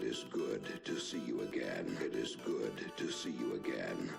is good to see you again. It is good to see you again.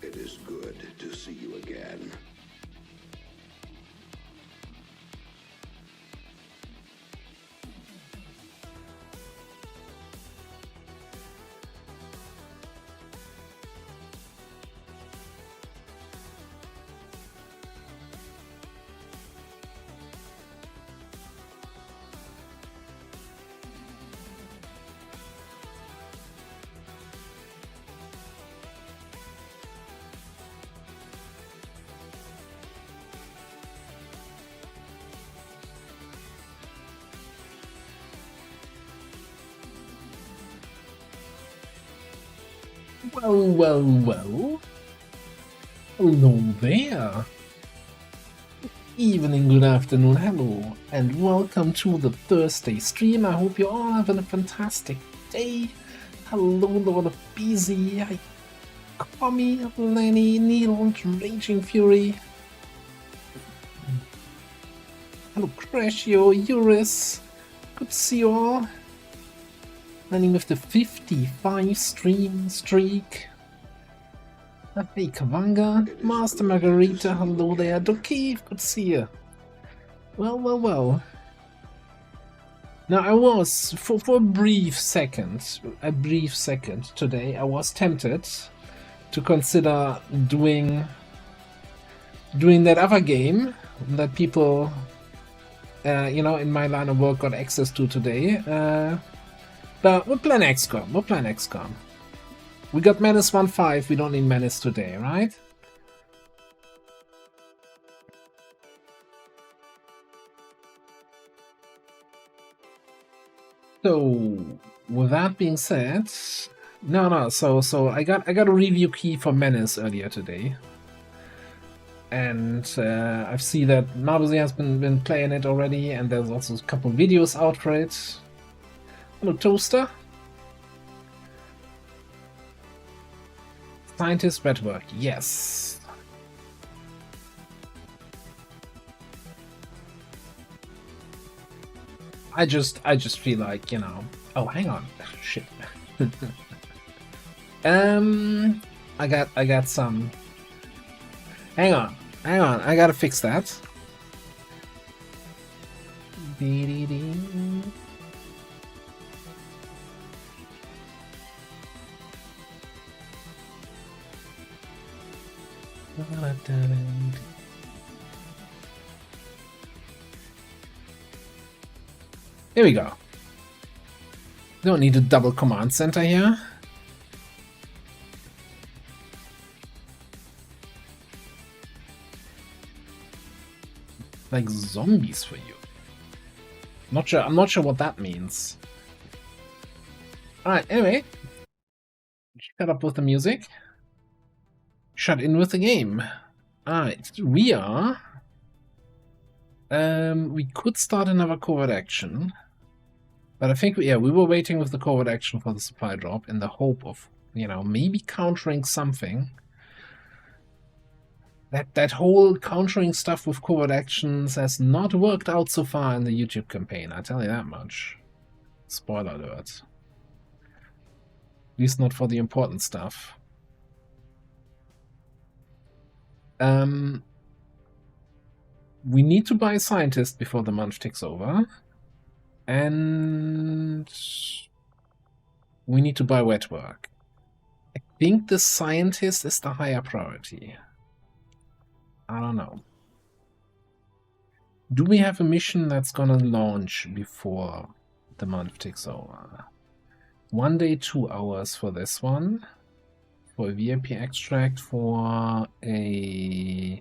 It is good to see you again. Well. Hello there. Evening, good afternoon, hello, and welcome to the Thursday stream. I hope you're all having a fantastic day. Hello, Lord of Busy, hi, Kwame, Lenny, Neil, Raging Fury. Hello, Crashio, Eurus. Good to see you all. Running with the 55 stream streak. Hey, Kavanga, Master Margarita, hello there, Dokeev, good to see you. Well. Now I was, for a brief second today, I was tempted to consider doing that other game that people, in my line of work got access to today. But we'll plan XCOM. We got Menace 1.5, we don't need Menace today, right? So, with that being said, no. So I got a review key for Menace earlier today, and I see that Marbuzy has been playing it already, and there's also a couple of videos out for it. Hello, Toaster. Scientist Redwork, yes. I just feel like, you know. Oh, hang on. Shit. I got some. Hang on. I gotta fix that. Here we go. Don't need a double command center here. Like zombies for you. I'm not sure what that means. Alright, anyway. Shut up with the music. Shut in with the game. Alright, we are... we could start another covert action. But I think, we were waiting with the covert action for the supply drop in the hope of, you know, maybe countering something. That whole countering stuff with covert actions has not worked out so far in the YouTube campaign, I tell you that much. Spoiler alert. At least not for the important stuff. We need to buy a scientist before the month ticks over. And we need to buy wet work. I think the scientist is the higher priority. I don't know. Do we have a mission that's gonna launch before the month ticks over? 1 day, 2 hours for this one. For a VIP extract, for a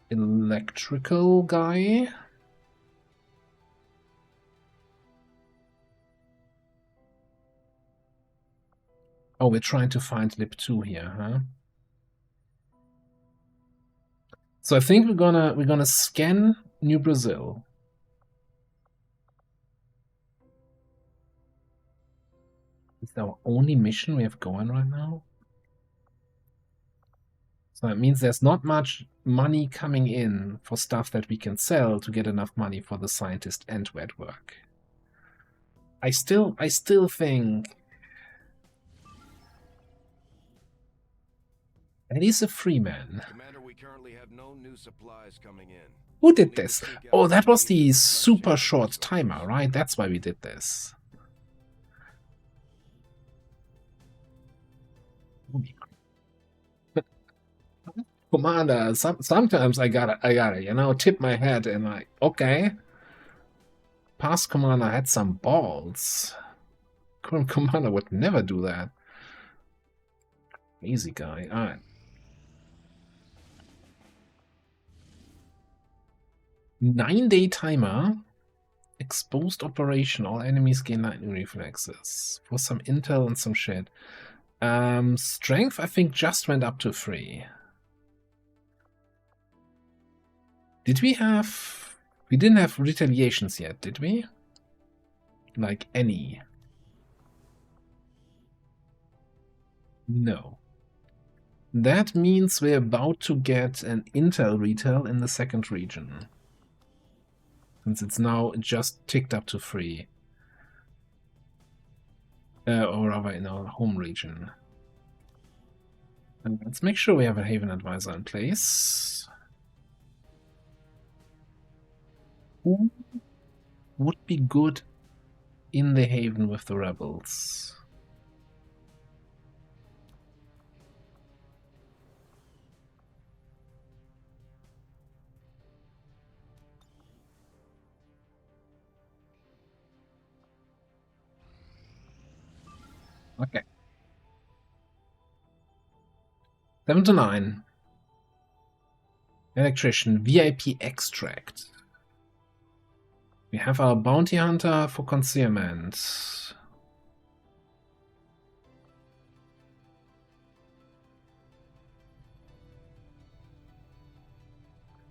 electrical guy. Oh, we're trying to find LIP2 here, huh? So I think we're gonna scan New Brazil. Is that our only mission we have going right now? So that means there's not much money coming in for stuff that we can sell to get enough money for the scientist and wet work. I still think that is a free man. Commander, we currently have no new supplies coming in. Who did this? Oh, that was the super short timer, right? That's why we did this. Commander, sometimes I gotta, you know, tip my head and like, okay. Past commander had some balls. Current commander would never do that. Easy guy. Alright. 9-day timer. Exposed operation. All enemies gain lightning reflexes. For some intel and some shit. Strength, I think, just went up to 3. Did we have... We didn't have retaliations yet, did we? Like any? No. That means we're about to get an intel retail in the second region. Since it's now just ticked up to 3. Or rather in our home region. And let's make sure we have a Haven Advisor in place. Who would be good in the Haven with the rebels? Okay. 7 to 9. Electrician, VIP extract. We have our bounty hunter for concealment.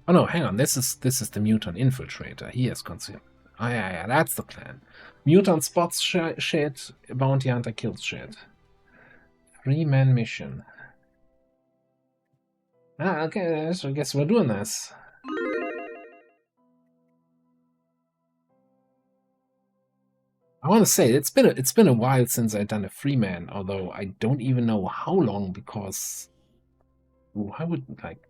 Oh no, hang on. This is the mutant infiltrator. He has concealment. Oh yeah, that's the plan. Mutant spots shit, bounty hunter kills shit. 3-man mission. Ah, okay, so I guess we're doing this. I want to say it's been a while since I've done a free man, although I don't even know how long because I would like.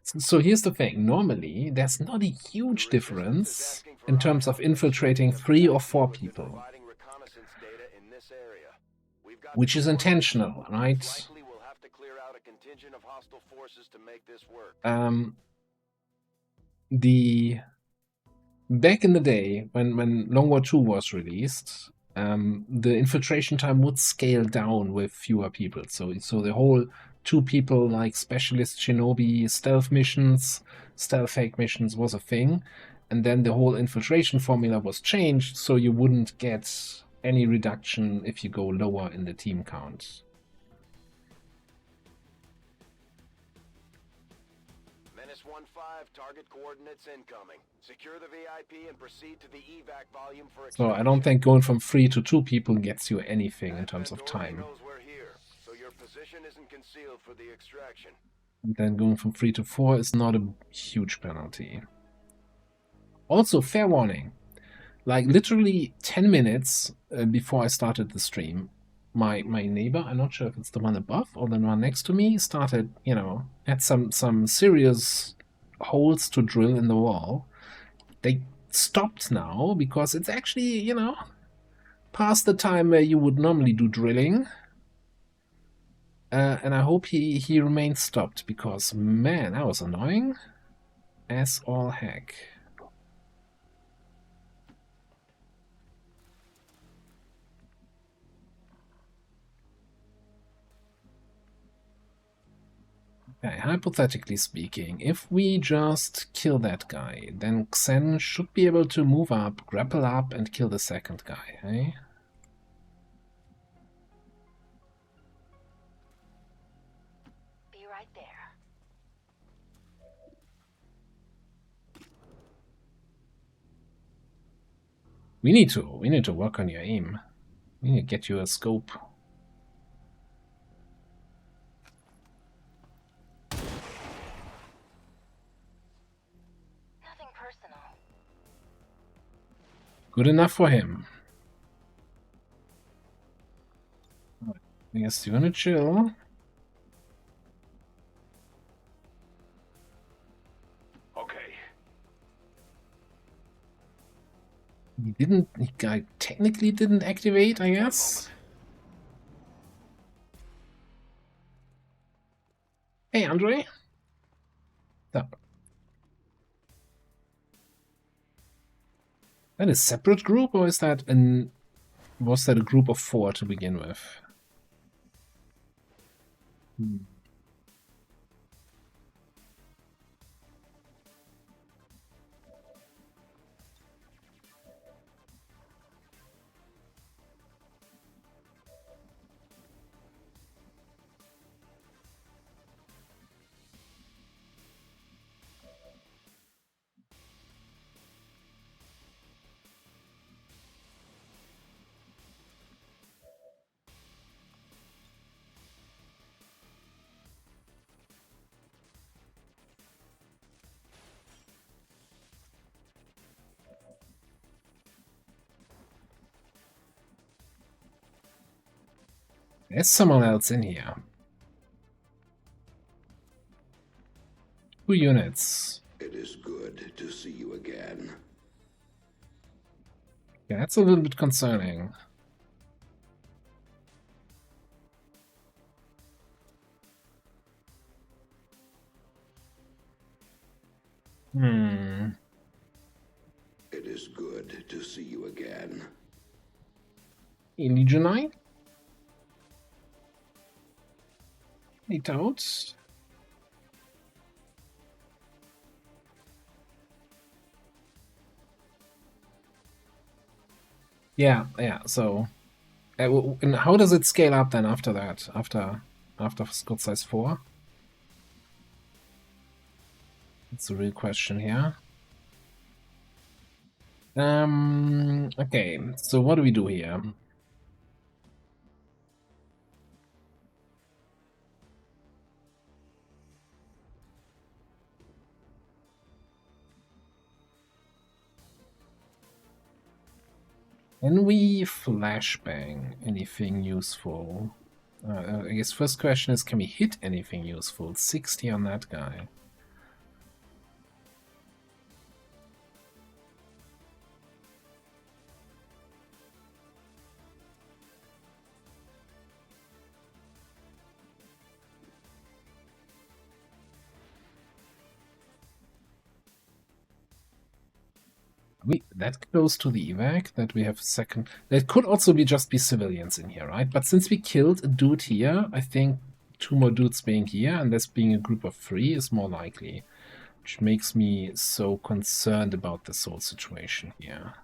So here's the thing. Normally, there's not a huge difference in terms of infiltrating 3 or 4 people, which is intentional, right? The back in the day when Long War 2 was released, the infiltration time would scale down with fewer people. So the whole 2 people like specialist shinobi stealth missions, stealth fake missions was a thing, and then the whole infiltration formula was changed so you wouldn't get any reduction if you go lower in the team count. Menace 1-5, target coordinates incoming. Secure the VIP and proceed to the evac volume for extraction. So I don't think going from 3 to 2 people gets you anything in terms of time. Knows we're here, so your position isn't concealed for the extraction. And then going from 3 to 4 is not a huge penalty. Also, fair warning. Like literally 10 minutes before I started the stream, my neighbor, I'm not sure if it's the one above or the one next to me, started, had some serious holes to drill in the wall. They stopped now because it's actually, past the time where you would normally do drilling. And I hope he remains stopped because, man, that was annoying as all heck. Okay, hypothetically speaking, if we just kill that guy, then Xen should be able to move up, grapple up, and kill the second guy, eh? Be right there. We need to work on your aim. We need to get you a scope. Good enough for him. I guess you wanna chill. Okay. He technically didn't activate, I guess. Hey, Andre. Stop. That a separate group, or is that was that a group of 4 to begin with? There's someone else in here. 2 units. It is good to see you again. Yeah, that's a little bit concerning. It is good to see you again. Legionite? Hey, Toads. Yeah, so... and how does it scale up then after that? After squad size 4? That's a real question here. Okay, so what do we do here? Can we flashbang anything useful? I guess first question is, can we hit anything useful? 60 on that guy. That close to the evac that we have a second. There could also just be civilians in here, right? But since we killed a dude here, I think 2 more dudes being here and this being a group of 3 is more likely, which makes me so concerned about this whole situation here.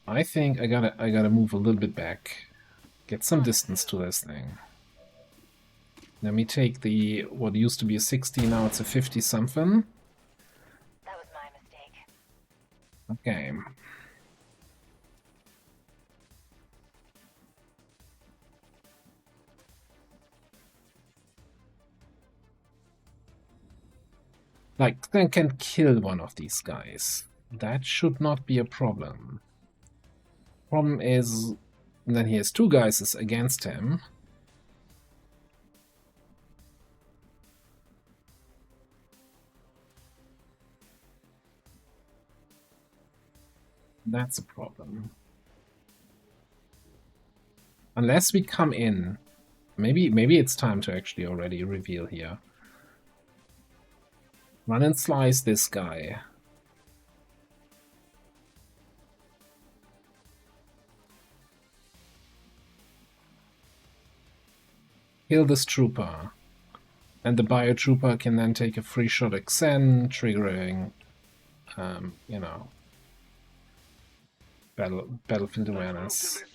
I think I gotta move a little bit back, get some distance to this thing. Let me take the what used to be a 60, now it's a 50 something. That was my mistake. Okay. Like, then can kill one of these guys. That should not be a problem. Problem is, then he has 2 guys against him. That's a problem. Unless we come in. Maybe it's time to actually already reveal here. Run and slice this guy. Kill this trooper. And the biotrooper can then take a free shot at Xen, triggering, you know, battlefield awareness.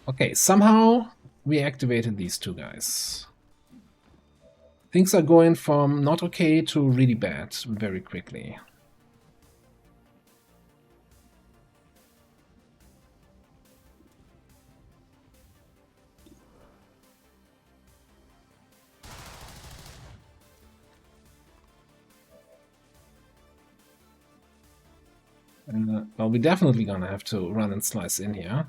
Okay, somehow we activated these 2 guys. Things are going from not okay to really bad very quickly. Well, we're definitely gonna have to run and slice in here.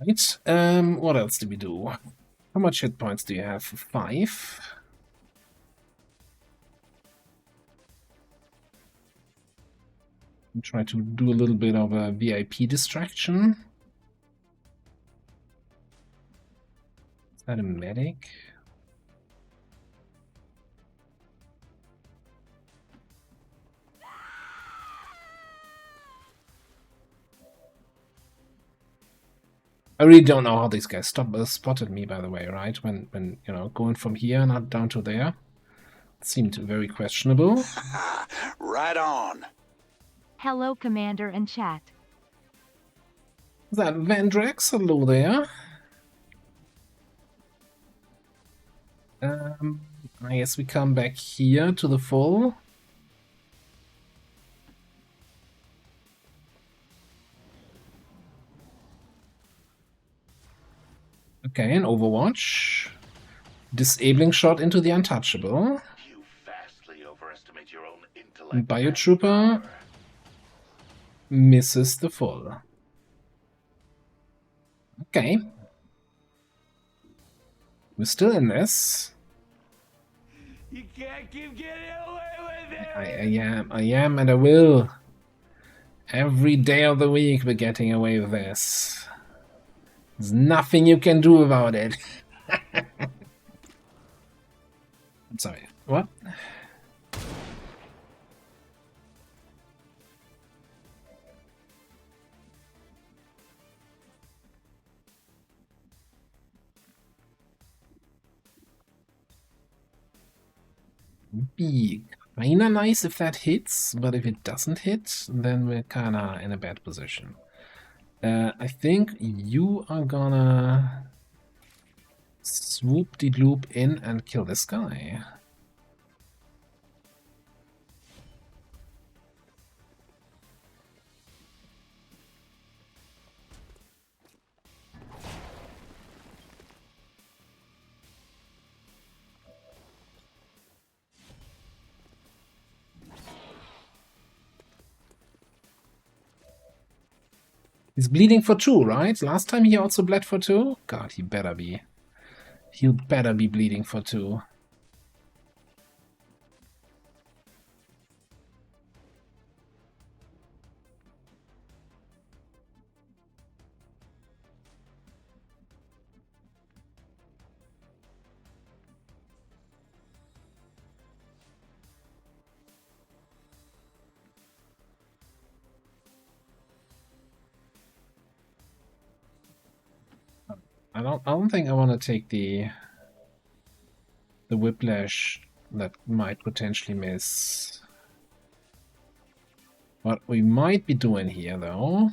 Right. What else do we do? How much hit points do you have? 5. Try to do a little bit of a VIP distraction. Is that a medic? I really don't know how these guys spotted me, by the way, right? When you know, going from here not down to there. It seemed very questionable. Right on. Hello, Commander and chat. Is that Vandrex? Hello there. I guess we come back here to the full. Okay, an Overwatch. Disabling shot into the untouchable. You vastly overestimate your own intellect. Biotrooper misses the full. Okay. We're still in this. You can't keep getting away with it! I am, and I will. Every day of the week we're getting away with this. There's nothing you can do about it. I'm sorry, what? Be kinda nice if that hits, but if it doesn't hit, then we're kinda in a bad position. I think you are gonna swoop the loop in and kill this guy. He's bleeding for 2, right? Last time he also bled for 2? God, he better be. He'll better be bleeding for 2. I don't think I want to take the whiplash that might potentially miss. What we might be doing here, though,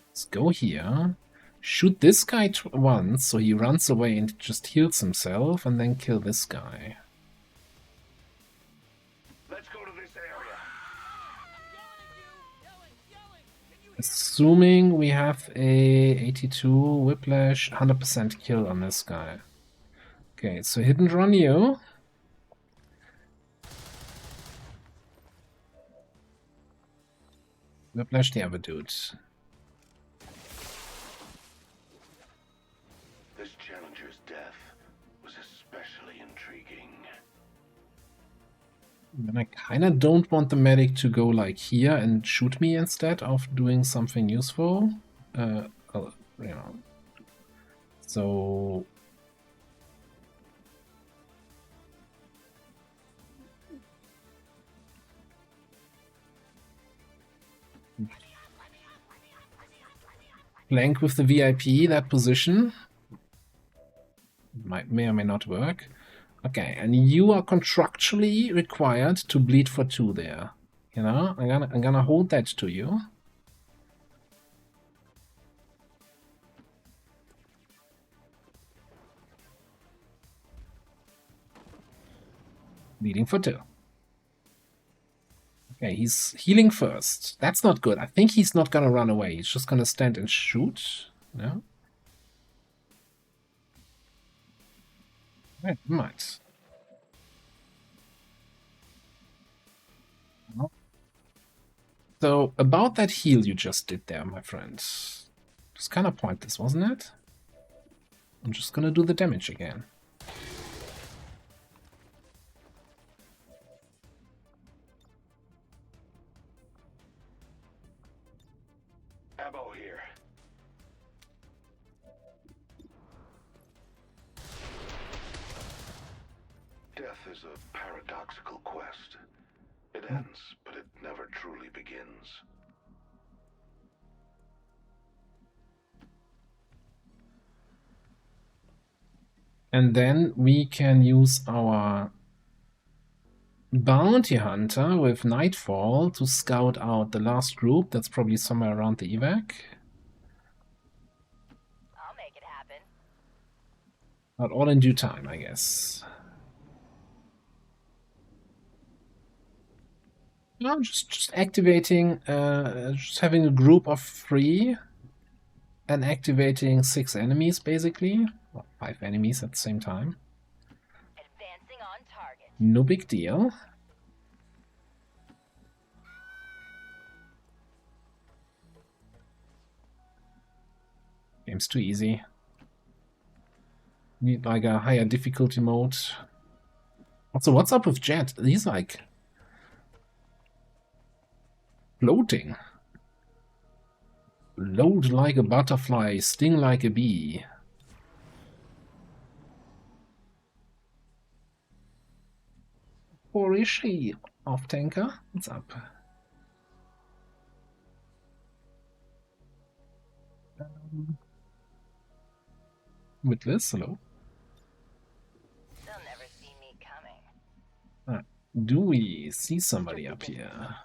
let's go here, shoot this guy once, so he runs away and just heals himself, and then kill this guy. Let's go to this area. Assuming we have a 82 whiplash, 100% kill on this guy. Okay, so hit and run you. Whiplash the other dude. This challenger's death was especially intriguing. And I kinda don't want the medic to go like here and shoot me instead of doing something useful. You know. So flank with the VIP, that position. May or may not work. Okay, and you are contractually required to bleed for 2 there. You know, I'm gonna hold that to you. Bleeding for 2. Okay, he's healing first. That's not good. I think he's not gonna run away. He's just gonna stand and shoot. No? Right, might. So, about that heal you just did there, my friend. It's kind of pointless, wasn't it? I'm just gonna do the damage again. Ammo here. Death is a paradoxical quest. It ends, but it never truly begins. And then we can use our bounty hunter with Nightfall to scout out the last group. That's probably somewhere around the evac. I'll make it happen. But all in due time, I guess. No, just activating, just having a group of 3 and activating 6 enemies, basically. Well, 5 enemies at the same time. Advancing on target. No big deal. Game's too easy. Need like a higher difficulty mode. Also, what's up with Jet? He's like floating. Load like a butterfly, sting like a bee. Or is she off tanker? What's up? Witless, hello. They'll never see me coming. Do we see somebody up here?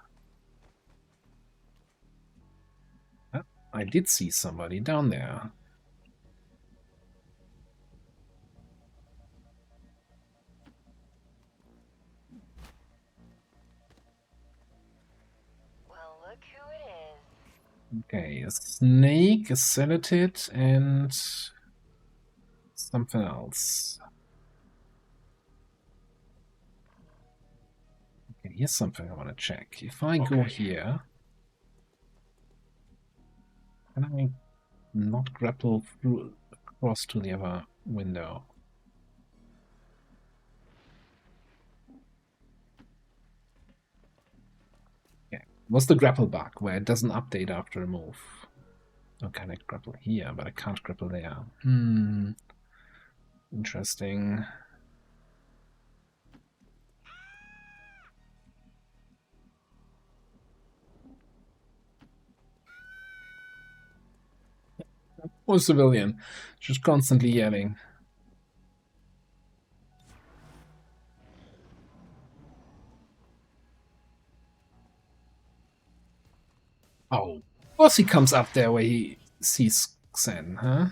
I did see somebody down there. Well, look who it is. Okay, a snake, a celatid, and something else. Okay, here's something I want to check. If I go here, can I not grapple through across to the other window? Okay, what's the grapple bug where it doesn't update after a move? Okay, I grapple here, but I can't grapple there. Interesting. Or civilian, just constantly yelling. Oh, of course he comes up there where he sees Xen, huh?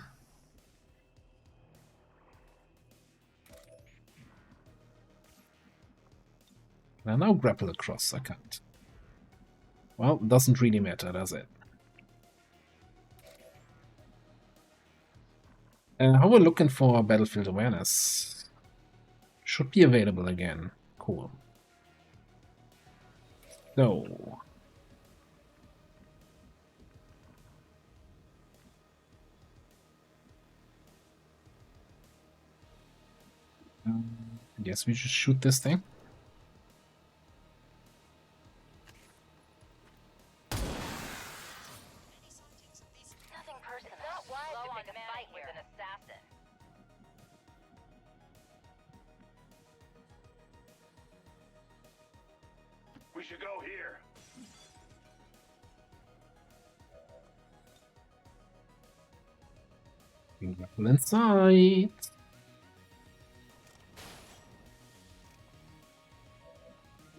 Can I now grapple across? I can't. Well, doesn't really matter, does it? How we're looking for battlefield awareness. Should be available again. Cool. So. I guess we just shoot this thing. Nothing personal. Not wise to pick a fight with an assassin. We should go here. Grapple inside.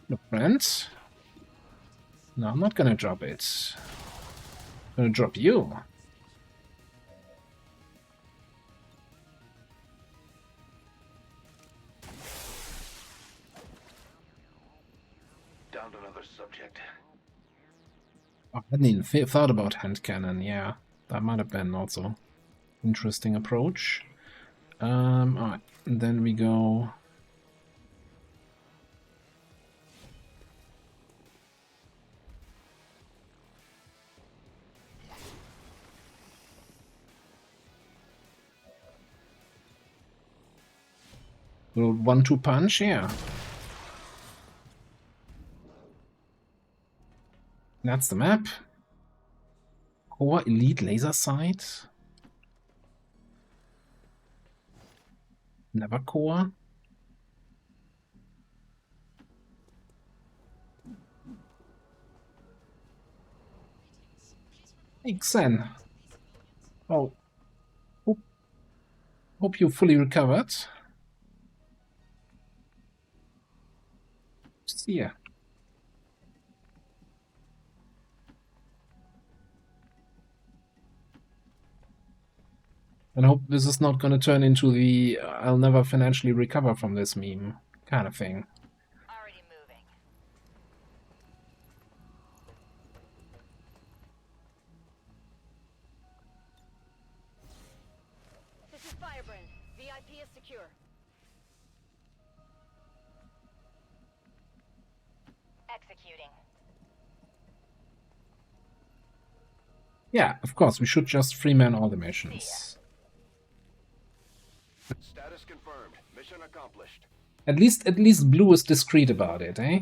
Look, friend. No, I'm not gonna drop it. I'm gonna drop you. Down to another subject. Oh, I hadn't even thought about hand cannon. Yeah, that might have been also interesting approach. Alright, then we go. Little 1-2 punch, yeah. That's the map. Core Elite Laser Sight. Never core. Hey, Xen. Oh. Hope you fully recovered. See ya. And hope this is not going to turn into the I'll never financially recover from this meme kind of thing. Already moving. This is Firebrand. VIP is secure. Executing. Yeah, of course, we should just free-man all the missions. Status confirmed. Mission accomplished. At least blue is discreet about it, eh?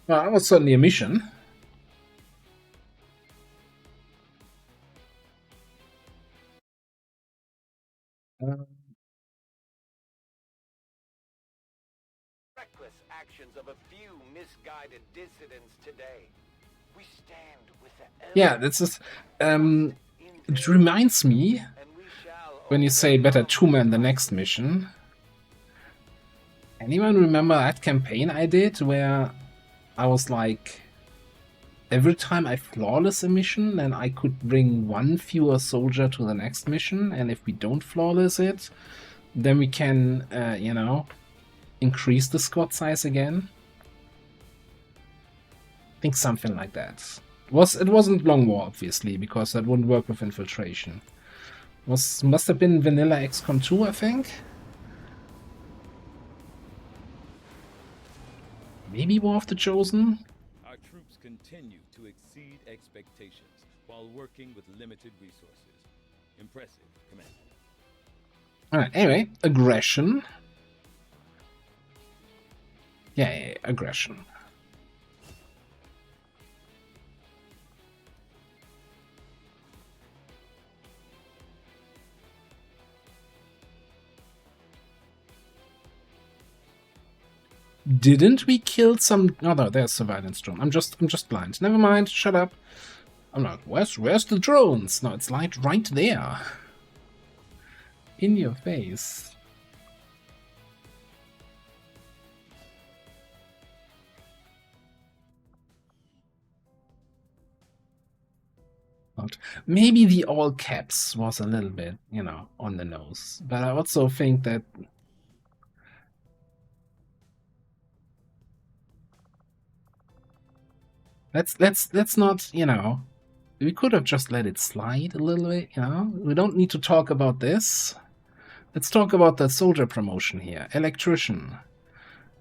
Well, that was certainly a mission. Reckless actions of a few misguided dissidents today. We stand with the Yeah, this is. It reminds me and we shall when you say better two-man the next mission. Anyone remember that campaign I did where I was like, every time I flawless a mission, then I could bring one fewer soldier to the next mission, and if we don't flawless it, then we can, you know, increase the squad size again. I think something like that. It wasn't Long War, obviously, because that wouldn't work with infiltration. Must have been Vanilla XCOM 2, I think. Maybe War of the Chosen. Our troops continue to exceed expectations while working with limited resources. Impressive, Commander. Alright, anyway, aggression. Yeah, aggression. Didn't we kill some? Oh no, there's surveillance drone. I'm just blind. Never mind. Shut up. I'm like, where's the drones? No, it's like right there, in your face. Maybe the all caps was a little bit, you know, on the nose, but I also think that. Let's not, you know, we could have just let it slide a little bit, you know. We don't need to talk about this. Let's talk about the soldier promotion here. Electrician.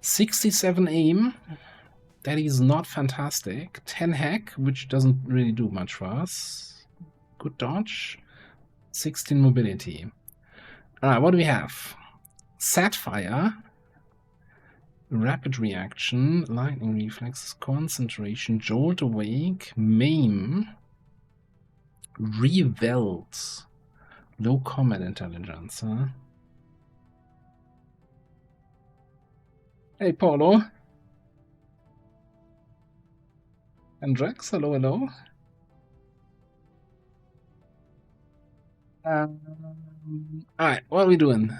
67 aim. That is not fantastic. 10 hack, which doesn't really do much for us. Good dodge. 16 mobility. Alright, what do we have? Satfire. Rapid reaction, lightning reflexes, concentration, jolt awake, maim, revelt, low combat intelligence, huh? Hey, Paulo. And Drex, hello, hello. Alright, what are we doing?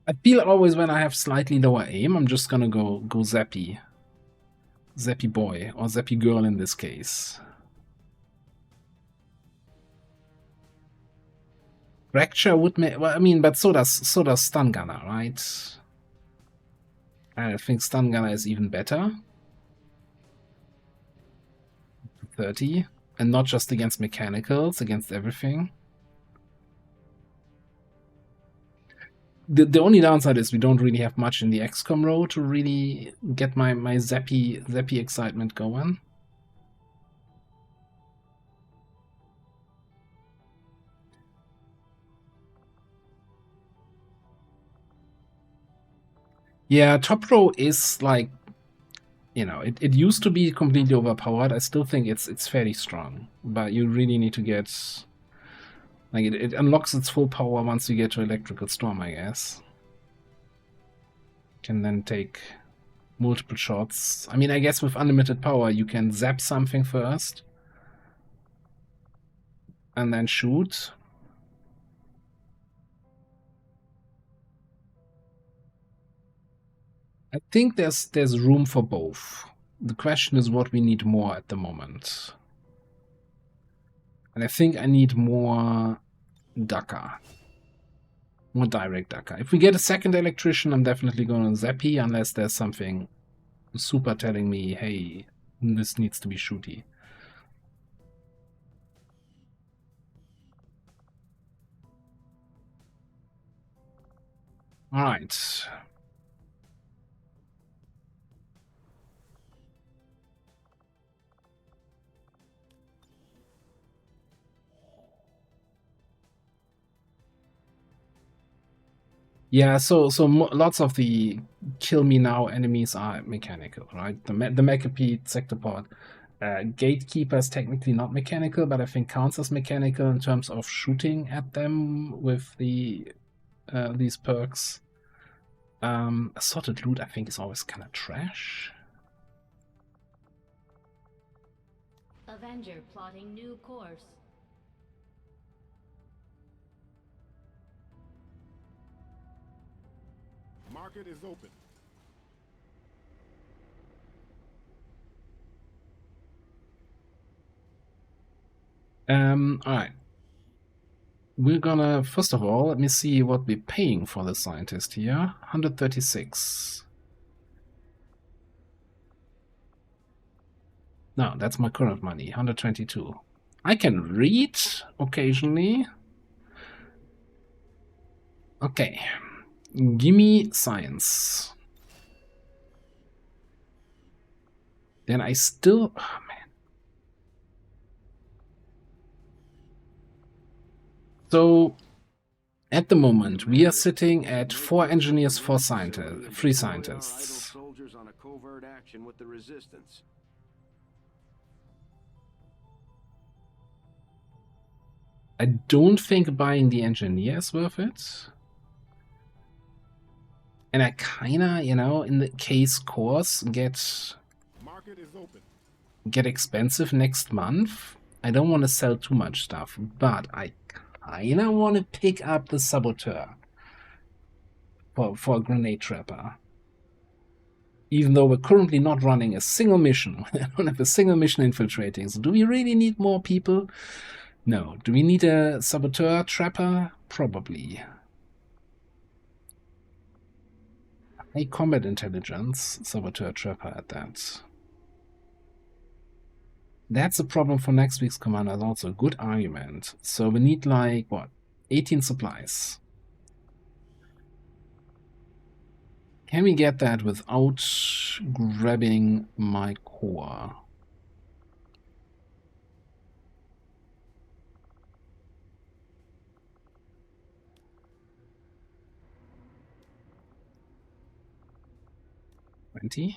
I feel always when I have slightly lower aim, I'm just gonna go zappy. Zappy boy, or zappy girl in this case. Fracture would make, well, I mean, but so does Stun Gunner, right? I think Stun Gunner is even better. 30, and not just against mechanicals, against everything. The only downside is we don't really have much in the XCOM row to really get my zappy excitement going. Yeah, top row is like, you know, it used to be completely overpowered. I still think it's fairly strong, but you really need to get, like, it unlocks its full power once you get to Electrical Storm, I guess. Can then take multiple shots. I mean, I guess with unlimited power you can zap something first and then shoot. I think there's room for both. The question is what we need more at the moment. And I think I need more Dakar. More direct Dakar. If we get a second electrician, I'm definitely going to zappy unless there's something super telling me, hey, this needs to be shooty. All right. Yeah, so lots of the kill me now enemies are mechanical, right? The Macapede sectopod. Gatekeeper is technically not mechanical, but I think counts as mechanical in terms of shooting at them with the these perks. Assorted loot, I think, is always kind of trash. Avenger plotting new course. Market is open. All right. We're gonna, first of all, let me see what we're paying for the scientist here. 136. No, that's my current money, 122. I can read occasionally. Okay. Gimme science. Then I still... Oh, man. So, at the moment, we are sitting at 4 engineers, 4 scientists, 3 scientists. Soldiers on a covert action with the resistance. I don't think buying the engineer is worth it. And I kinda, you know, in the case course, Market is open. get expensive next month. I don't want to sell too much stuff, but I kinda want to pick up the saboteur for a grenade trapper. Even though we're currently not running a single mission. I don't have a single mission infiltrating. So do we really need more people? No. Do we need a saboteur trapper? Probably. High combat intelligence, saboteur trapper at that. That's a problem for next week's commander. That's also a good argument. So we need like, what, 18 supplies. Can we get that without grabbing my core? $20.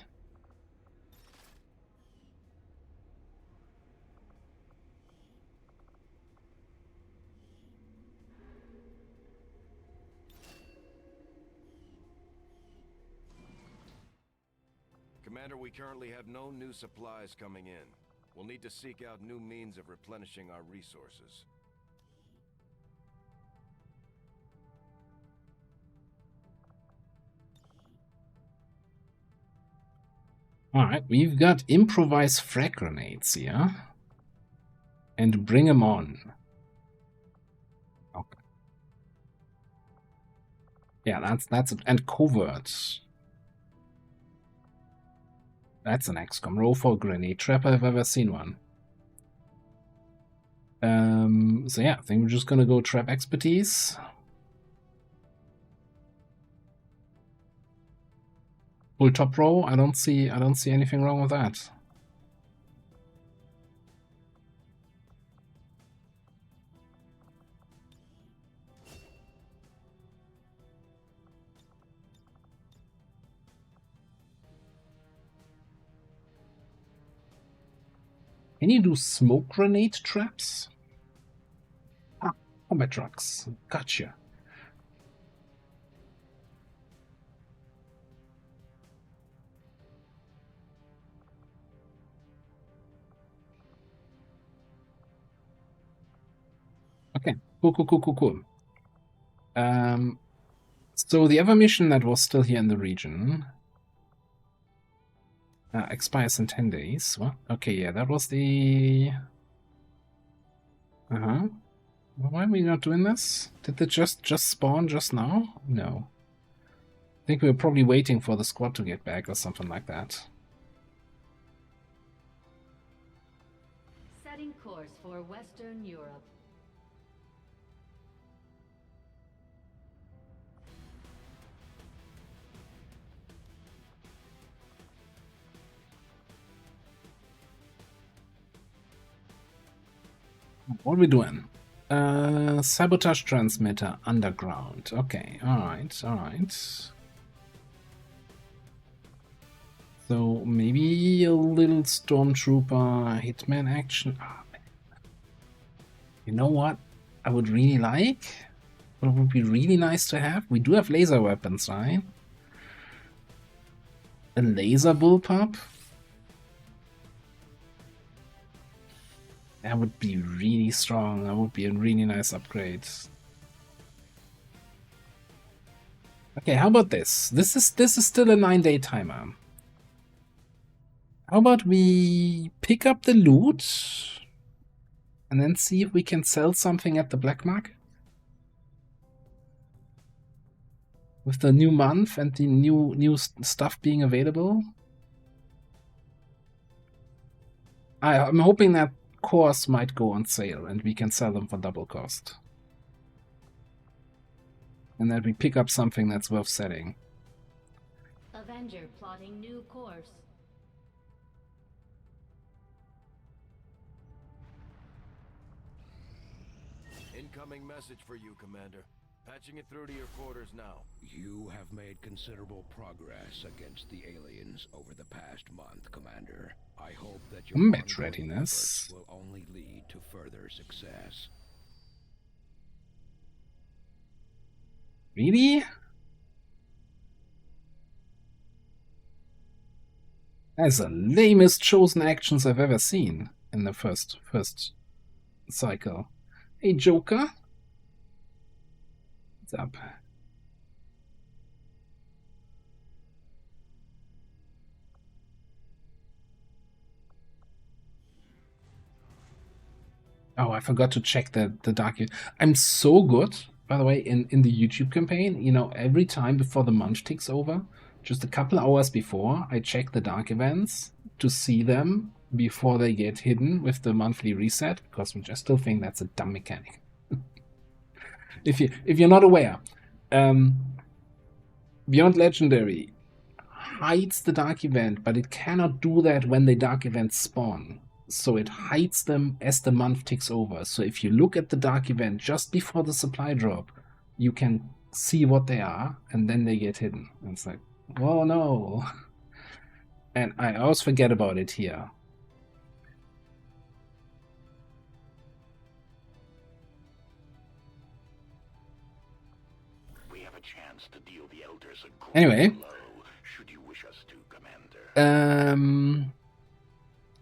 Commander, we currently have no new supplies coming in. We'll need to seek out new means of replenishing our resources. Alright, we've got improvised frag grenades here. And bring them on. Okay. Yeah, that's it. And covert. That's an XCOM. Roll for a grenade trapper if I've ever seen one. So yeah, I think we're just gonna go trap expertise. Full top row. I don't see anything wrong with that. Can you do smoke grenade traps? Ah, combat trucks. Gotcha. Okay, cool. So the other mission that was still here in the region expires in 10 days. What? Okay, yeah, that was the... Well, why are we not doing this? Did they just spawn just now? No. I think we were probably waiting for the squad to get back or something like that. Setting course for Western Europe. What are we doing? Sabotage transmitter underground. Okay, alright, alright. So maybe a little stormtrooper hitman action. Ah, man. You know what I would really like? What would be really nice to have? We do have laser weapons, right? A laser bullpup? That would be really strong. That would be a really nice upgrade. Okay, how about this? This is still a 9-day timer. How about we pick up the loot and then see if we can sell something at the black market? With the new month and the new stuff being available? I'm hoping that cores might go on sale and we can sell them for double cost. And that we pick up something that's worth selling. Avenger plotting new course. Incoming message for you, Commander. Patching it through to your quarters now. You have made considerable progress against the aliens over the past month, Commander. I hope that your Match ongoing readiness. efforts will only lead to further success. Really? That's the lamest chosen actions I've ever seen in the first cycle. Hey, Joker. What's up? Oh, I forgot to check the dark. I'm so good, by the way, in the YouTube campaign. You know, every time before the month ticks over, just a couple hours before, I check the dark events to see them before they get hidden with the monthly reset, because I still think that's a dumb mechanic. if you're not aware, Beyond Legendary hides the dark event, but it cannot do that when the dark events spawn. So it hides them as the month ticks over. So if you look at the dark event just before the supply drop, you can see what they are, and then they get hidden. And it's like, oh no. And I always forget about it here. We have a chance to deal the elders a great Anyway. blow, should you wish us to, Commander.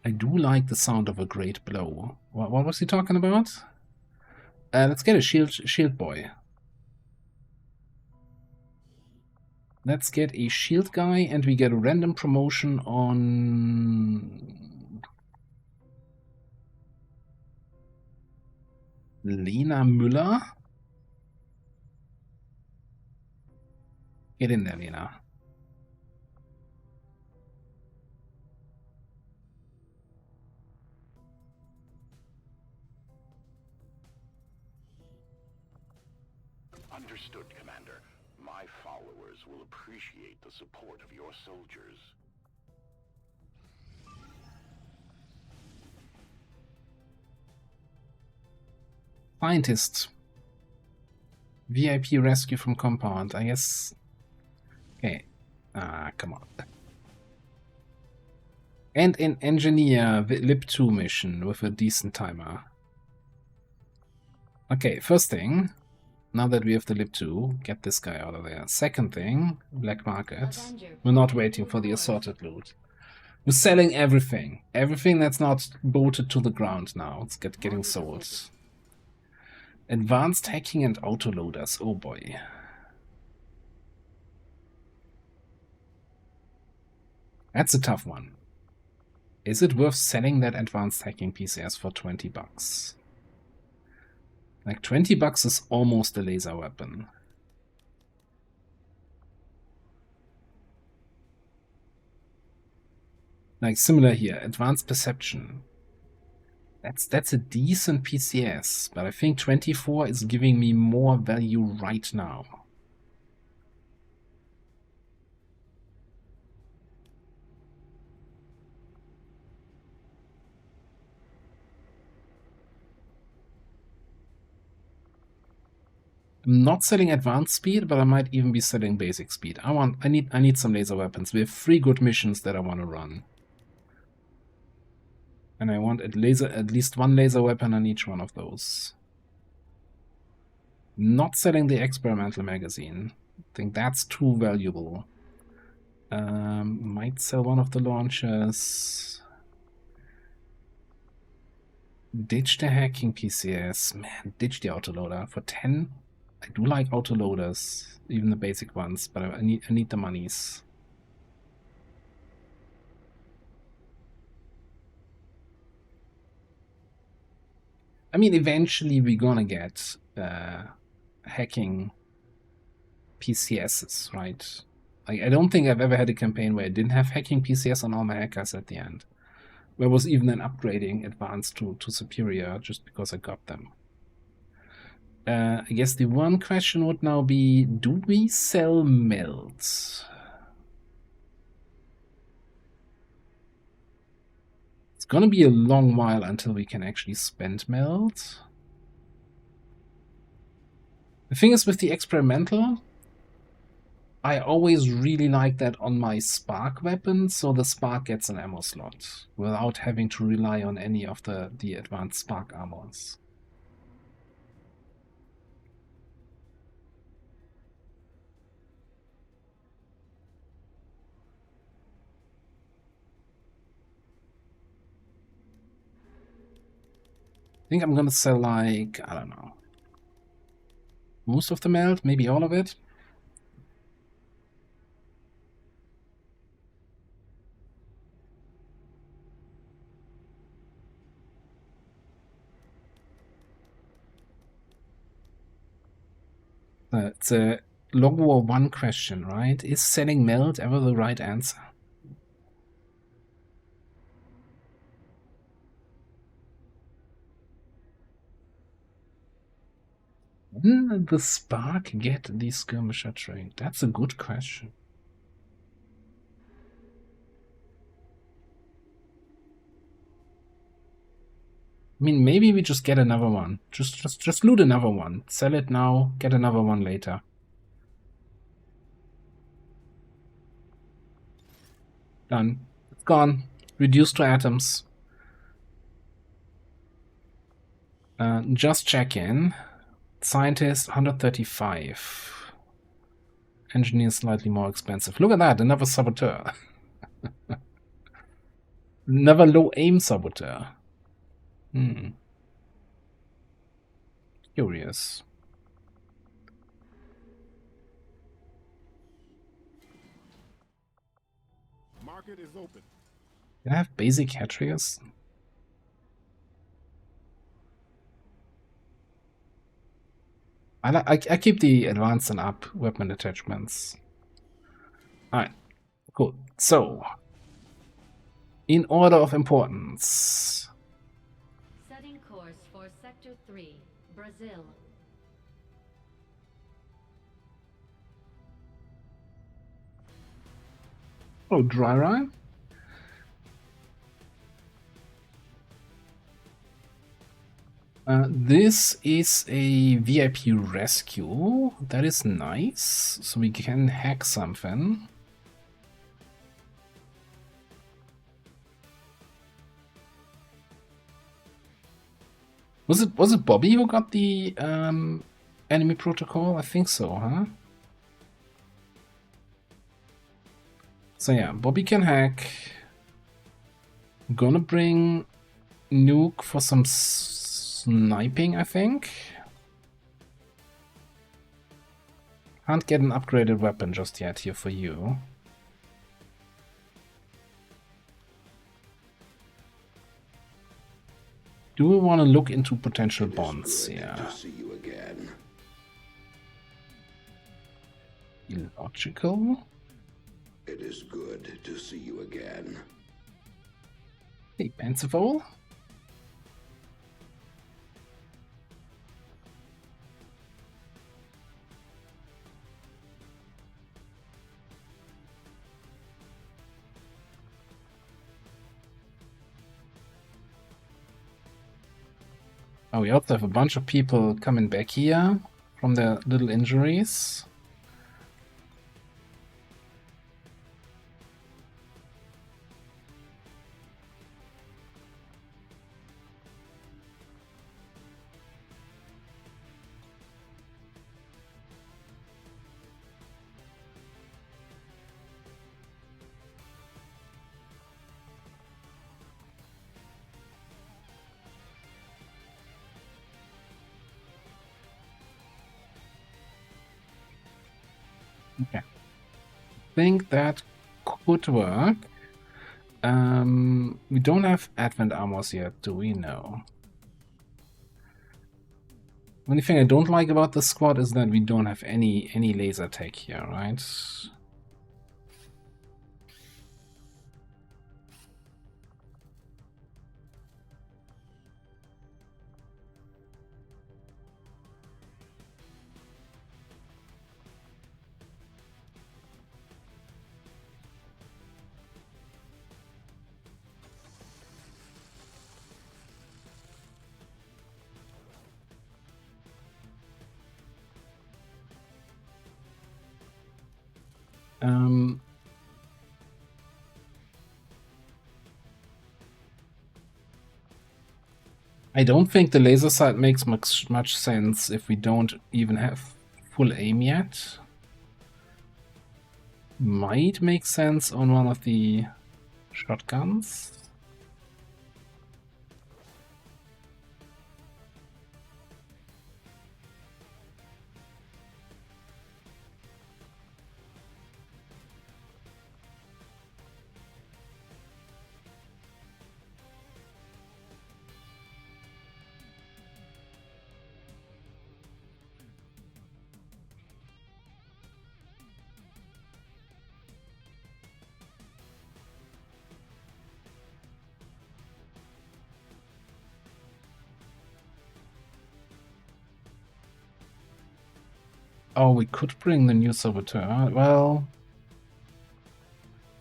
I do like the sound of a great blow. What was he talking about? Let's get a shield boy. Let's get a shield guy, and we get a random promotion on Lena Müller. Get in there, Lena. Understood, Commander. My followers will appreciate the support of your soldiers. Scientist. VIP rescue from compound. I guess. Okay. Come on. And an engineer LIP2 mission with a decent timer. Okay, first thing. Now that we have the LIP2, get this guy out of there. Second thing, black market. We're not waiting for the assorted loot. We're selling everything. Everything that's not bolted to the ground now. It's getting sold. Advanced hacking and autoloaders. Oh boy. That's a tough one. Is it worth selling that advanced hacking PCS for 20 bucks? Like 20 bucks is almost a laser weapon. Like similar here, advanced perception. That's a decent PCS, but I think 24 is giving me more value right now. I'm not selling advanced speed, but I might even be selling basic speed. I need some laser weapons. We have 3 good missions that I want to run. And I want at least 1 laser weapon on each one of those. Not selling the experimental magazine. I think that's too valuable. Might sell one of the launchers. Ditch the hacking PCS. Man, ditch the autoloader. For 10, I do like autoloaders, even the basic ones, but I need the monies. I mean, eventually we're gonna get hacking PCSs, right? I don't think I've ever had a campaign where I didn't have hacking PCS on all my hackers at the end. Where was even an upgrading advanced to superior just because I got them. I guess the one question would now be, do we sell melts? It's gonna be a long while until we can actually spend melt. The thing is, with the experimental, I always really like that on my spark weapon, so the spark gets an ammo slot without having to rely on any of the advanced spark armors. I think I'm gonna sell, like, I don't know, most of the melt, maybe all of it. It's a LWOTC question, right? Is selling melt ever the right answer? When the spark get the skirmisher trait? That's a good question. I mean, maybe we just get another one. Just loot another one. Sell it now, get another one later. Done. It's gone. Reduced to atoms. Just check in. Scientist, 135. Engineer, slightly more expensive. Look at that, another saboteur. Another low aim saboteur. Curious. Market is open. Can I have basic head triggers? I keep the advanced and up weapon attachments. Alright, cool. So, in order of importance. Setting course for Sector 3, Brazil. Oh, dry rime? This is a VIP rescue. That is nice. So we can hack something. Was it Bobby who got the enemy protocol? I think so, huh? So yeah, Bobby can hack. I'm gonna bring Nuke for some sniping, I think. Can't get an upgraded weapon just yet here for you. Do we want to look into potential bonds here? To see you again. Illogical? It is good to see you again. Hey, Pansifol? Oh, we also have a bunch of people coming back here from their little injuries. Okay. I think that could work. We don't have Advent armors yet, do we? No. Only thing I don't like about the squad is that we don't have any laser tech here, right? I don't think the laser sight makes much sense if we don't even have full aim yet. Might make sense on one of the shotguns. Oh, we could bring the new saboteur. Well,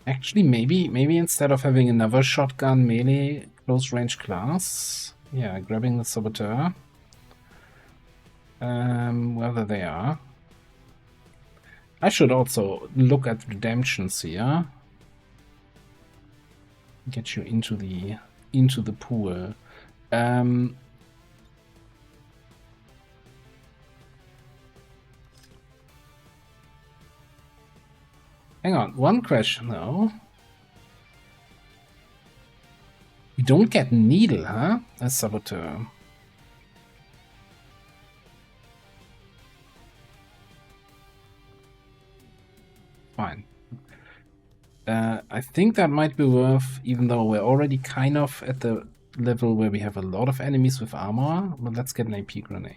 actually, maybe instead of having another shotgun melee close range class, yeah, grabbing the saboteur. Whether they are. I should also look at redemptions here. Get you into the pool. Hang on, one question though. We don't get needle, huh? As saboteur. Fine. I think that might be worth, even though we're already kind of at the level where we have a lot of enemies with armor, but let's get an AP grenade.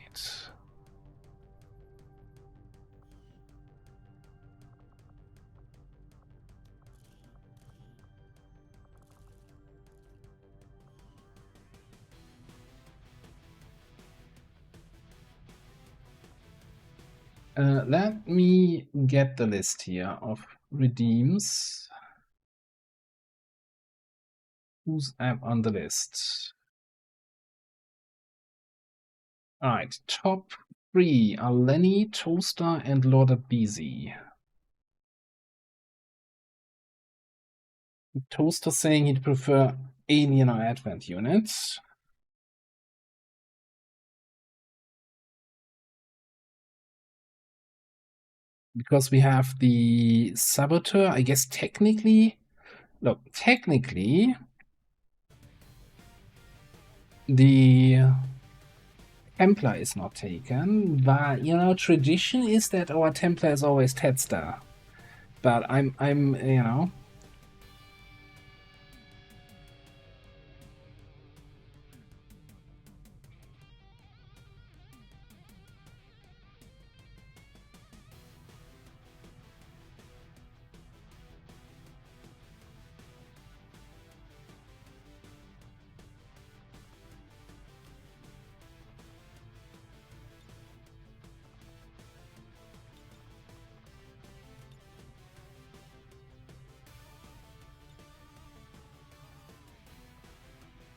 Let me get the list here of redeems. Who's on the list? Alright, top 3 are Lenny, Toaster, and Lord Busy. Toaster saying he'd prefer Alien or Advent units. Because we have the Saboteur, I guess technically... Look, technically... The Templar is not taken, but, you know, tradition is that our Templar is always Tedstar. But I'm, you know...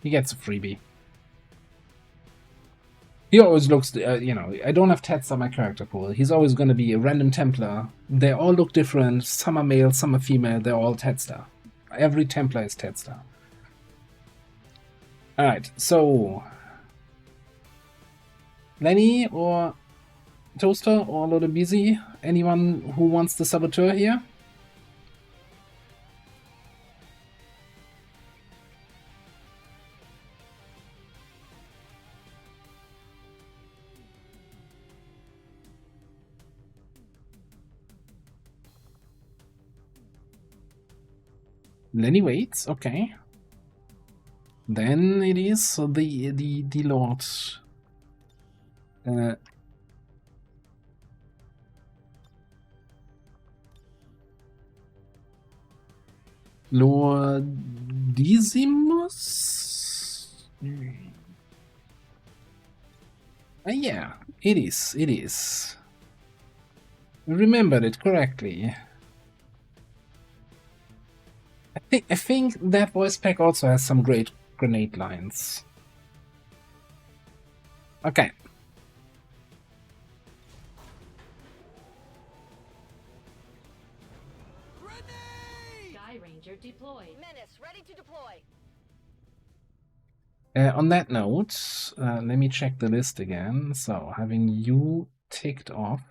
He gets a freebie. He always looks, you know, I don't have Tats on my character pool. He's always going to be a random Templar. They all look different. Some are male, some are female. They're all Tatstar. Every Templar is Tatstar. Alright, so... Lenny or Toaster or Lord Busy? Anyone who wants the Saboteur here? Lenny waits, okay. Then it is the Lord. Lordissimus? Yeah, it is, it is. Remembered it correctly. I think that voice pack also has some great grenade lines. Okay. Sky Ranger deployed. Menace, ready to deploy. On that note, let me check the list again. So, having you ticked off.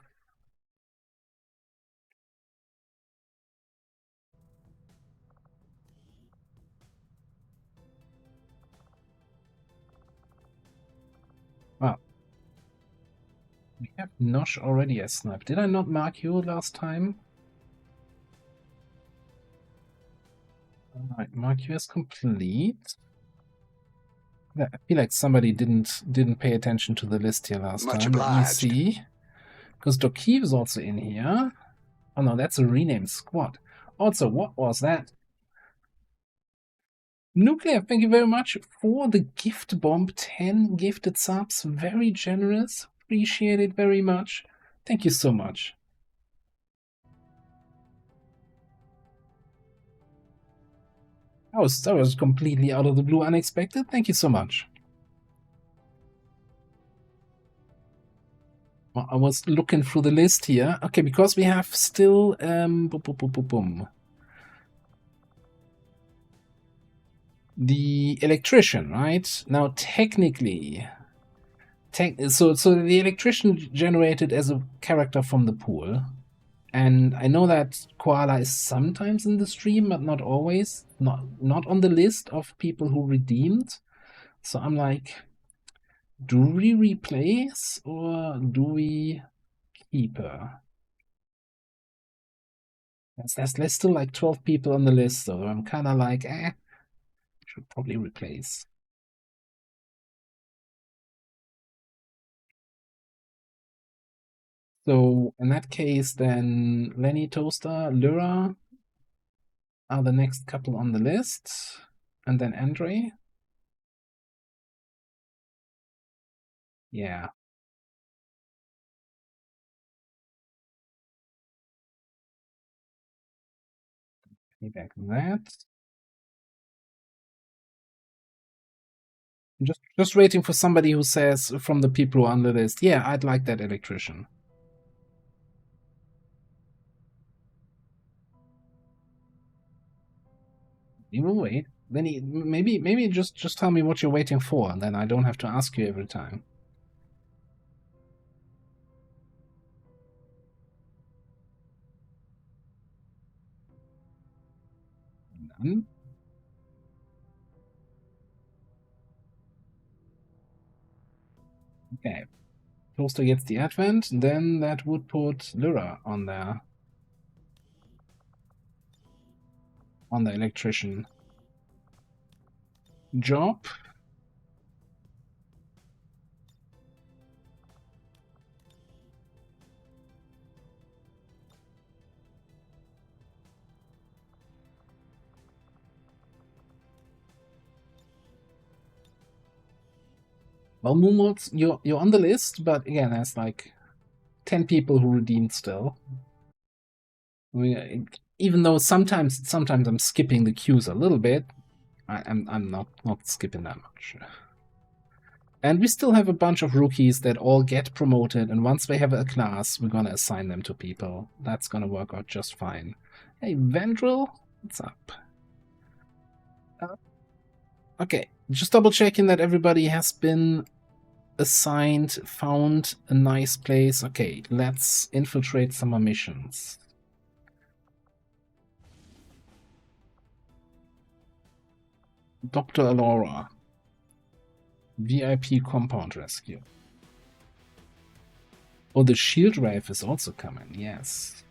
Wow. We have Nosh already as snipe. Did I not mark you last time? Alright, mark you as complete. Yeah, I feel like somebody didn't pay attention to the list here last time. Obliged. Let me see. Because Dokiv is also in here. Oh no, that's a renamed squad. Also, what was that? Nuclear, thank you very much for the gift bomb. 10 gifted subs. Very generous. Appreciate it very much. Thank you so much. That was completely out of the blue, unexpected. Thank you so much. Well, I was looking through the list here. Okay, because we have still the electrician, right? Now, technically, so the electrician generated as a character from the pool, and I know that Koala is sometimes in the stream, but not always. Not on the list of people who redeemed. So I'm like, do we replace or do we keep her? There's still like 12 people on the list, so I'm kind of like, should probably replace. So in that case, then Lenny, Toaster, Lyra are the next couple on the list, and then Andre. Yeah. Back that. Just waiting for somebody who says from the people who are on the list, yeah, I'd like that electrician. You will wait. Then maybe just tell me what you're waiting for, and then I don't have to ask you every time. Done. Okay. Toaster gets the advent, then that would put Lyra on there. On the electrician. Job. Well, Moonmods, you're on the list, but again, there's like 10 people who redeemed still. I mean, even though sometimes I'm skipping the queues a little bit, I'm not skipping that much. And we still have a bunch of rookies that all get promoted, and once they have a class, we're gonna assign them to people. That's gonna work out just fine. Hey, Vendril, what's up? Okay, just double checking that everybody has been assigned, found a nice place. Okay, let's infiltrate some more missions. Dr. Alora. VIP compound rescue. Oh, the shield rave is also coming, yes.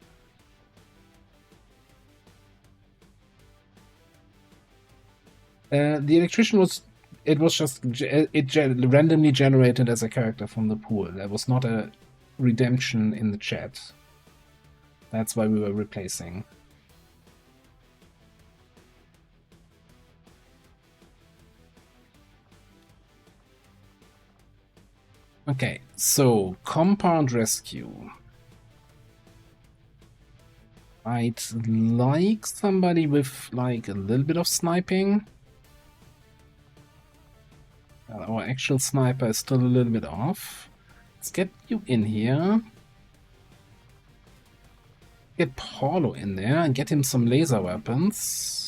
The electrician was randomly generated as a character from the pool. There was not a redemption in the chat. That's why we were replacing. Okay, so compound rescue. I'd like somebody with like a little bit of sniping. Our actual sniper is still a little bit off. Let's get you in here. Get Paulo in there and get him some laser weapons.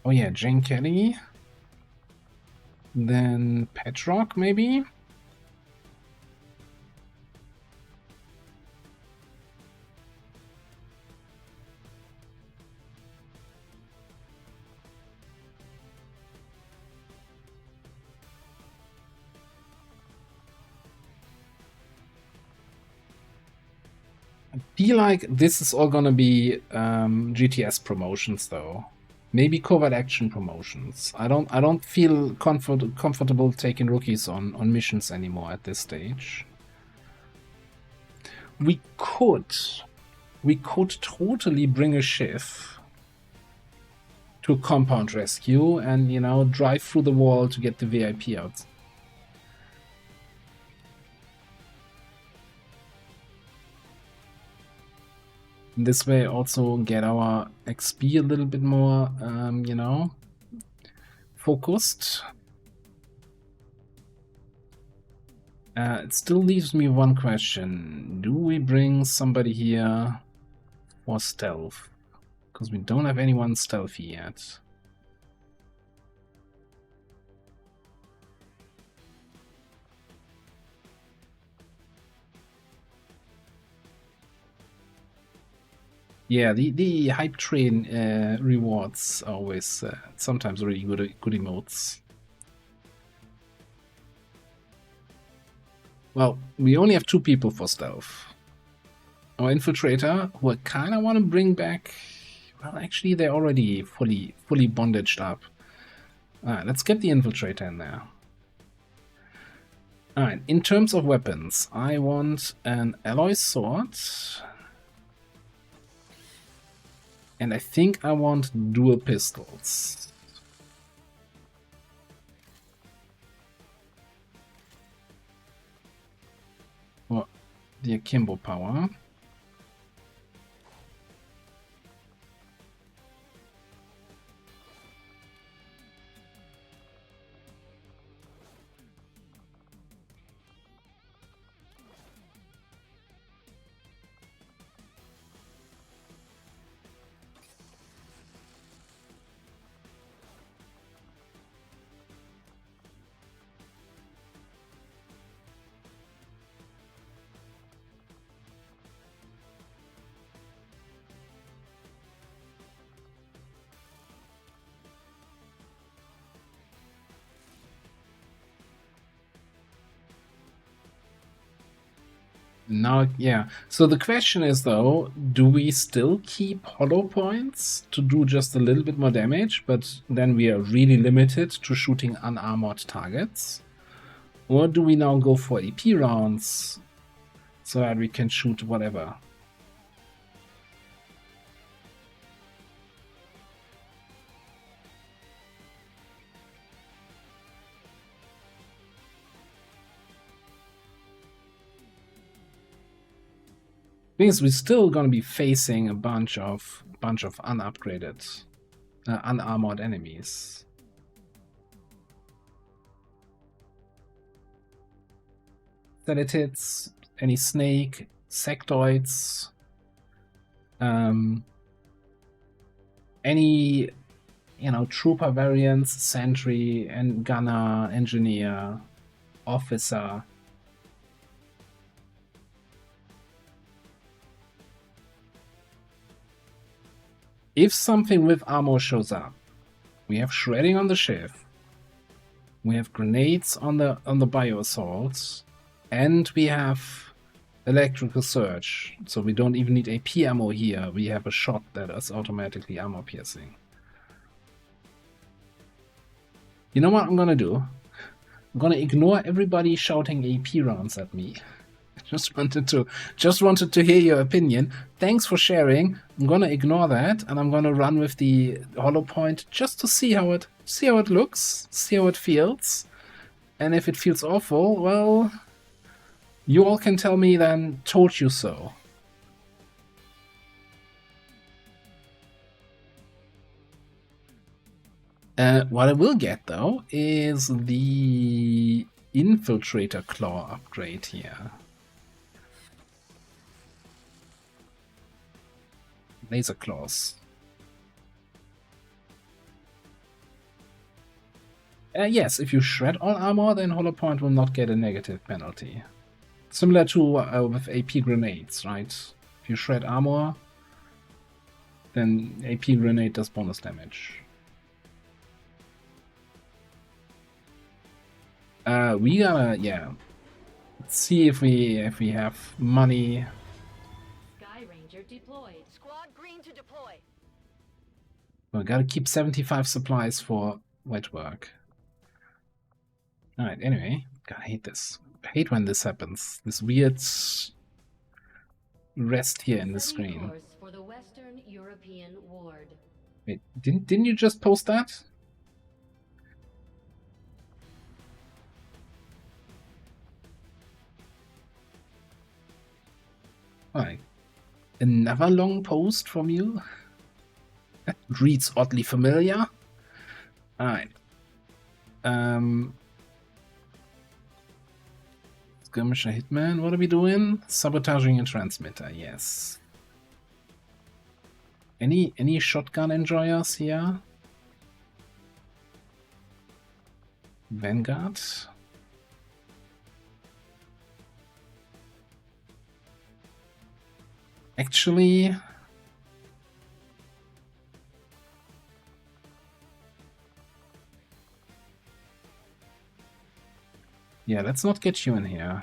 Oh yeah, Jane Kelly. Then Petrock, maybe? I feel like this is all gonna be GTS promotions though. Maybe covert action promotions. I don't feel comfortable taking rookies on missions anymore at this stage. We could totally bring a Shiv to a compound rescue and, you know, drive through the wall to get the VIP out. This way also get our XP a little bit more, you know, focused. It still leaves me one question. Do we bring somebody here for stealth? Because we don't have anyone stealthy yet. Yeah, the hype train rewards are always sometimes really good emotes. Well, we only have 2 people for stealth. Our infiltrator, who I kind of want to bring back. Well, actually, they're already fully bondaged up. Alright, let's get the infiltrator in there. Alright, in terms of weapons, I want an alloy sword. And I think I want dual pistols. For the akimbo power. Now, yeah. So the question is, though, do we still keep hollow points to do just a little bit more damage, but then we are really limited to shooting unarmored targets? Or do we now go for AP rounds so that we can shoot whatever? Because we're still gonna be facing a bunch of unupgraded, unarmored enemies. Celetids, any snake, sectoids, any, you know, trooper variants, sentry and gunner, engineer, officer. If something with armor shows up, we have shredding on the shift, we have grenades on the bio assaults, and we have electrical surge. So we don't even need AP ammo here. We have a shot that is automatically armor piercing. You know what I'm gonna do? I'm gonna ignore everybody shouting AP rounds at me. Just wanted to hear your opinion. Thanks for sharing. I'm gonna ignore that, and I'm gonna run with the hollow point just to see how it looks, see how it feels, and if it feels awful, well, you all can tell me then, told you so. What I will get though is the Infiltrator Claw upgrade here. Laser claws. Yes, if you shred all armor, then Hollow Point will not get a negative penalty. Similar to with AP grenades, right? If you shred armor, then AP grenade does bonus damage. We gotta, yeah. Let's see if we have money. Sky Ranger deployed. Squad green to deploy. We gotta keep 75 supplies for wet work. Alright, anyway. God, I hate this. I hate when this happens. This weird rest here in the screen. Course for the Western European Ward. Wait, didn't you just post that? Alright. Another long post from you? That reads oddly familiar. Alright. Skirmisher Hitman, what are we doing? Sabotaging a transmitter, yes. Any shotgun enjoyers here? Vanguard? Actually, yeah, let's not get you in here.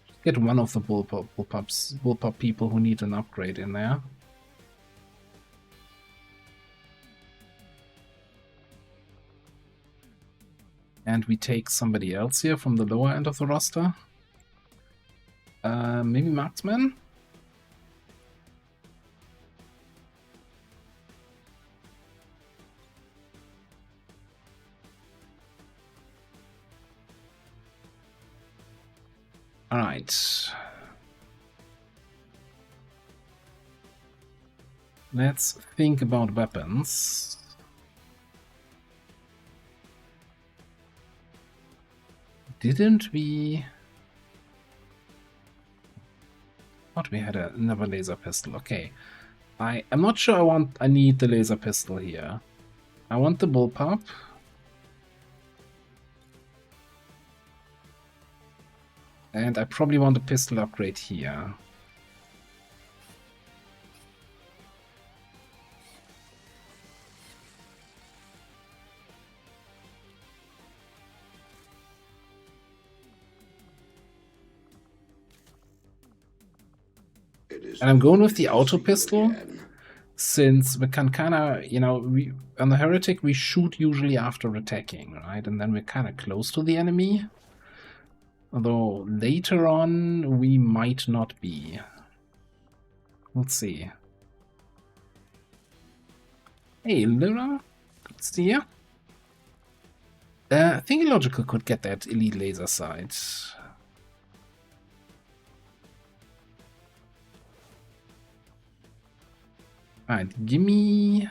Just get one of the bullpup people who need an upgrade in there. And we take somebody else here from the lower end of the roster. Maybe Marksman? Alright. Let's think about weapons. Didn't we... Thought we had another laser pistol. Okay. I'm not sure I need the laser pistol here. I want the bullpup. And I probably want a pistol upgrade here. And I'm going with the auto pistol, since we can kind of, you know, on the Heretic we shoot usually after attacking, right? And then we're kind of close to the enemy. Although later on we might not be. Let's see. Hey, Lyra. Good to see you. I think Illogical could get that elite laser sight. Alright, gimme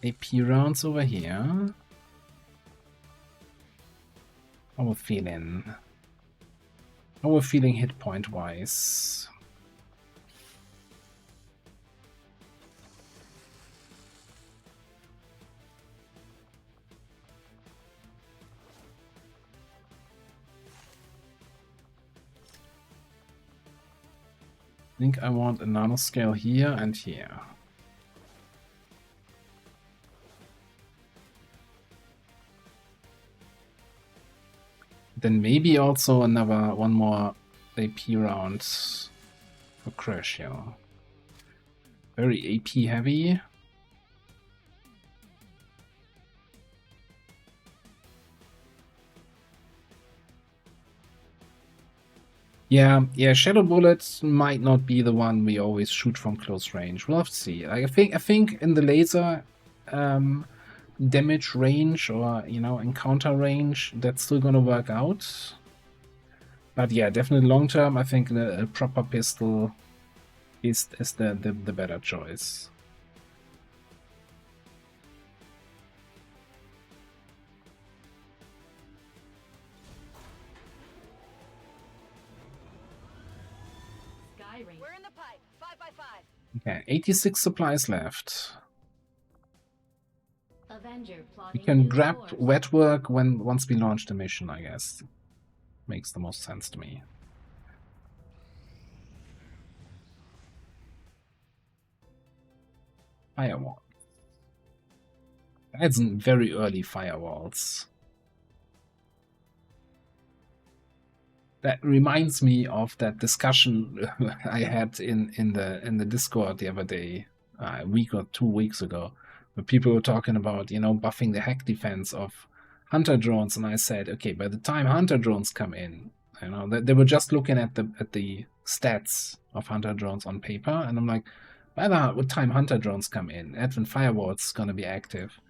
AP rounds over here. How we're feeling? How we're feeling hit point wise? I think I want a nanoscale here and here. Then maybe also one more AP round for Crucio. Very AP heavy. Yeah, Shadow Bullet might not be the one we always shoot from close range. We'll have to see. I think in the laser damage range or encounter range, that's still gonna work out. But yeah, definitely long term, I think a proper pistol is the better choice. We're in the pipe. 5x5. Okay, 86 supplies left. Avenger We plotting can new grab course. wet work once we launch the mission, I guess. Makes the most sense to me. Firewall. That's very early firewalls. That reminds me of that discussion I had in the Discord the other day, a week or 2 weeks ago, where people were talking about buffing the hack defense of hunter drones, and I said, okay, by the time hunter drones come in, they were just looking at the stats of hunter drones on paper, and I'm like, by the time hunter drones come in, Advent Firewall's gonna be active,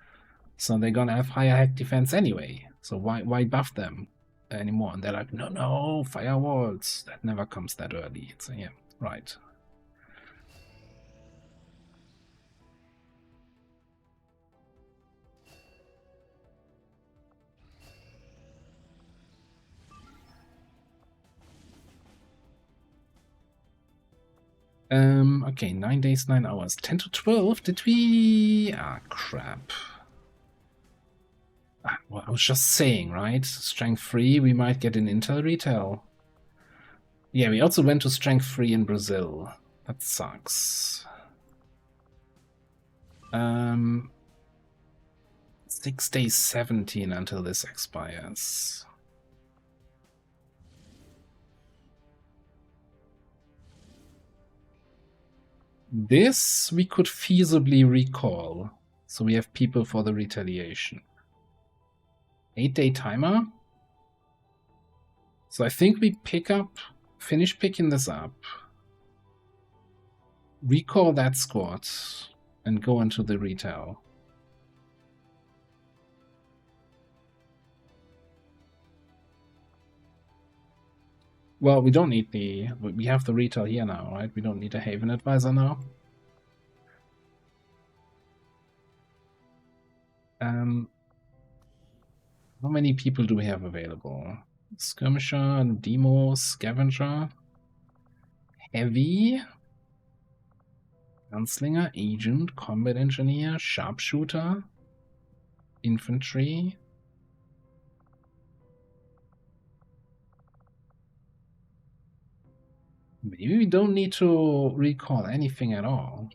so they're gonna have higher hack defense anyway. So why buff them anymore? And they're like, no, firewalls, that never comes that early. So yeah, right. Okay, 9 days, 9 hours. 10 to 12, did we? Ah, crap. Well, I was just saying, right? Strength 3, we might get an Intel retail. Yeah, we also went to Strength 3 in Brazil. That sucks. 6 days, 17 until this expires. This we could feasibly recall, so we have people for the retaliation. 8-day timer. So I think we finish picking this up, recall that squad, and go into the retail. Well, we don't need we have the retail here now, right? We don't need a Haven advisor now. How many people do we have available? Skirmisher, Demo, Scavenger, Heavy, Gunslinger, Agent, Combat Engineer, Sharpshooter, Infantry. Maybe we don't need to recall anything at all.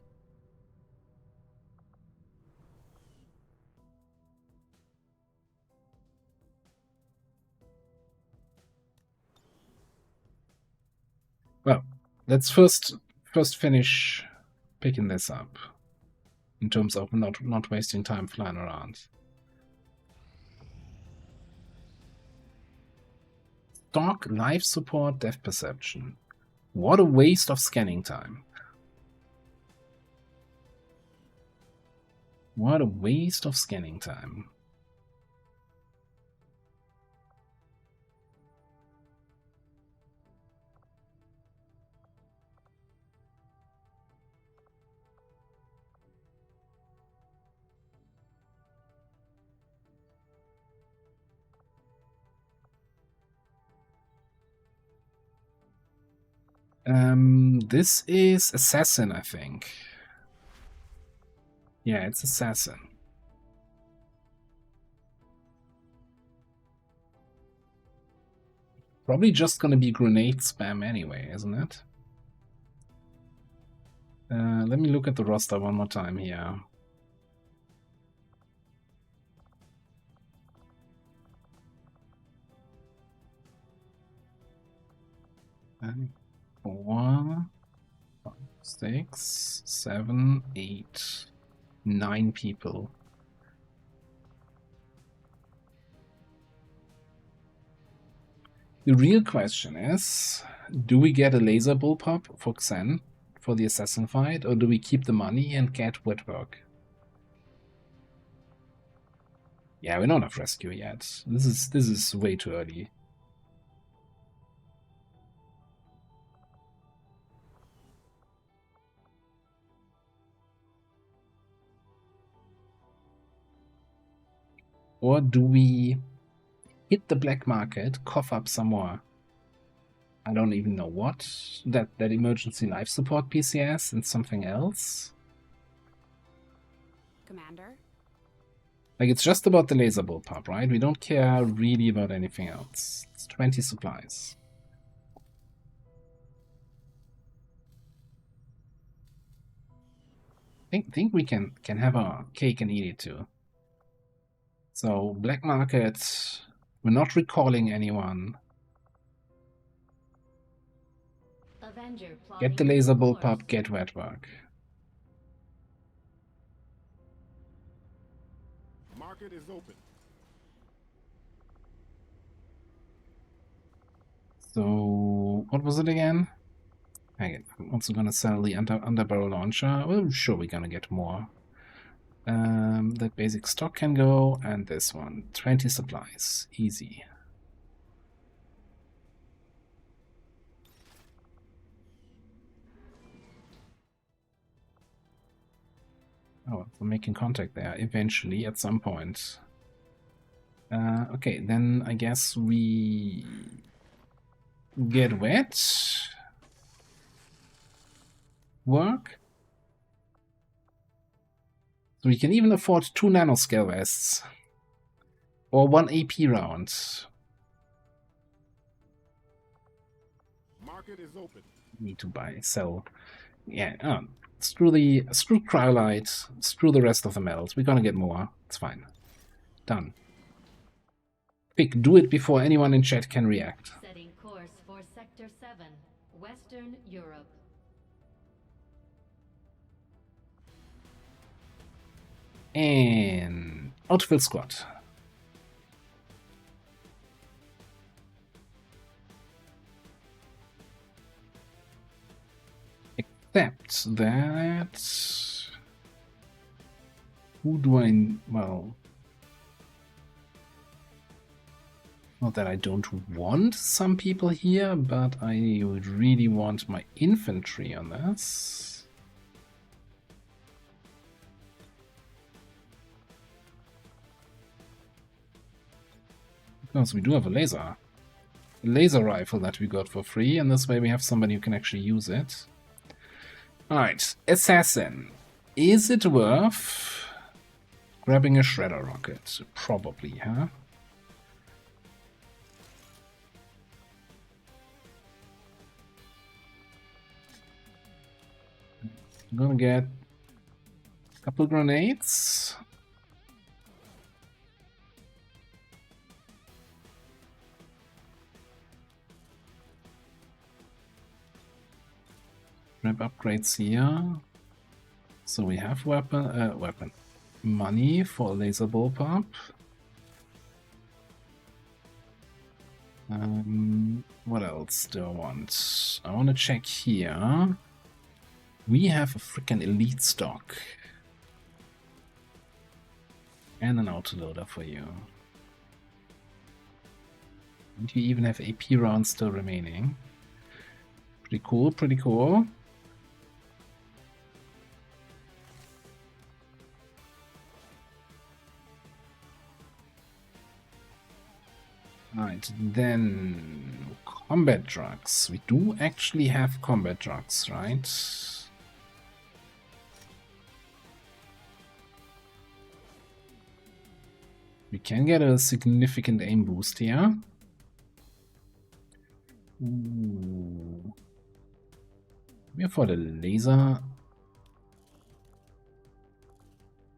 Well, let's first finish picking this up in terms of not wasting time flying around. Stock, life support, depth perception. What a waste of scanning time. What a waste of scanning time. This is Assassin, I think. Yeah, it's Assassin. Probably just gonna be grenade spam anyway, isn't it? Let me look at the roster one more time here. And 4, 5, 6, 7, 8, 9 people. The real question is, do we get a laser bullpup for Xen for the assassin fight, or do we keep the money and get Wetwork? Yeah, we don't have rescue yet. This is way too early. Or do we hit the black market, cough up some more? I don't even know what. That emergency life support PCS and something else? Commander? Like, it's just about the laser bullpup, right? We don't care really about anything else. It's 20 supplies. Think we can have our cake and eat it too. So, black market, we're not recalling anyone. Avenger Get the laser bullpup, get Wetwork. Market is open. So, what was it again? I'm also gonna sell the underbarrel launcher. Well, sure, we're gonna get more. That basic stock can go, and this one. 20 supplies. Easy. Oh, we're making contact there eventually at some point. Okay, then I guess we get wet. Work. So we can even afford 2 nanoscale vests. Or 1 AP round. Market is open. Need to buy, sell. Yeah, screw Cryolite, screw the rest of the metals. We're gonna get more. It's fine. Done. Quick, do it before anyone in chat can react. Setting course for Sector 7, Western Europe. And outfield squad. Except that... Who do I... Well... Not that I don't want some people here, but I would really want my infantry on this. Because we do have a laser rifle that we got for free, and this way we have somebody who can actually use it. Alright, Assassin. Is it worth grabbing a shredder rocket? Probably, huh? I'm gonna get a couple grenades. Grab upgrades here. So we have weapon. Money for a laser bullpup. What else do I want? I want to check here. We have a freaking elite stock. And an autoloader for you. And you even have AP rounds still remaining. Pretty cool, pretty cool. Alright, then Combat drugs. We do actually have combat drugs, right? We can get a significant aim boost here. Ooh. Maybe for the laser.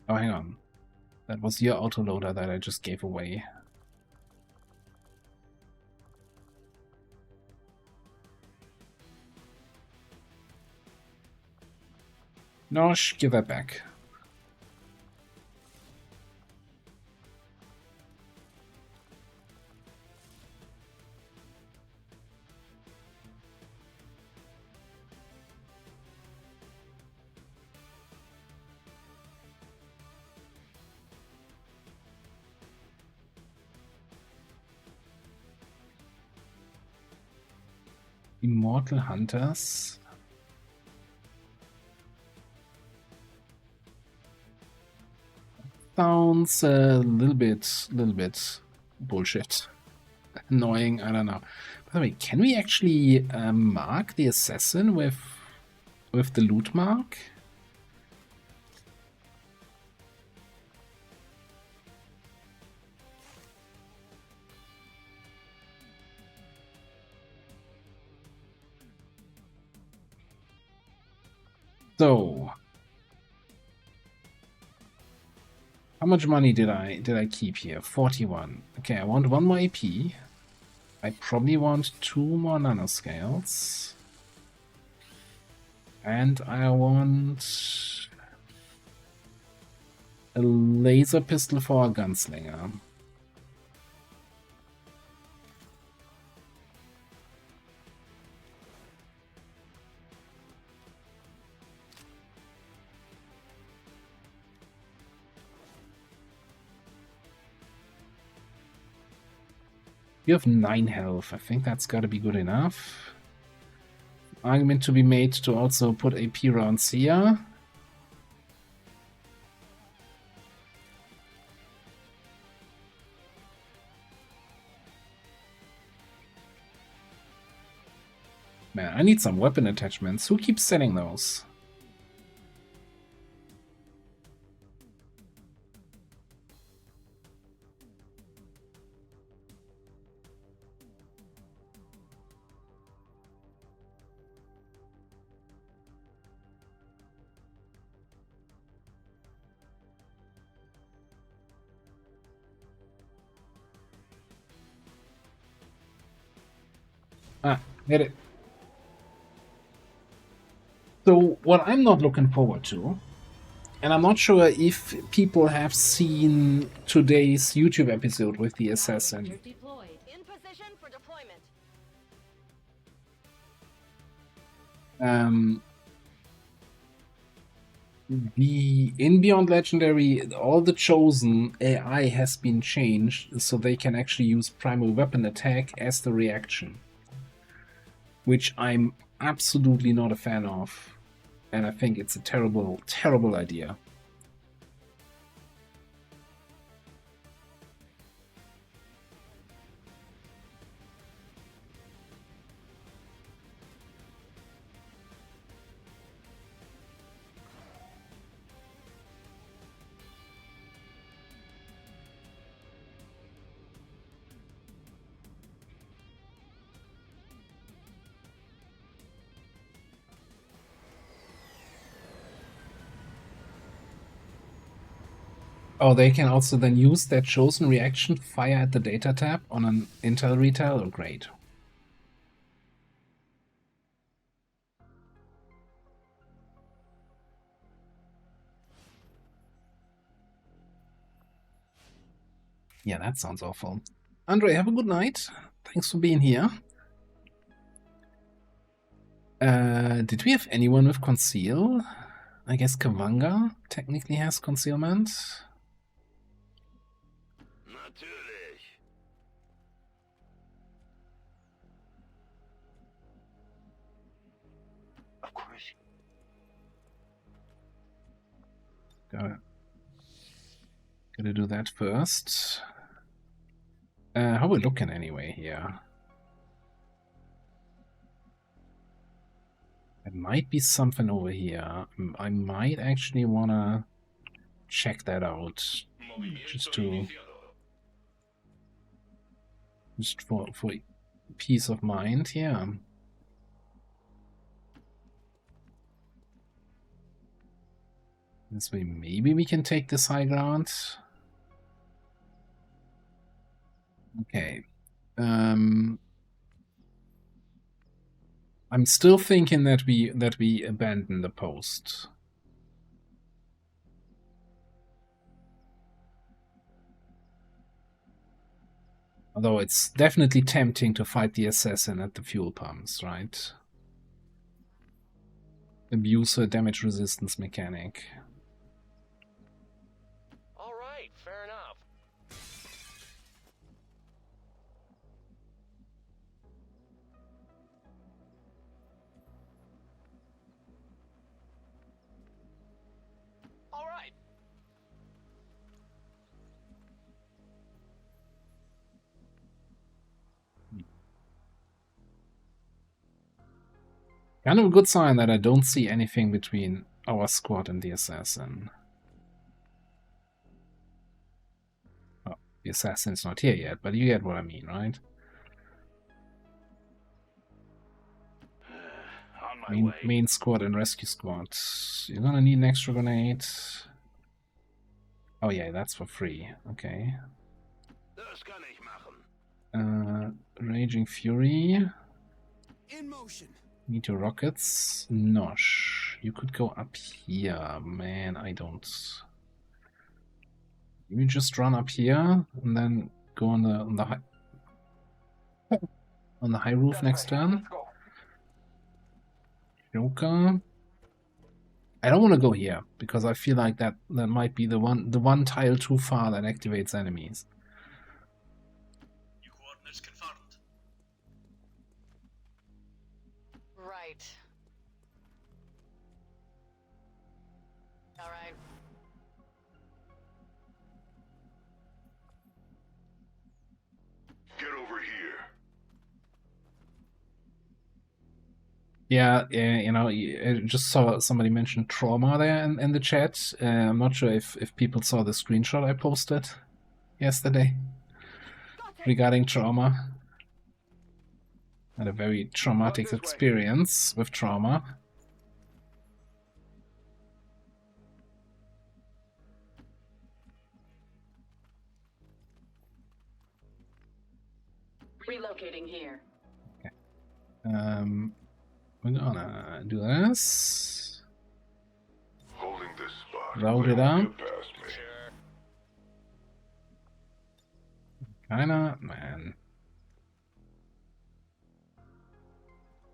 Oh, hang on. That was your autoloader that I just gave away. Nosh, give that back. Immortal Hunters. Sounds a little bit bullshit. Annoying, I don't know. By the way, can we actually mark the assassin with the loot mark? So, how much money did I keep here? 41. Okay, I want 1 more AP. I probably want 2 more nanoscales. And I want a laser pistol for a gunslinger. You have 9 health. I think that's gotta be good enough. Argument to be made to also put AP rounds here. Man, I need some weapon attachments. Who keeps selling those? Ah, get it. So what I'm not looking forward to, and I'm not sure if people have seen today's YouTube episode with the assassin. In position for deployment. In Beyond Legendary, all the chosen AI has been changed so they can actually use primary weapon attack as the reaction, which I'm absolutely not a fan of, and I think it's a terrible, terrible idea. Oh, they can also then use that chosen reaction to fire at the data tab on an Intel retail? Oh, great. Yeah, that sounds awful. Andre, have a good night. Thanks for being here. Did we have anyone with conceal? I guess Kavanga technically has concealment. Natürlich. Of course. Gotta do that first. How we looking anyway here? There might be something over here. I might actually wanna check that out. Just for peace of mind, yeah. This way, maybe we can take this high ground. Okay. I'm still thinking that we abandon the post. Although it's definitely tempting to fight the assassin at the fuel pumps, right? Abuse her damage resistance mechanic. All right, fair enough. All right. Kind of a good sign that I don't see anything between our squad and the assassin. Oh, the assassin's not here yet, but you get what I mean, right? On my way. Main squad and rescue squad. You're gonna need an extra grenade. Oh yeah, that's for free. Okay. Das kann ich machen. Raging Fury. In motion. Need your rockets. Nosh. You could go up here. Man, I don't. You just run up here and then go on the high roof next turn. Joker. I don't want to go here because I feel like that might be the one tile too far that activates enemies. New coordinates confirmed. Right. All right. Get over here. Yeah, you know, I just saw somebody mention trauma there in the chat. I'm not sure if people saw the screenshot I posted yesterday regarding trauma. Had a very traumatic experience with trauma. Relocating here. Okay. We're gonna do this. Holding this spot. Round it up. Get past me. Kinda, man.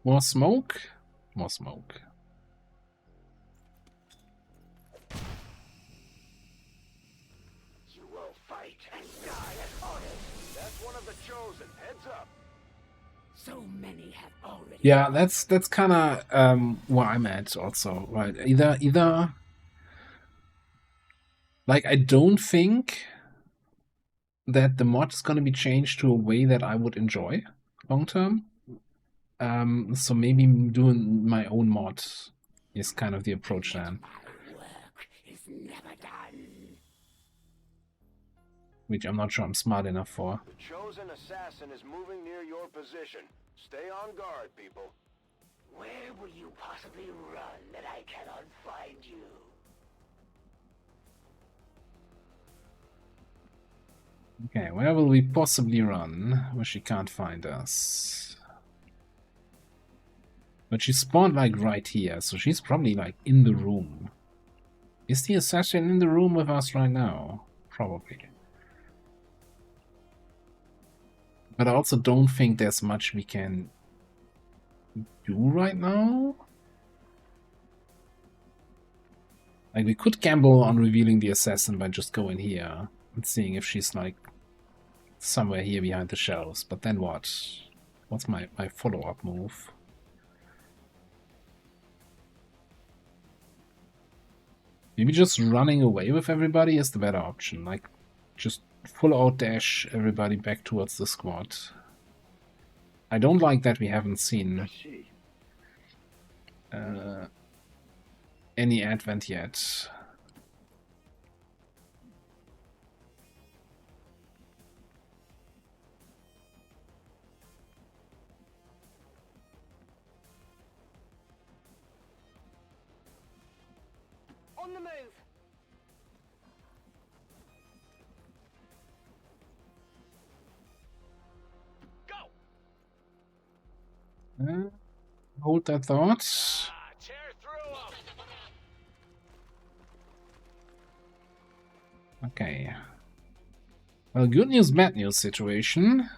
More smoke? More smoke. You will fight and die as orders. That's one of the chosen. Heads up. So many have already. Yeah, that's kind of where I'm at also, right? Either like I don't think that the mod is going to be changed to a way that I would enjoy long term. So maybe doing my own mod is kind of the approach then. Work is never done. Which I'm not sure I'm smart enough for. The chosen assassin is moving near your position. Stay on guard, people. Where will you possibly run that I cannot find you? Okay, where will we possibly run where she can't find us? But she spawned like right here, so she's probably like in the room. Is the assassin in the room with us right now? Probably. But I also don't think there's much we can do right now. Like, we could gamble on revealing the assassin by just going here and seeing if she's like somewhere here behind the shelves. But then what? What's my follow-up move? Maybe just running away with everybody is the better option. Like, just full out dash everybody back towards the squad. I don't like that we haven't seen any advent yet. On the move. Hold that thought. Tear through 'em. Okay. Well, good news, bad news situation.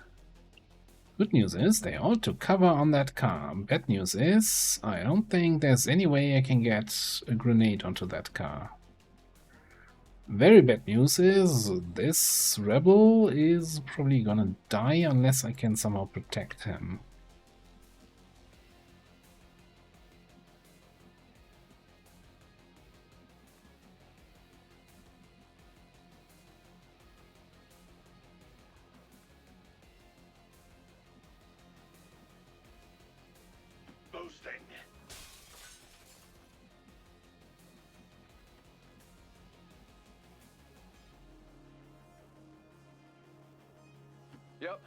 Good news is they all took cover on that car. Bad news is I don't think there's any way I can get a grenade onto that car. Very bad news is this rebel is probably gonna die unless I can somehow protect him. Boosting. Yep.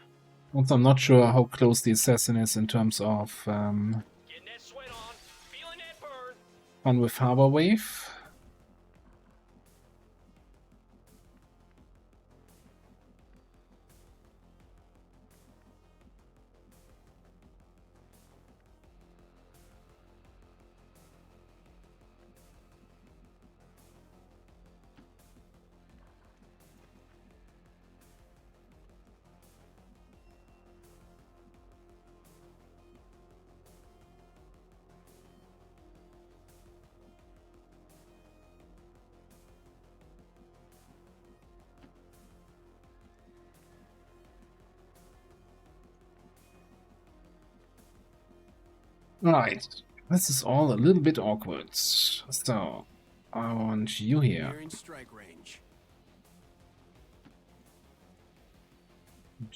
Also, I'm not sure how close the assassin is in terms of Getting that sweat on. Feeling that burn. fun with Harbor Wave. Right, this is all a little bit awkward. So, I want you here. Nearing strike range.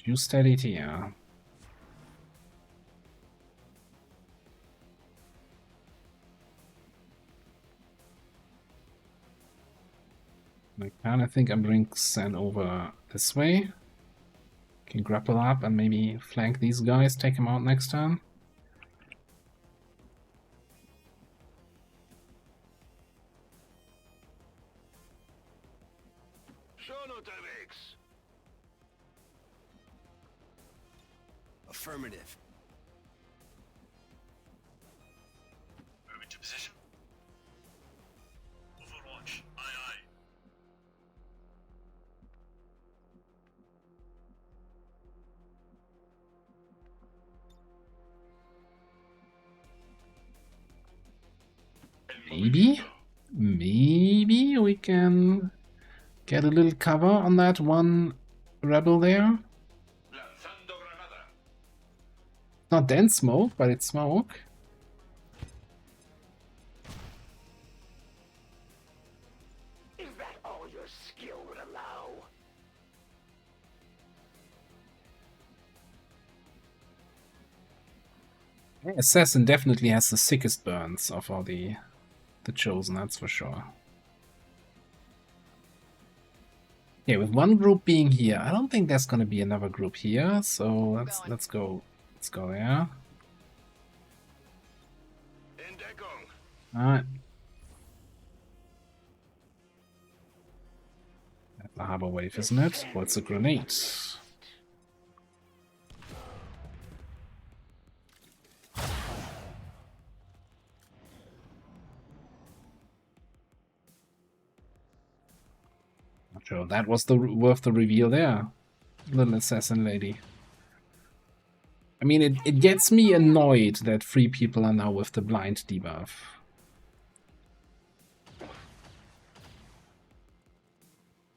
You steady it here. I kinda think I bring Sen over this way. Can grapple up and maybe flank these guys, take him out next turn. Affirmative. Move into position. Overwatch. Aye, aye. Maybe we can get a little cover on that one rebel there. Not dense smoke, but it's smoke. Is that all your skill would allow? Assassin definitely has the sickest burns of all the chosen, that's for sure. Yeah, with one group being here, I don't think there's gonna be another group here, so let's go there. Alright. That's the harbor wave, isn't it? Or it's a grenade. Not sure that was worth the reveal there, little assassin lady. I mean, it gets me annoyed that 3 people are now with the blind debuff.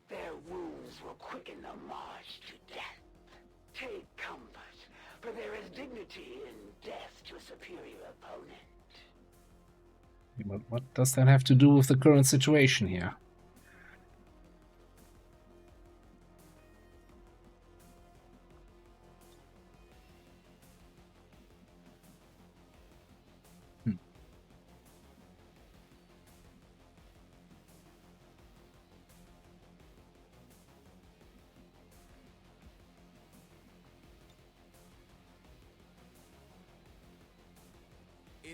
Their wounds will quicken the march to death. Take comfort, for there is dignity in death to a superior opponent. But what does that have to do with the current situation here?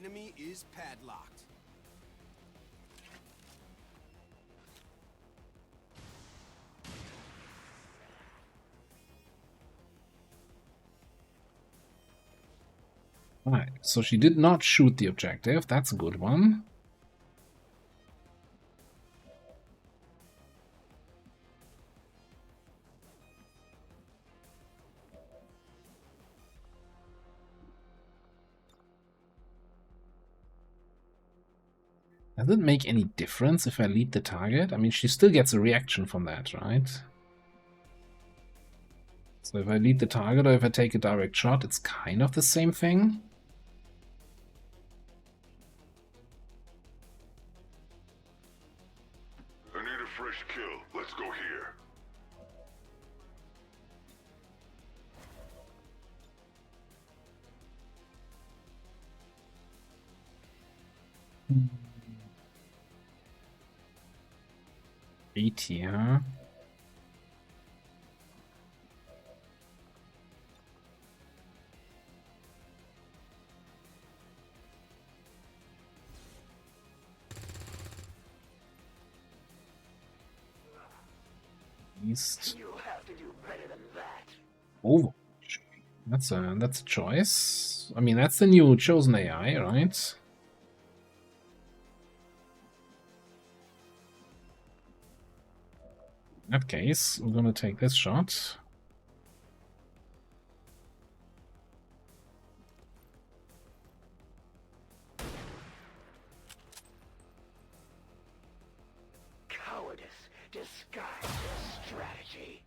enemy is padlocked. Alright, so she did not shoot the objective. That's a good one. Does it make any difference if I lead the target? I mean, she still gets a reaction from that, right? So if I lead the target or if I take a direct shot, it's kind of the same thing. I need a fresh kill. Let's go here. Hmm. 80, huh? East. You have to do better than that. Overwatch. That's a choice. I mean, that's the new chosen AI, right? In that case, I'm gonna take this shot. Cowardice disguised as strategy.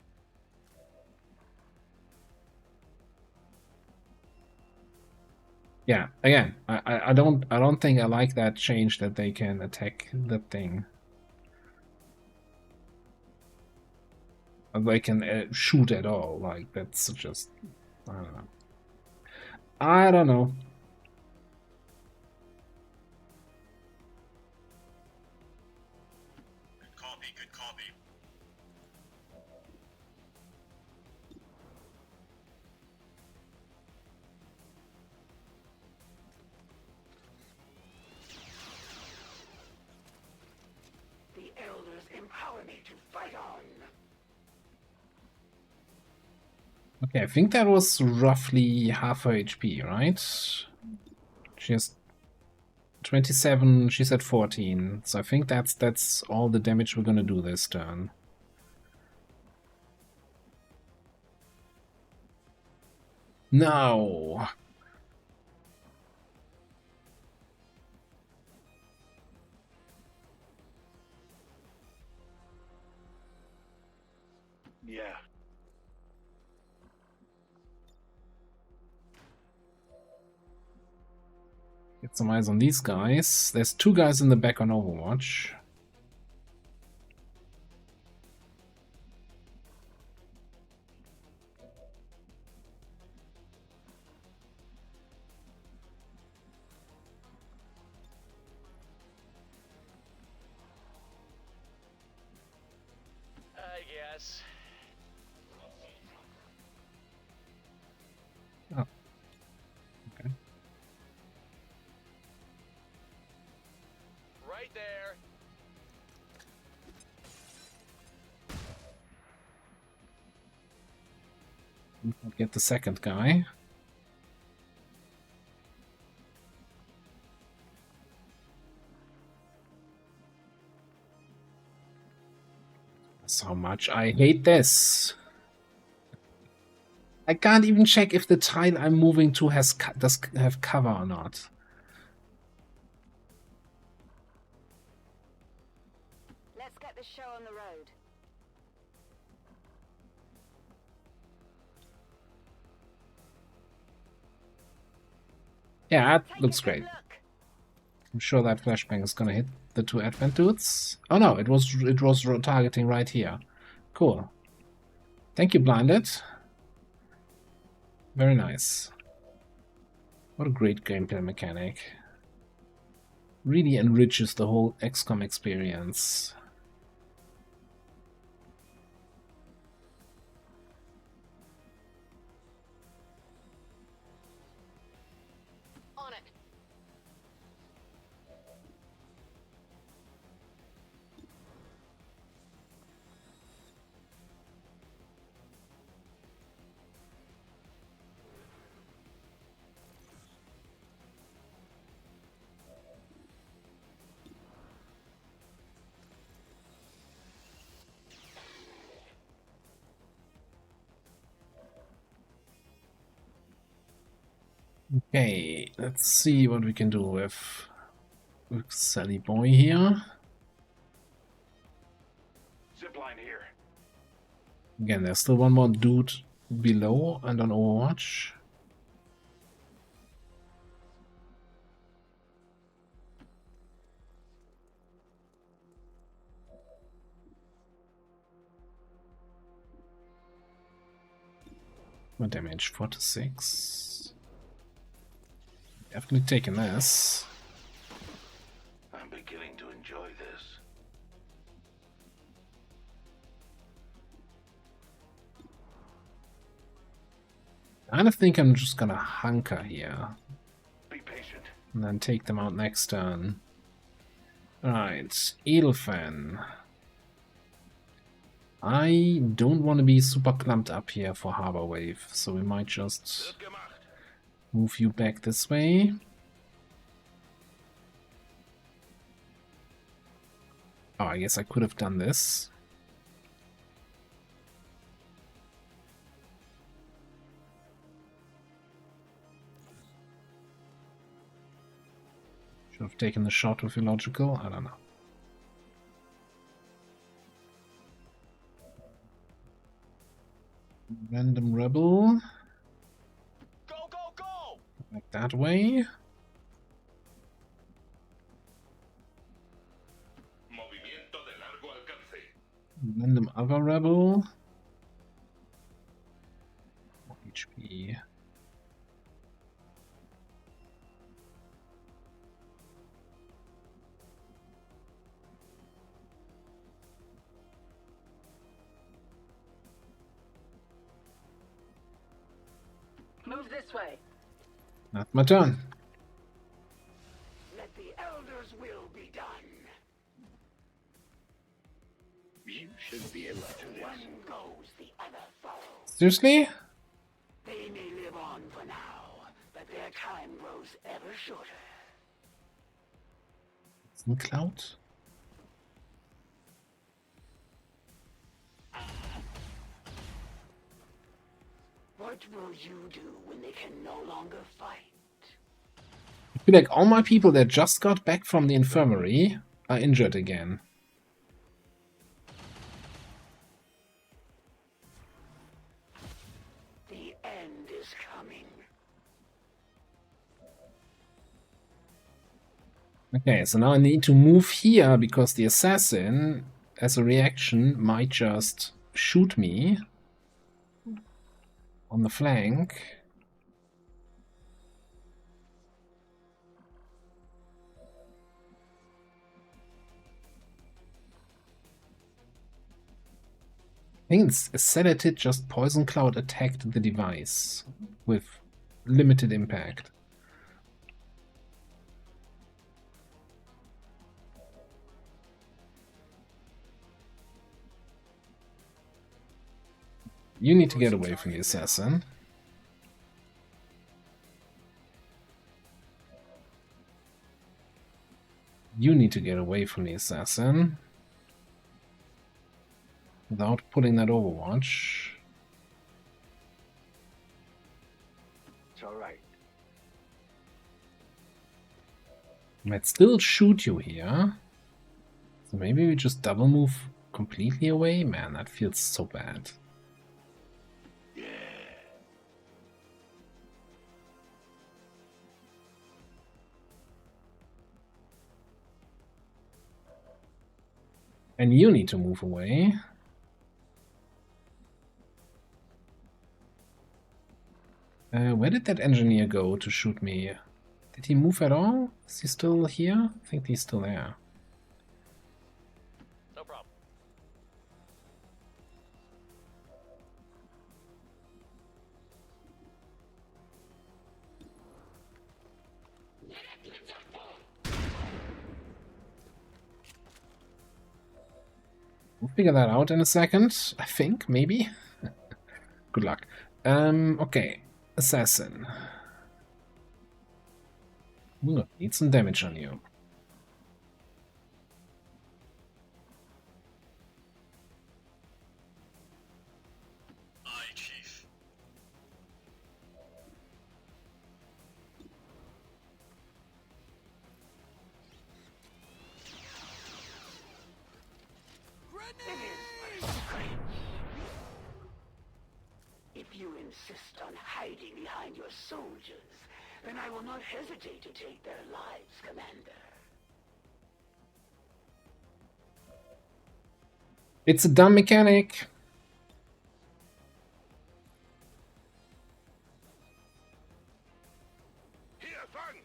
Yeah, again, I don't think I like that change that they can attack the thing. They can shoot at all. Like, that's just, I don't know. I don't know. Good copy, good copy. The elders empower me to fight on. Okay, I think that was roughly half her HP, right? She has 27, she's at 14. So I think that's all the damage we're gonna do this turn. No! Yeah. Get some eyes on these guys. There's two guys in the back on Overwatch. I guess. Oh. Okay. Right there. Get the second guy. That's how much I hate this. I can't even check if the tile I'm moving to does have cover or not. Let's get the show on the road. Yeah, that looks great. I'm sure that flashbang is gonna hit the two Advent dudes. Oh no, it was targeting right here. Cool. Thank you, Blinded. Very nice. What a great gameplay mechanic. Really enriches the whole XCOM experience. On it. Okay, let's see what we can do with Sally Boy here. Zipline here. Again, there's still one more dude below and on Overwatch. What damage? 4 to 6. Definitely taking this. I'm beginning to enjoy this. I kind of think I'm just gonna hunker here. Be patient. And then take them out next turn. Alright, Edelfan. I don't want to be super clumped up here for Harbor Wave, so we might just move you back this way. Oh, I guess I could have done this. Should have taken the shot with illogical, I don't know. Random rebel. Go, go, go! Like that way. Movimiento de largo alcance. Random other rebel. HP. Move this way. Not my turn. Let the Elder's will be done. You should be able to do One this. goes, the other follows. Seriously? They may live on for now, but their time grows ever shorter. Some cloud? What will you do when they can no longer fight? I feel like all my people that just got back from the infirmary are injured again. The end is coming. Okay, so now I need to move here because the assassin, as a reaction, might just shoot me on the flank. I think it's said that it just Poison Cloud attacked the device with limited impact. You need to get away from the assassin. You need to get away from the assassin. Without putting that Overwatch. It's alright. Might still shoot you here. So maybe we just double move completely away? Man, that feels so bad. Yeah. And you need to move away. Where did that engineer go to shoot me? Did he move at all? Is he still here? I think he's still there. No problem. We'll figure that out in a second, I think, maybe. Good luck. Okay. Assassin. Ooh, need some damage on you. Aye, Chief. It is strange. If you insist on hiding behind your soldiers, then I will not hesitate to take their lives, Commander. It's a dumb mechanic. Here, fun!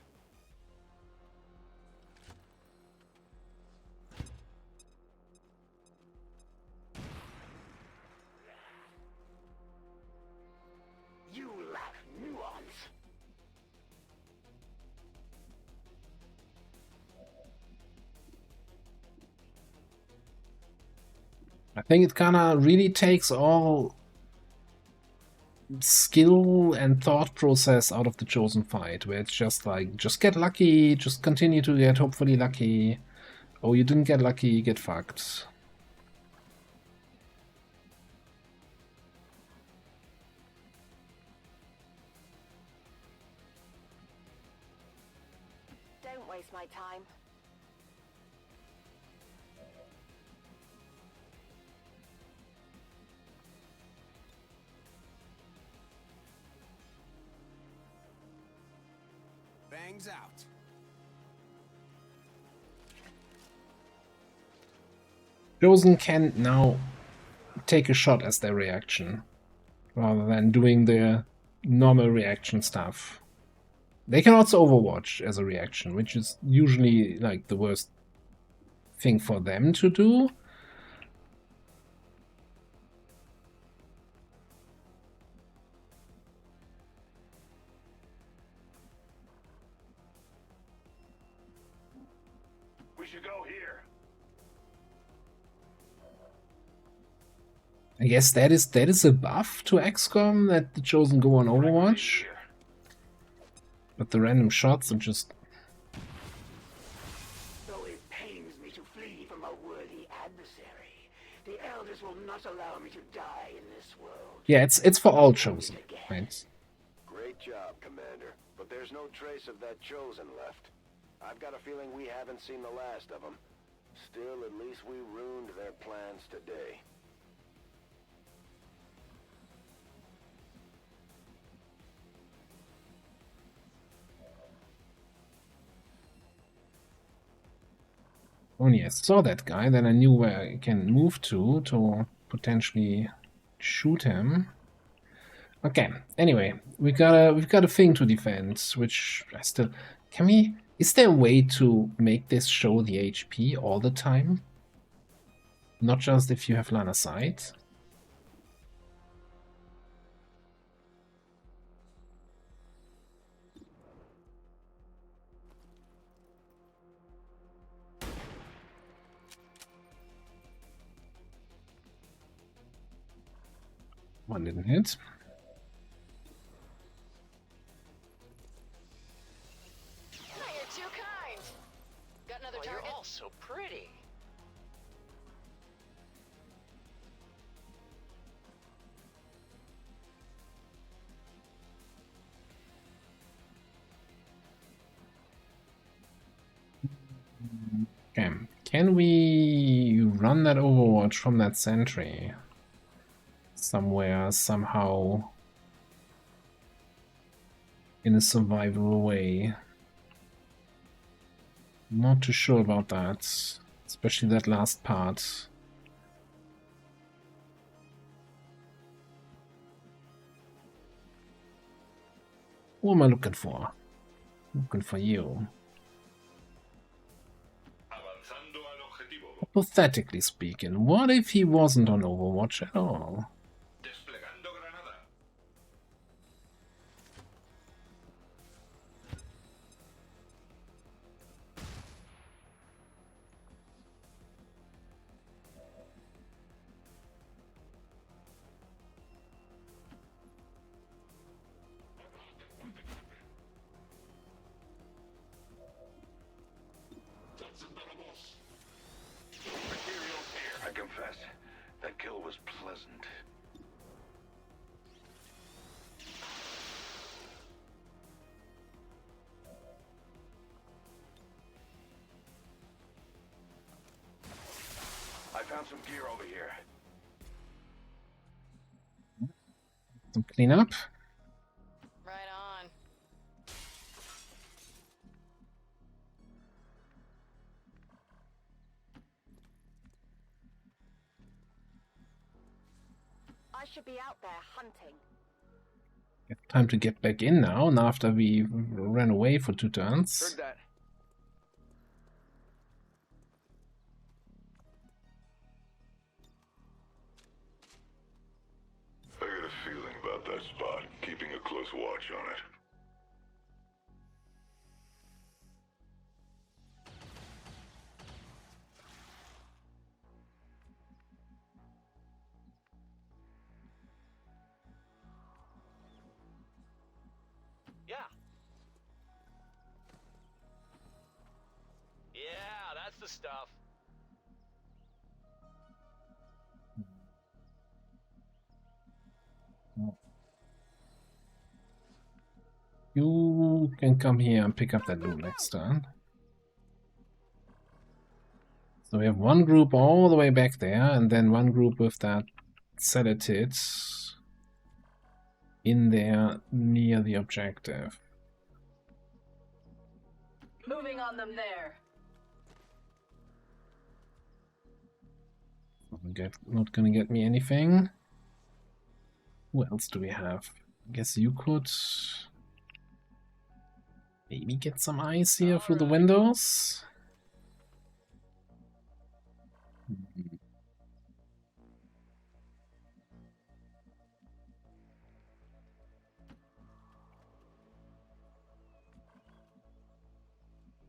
You lack nuance. I think it kinda really takes all skill and thought process out of the chosen fight, where it's just like, just get lucky, just continue to get hopefully lucky. Oh, you didn't get lucky, you get fucked. Don't waste my time. Bangs out. Chosen can now take a shot as their reaction, rather than doing the normal reaction stuff. They can also overwatch as a reaction, which is usually like the worst thing for them to do. We should go here. I guess that is a buff to XCOM that the Chosen go on Overwatch. But the random shots are just... Though it pains me to flee from a worthy adversary, the Elders will not allow me to die in this world. Yeah, it's for all Chosen, right? Great job, Commander. But there's no trace of that Chosen left. I've got a feeling we haven't seen the last of them. Still, at least we ruined their plans today. Only I saw that guy, then I knew where I can move to potentially shoot him. Okay, anyway, we've got a thing to defend, which I still... Can we... Is there a way to make this show the HP all the time? Not just if you have line of sight? One didn't hit. You're too kind. Got another target? You're all so pretty. Okay, can we run that Overwatch from that sentry? Somewhere, somehow, in a survivable way. Not too sure about that, especially that last part. What am I looking for? Looking for you. Hypothetically speaking, what if he wasn't on Overwatch at all? I confess, that kill was pleasant. I found some gear over here. Some cleanup. Right on. I should be out there hunting. Time to get back in now, and after we ran away for 2 turns. Heard that. I got a feeling about that spot. Keeping a close watch on it. Yeah. Yeah, that's the stuff. You can come here and pick up that loot next turn. So we have one group all the way back there, and then one group with that Celatid in there near the objective. Moving on them there. Not gonna get me anything. Who else do we have? I guess you could maybe get some eyes here through the windows.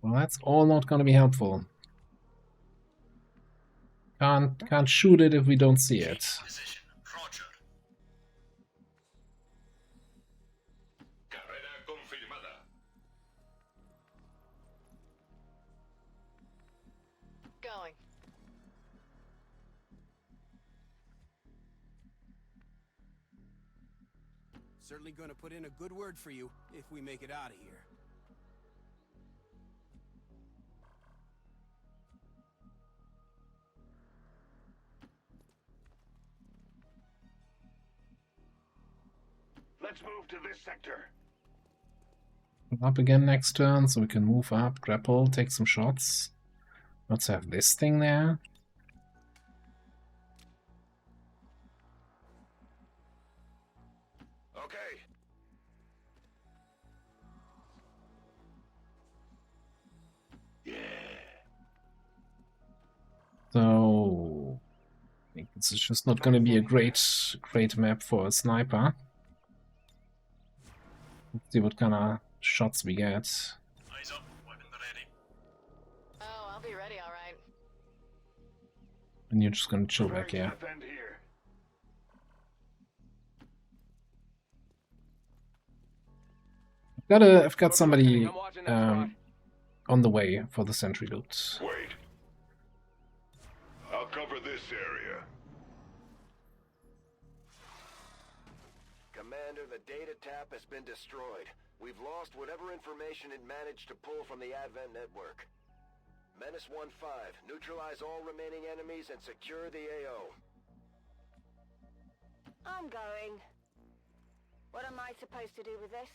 Well, that's all not gonna be helpful. Can't shoot it if we don't see it. Going. Certainly gonna put in a good word for you if we make it out of here. Let's move to this sector. Up again next turn, so we can move up, grapple, take some shots. Let's have this thing there. Okay. Yeah. So I think this is just not going to be a great map for a sniper. Let's see what kind of shots we get. Eyes up, weapon ready. Oh, I'll be ready, all right. And you're just going to chill back here. Defend here. I've got somebody on the way for the sentry loot. Wait. I'll cover this area. Commander, the data tap has been destroyed. We've lost whatever information it managed to pull from the Advent network. Menace 1-5, neutralize all remaining enemies and secure the AO. I'm going. What am I supposed to do with this?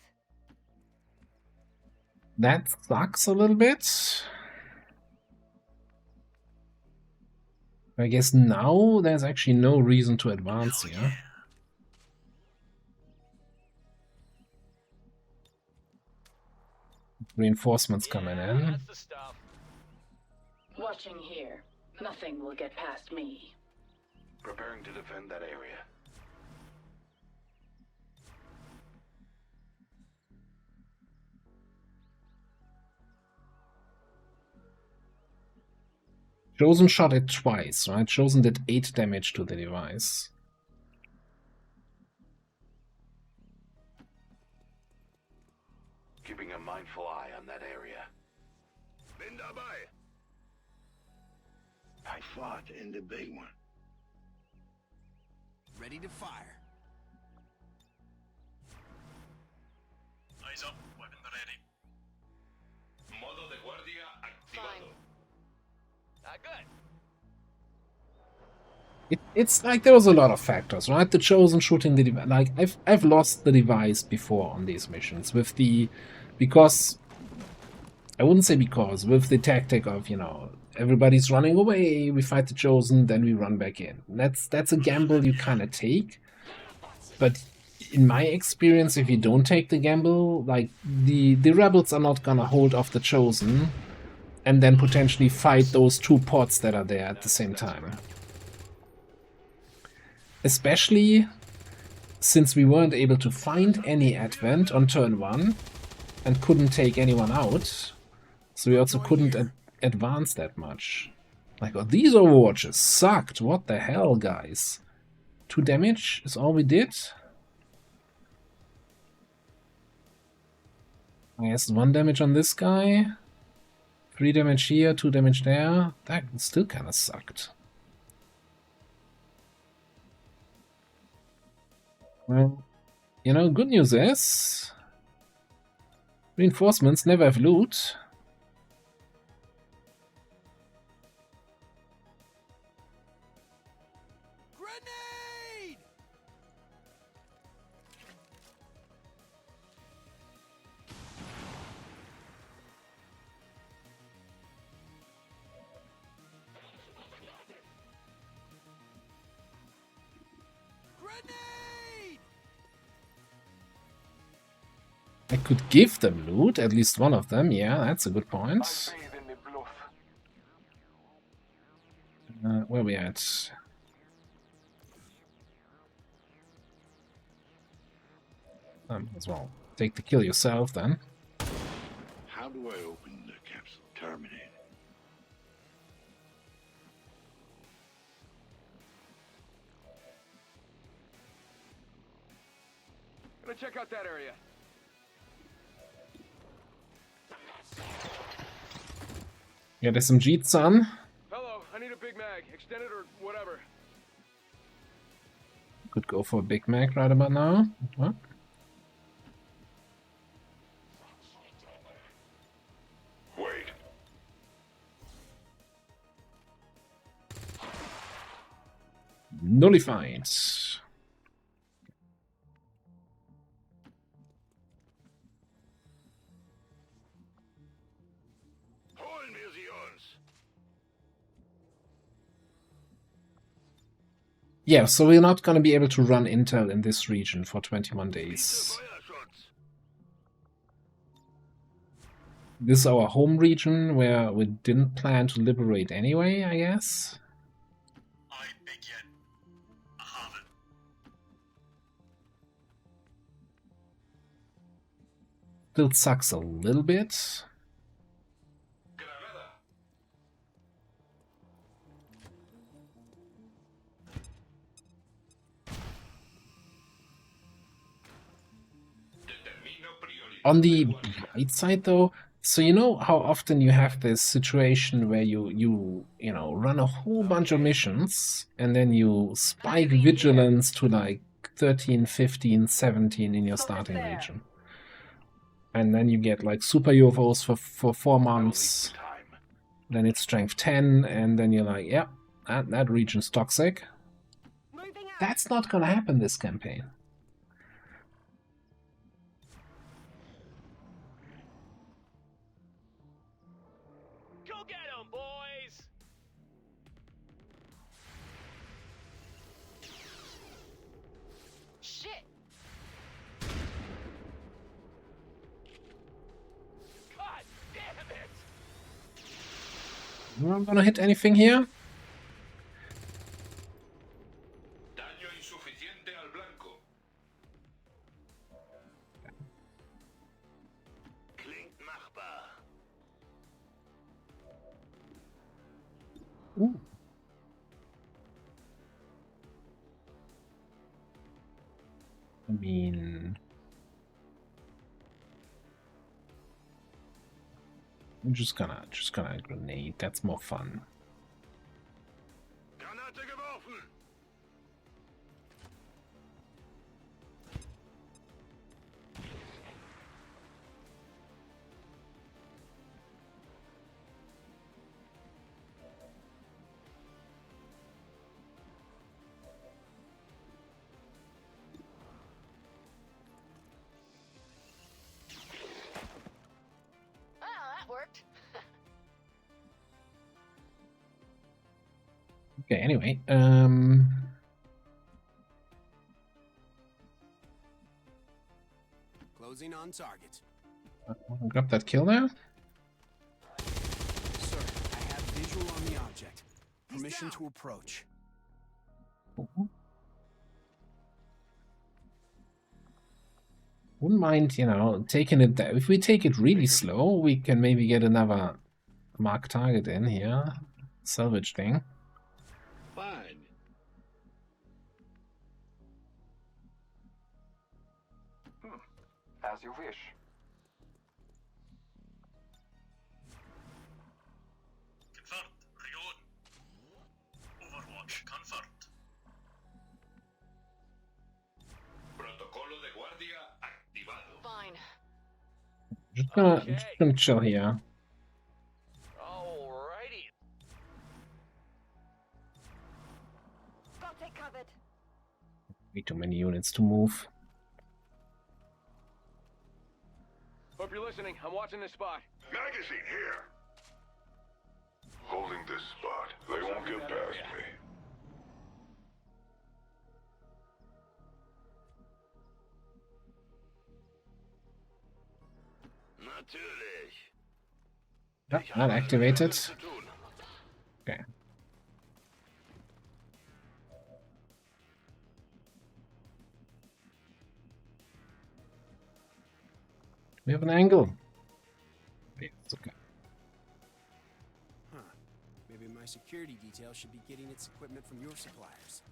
That sucks a little bit. I guess now there's actually no reason to advance here. Reinforcements coming in. That's the stuff. Watching here. Nothing will get past me. Preparing to defend that area. Chosen shot it twice, right? Chosen did 8 damage to the device. Keeping a mindful eye on that area. Bin dabei. I fought in the big one. Ready to fire. Eyes up, weapon ready. Modo de guardia activado. Fine. Good. It's like there was a lot of factors, right? The Chosen shooting the device. Like I've lost the device before on these missions with the because I wouldn't say because with the tactic of everybody's running away, we fight the Chosen, then we run back in. That's a gamble you kind of take, but in my experience, if you don't take the gamble, like the rebels are not gonna hold off the Chosen and then potentially fight those two pods that are there at the same time. Especially since we weren't able to find any Advent on turn 1 and couldn't take anyone out, so we also couldn't advance that much. Like, oh, these Overwatches sucked. What the hell, guys? 2 damage is all we did? I guess 1 damage on this guy. 3 damage here, 2 damage there. That still kind of sucked. Well, good news is reinforcements never have loot. Grenade! Grenade! I could give them loot, at least one of them. Yeah, that's a good point. Where are we at? As well. Take the kill yourself then. How do I open the capsule? Terminate. Gonna check out that area. Get SMG, son. Hello, I need a Big Mag, extended or whatever. Could go for a Big Mac right about now. What? Wait. Nullified. Yeah, so we're not going to be able to run intel in this region for 21 days. This is our home region where we didn't plan to liberate anyway, I guess. I beg yet. I haven't. Still sucks a little bit. On the bright side, though, so you know how often you have this situation where you run a whole bunch of missions and then you spike vigilance to like 13, 15, 17 in your starting region. And then you get like super UFOs for 4 months. Then it's strength 10, and then you're like, yep, that region's toxic. That's not gonna happen this campaign. We're not gonna hit anything here. Daño insuficiente al blanco. Klingt machbar. Ooh. I mean, I'm just gonna grenade. That's more fun. Granate geworfen. Okay, anyway, Closing on target. grab that kill there. Sir, I have visual on the object. Permission to approach. Wouldn't mind, you know, taking it there. If we take it really slow, we can maybe get another mark target in here. Salvage thing. Fine. As you wish. Confirmed. Reload. Overwatch confirmed. Protocolo de guardia activado. Fine. Just gonna chill here. Alrighty. Got it covered. Way too many units to move. Hope you're listening. I'm watching this spot. Magazine here. Holding this spot. They won't get past me. Natürlich. Yep, that activated. Okay. We have an angle. Yeah, it's okay. Huh. Maybe my security detail should be getting its equipment from your suppliers.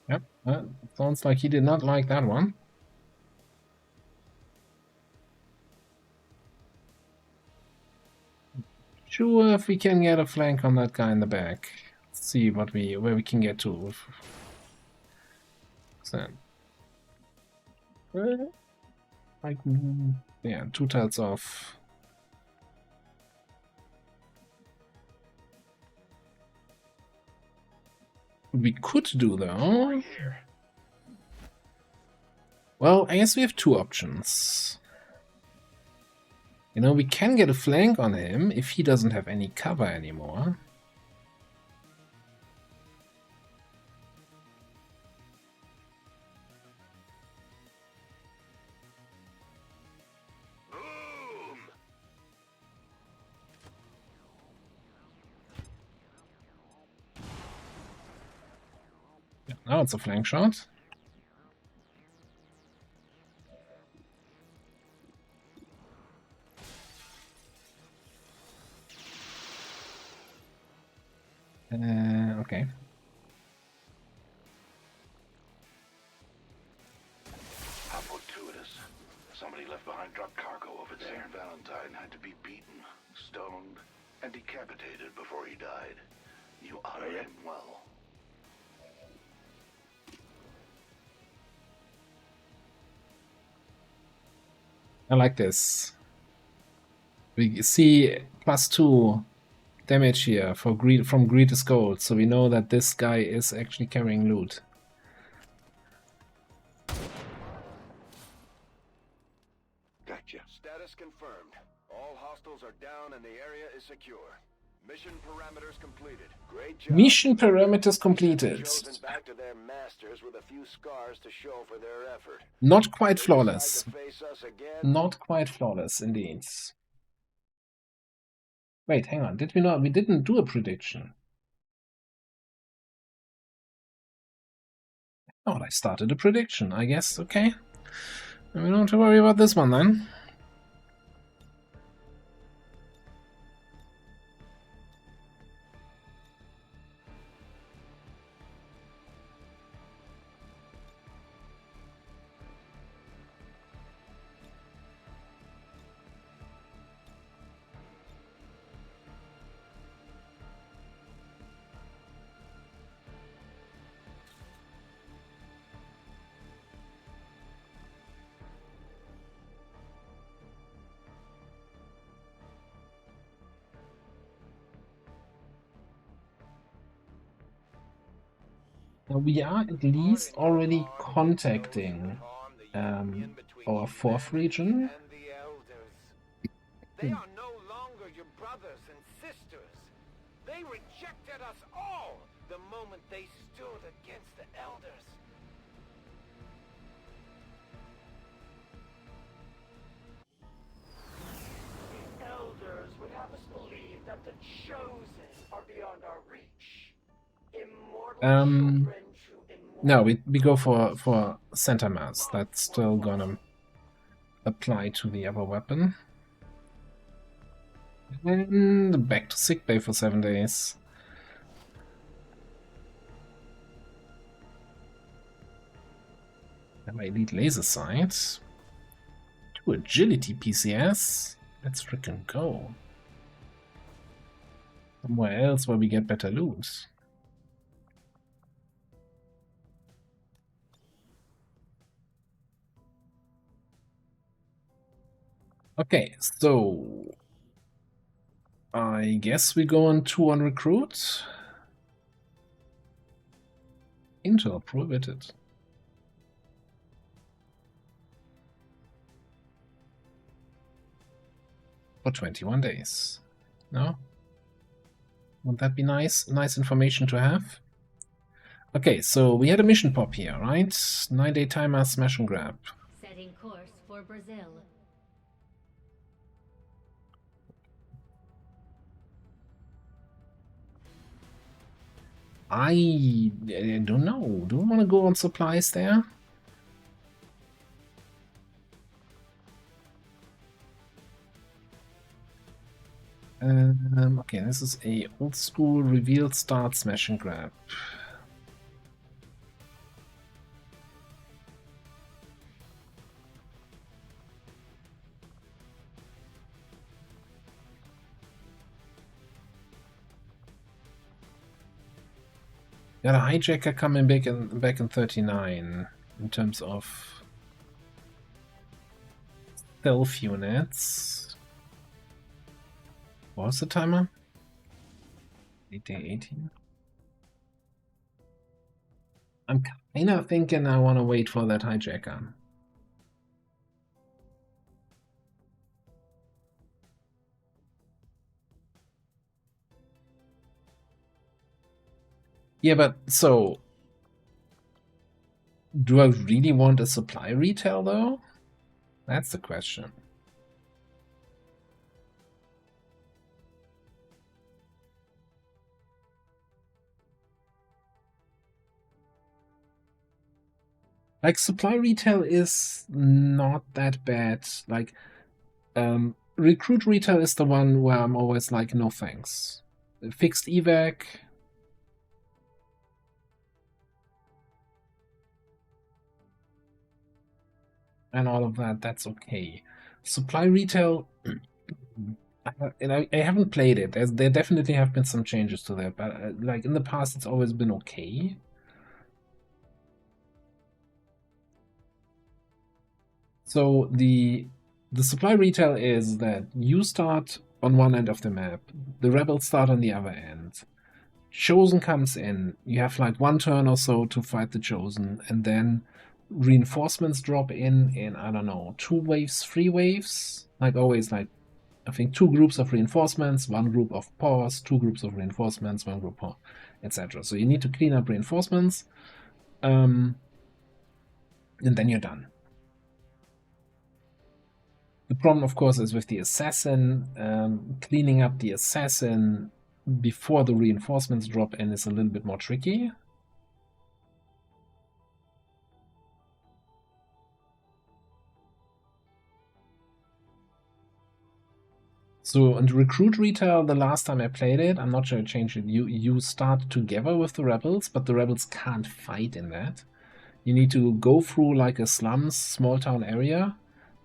Yep, sounds like he did not like that one. Sure, if we can get a flank on that guy in the back. Let's see where we can get to with that. Like, yeah, 2 tiles off. What we could do though. Well, I guess we have 2 options. You know, we can get a flank on him if he doesn't have any cover anymore. Boom! Yeah, now it's a flank shot. Okay. How fortuitous. Somebody left behind drop cargo over there. St. Valentine had to be beaten, stoned, and decapitated before he died. You honor him well. I like this. We see +2 damage here for from Greed's Gold, so we know that this guy is actually carrying loot. Gotcha. Status confirmed. All hostiles are down and the area is secure. Mission parameters completed. Great job. Mission parameters completed. Chosen back to their masters with a few scars to show for their effort. Not quite They flawless. decide to face us again. Not quite flawless, indeed. Wait, hang on. Did we not? We didn't do a prediction. Oh, I started a prediction. I guess. Okay. We don't have to worry about this one then. Now we are at least already contacting our fourth region. And the elders. They are no longer your brothers and sisters. They rejected us all the moment they stood against the elders. The elders would have us believe that the chosen are beyond our reach. Immortal children to immortal... No, we go for Center Mass. That's still gonna apply to the other weapon. And back to sickbay for 7 days. And my elite laser sight. 2 agility PCS. Let's frickin' go. Somewhere else where we get better loot. Okay, so I guess we go on 2 on recruit. Intel prohibited. For 21 days. No? Wouldn't that be nice? Nice information to have. Okay, so we had a mission pop here, right? 9-day timer, smash and grab. Setting course for Brazil. I don't know. Do we want to go on supplies there? Okay, this is a old school reveal start smash and grab. Got a hijacker coming back in 39 in terms of stealth units. What was the timer? 8-day 18. I'm kinda thinking I wanna wait for that hijacker. Yeah, but so do I really want a supply retail though? That's the question. Like, supply retail is not that bad. Like, recruit retail is the one where I'm always like, no thanks. Fixed evac. And all of that, that's okay. Supply retail, I haven't played it. There definitely have been some changes to that, but like in the past, it's always been okay. So the supply retail is that you start on one end of the map, the rebels start on the other end. Chosen comes in, you have like 1 turn or so to fight the Chosen, and then reinforcements drop in, I don't know, 2 waves, 3 waves, like always, like I think 2 groups of reinforcements, 1 group of paws, 2 groups of reinforcements, 1 group paw, etc. So you need to clean up reinforcements, and then you're done. The problem, of course, is with the assassin. Cleaning up the assassin before the reinforcements drop in is a little bit more tricky. So in recruit retail, the last time I played it, I'm not sure I changed it, you start together with the rebels, but the rebels can't fight in that. You need to go through like a slums, small town area,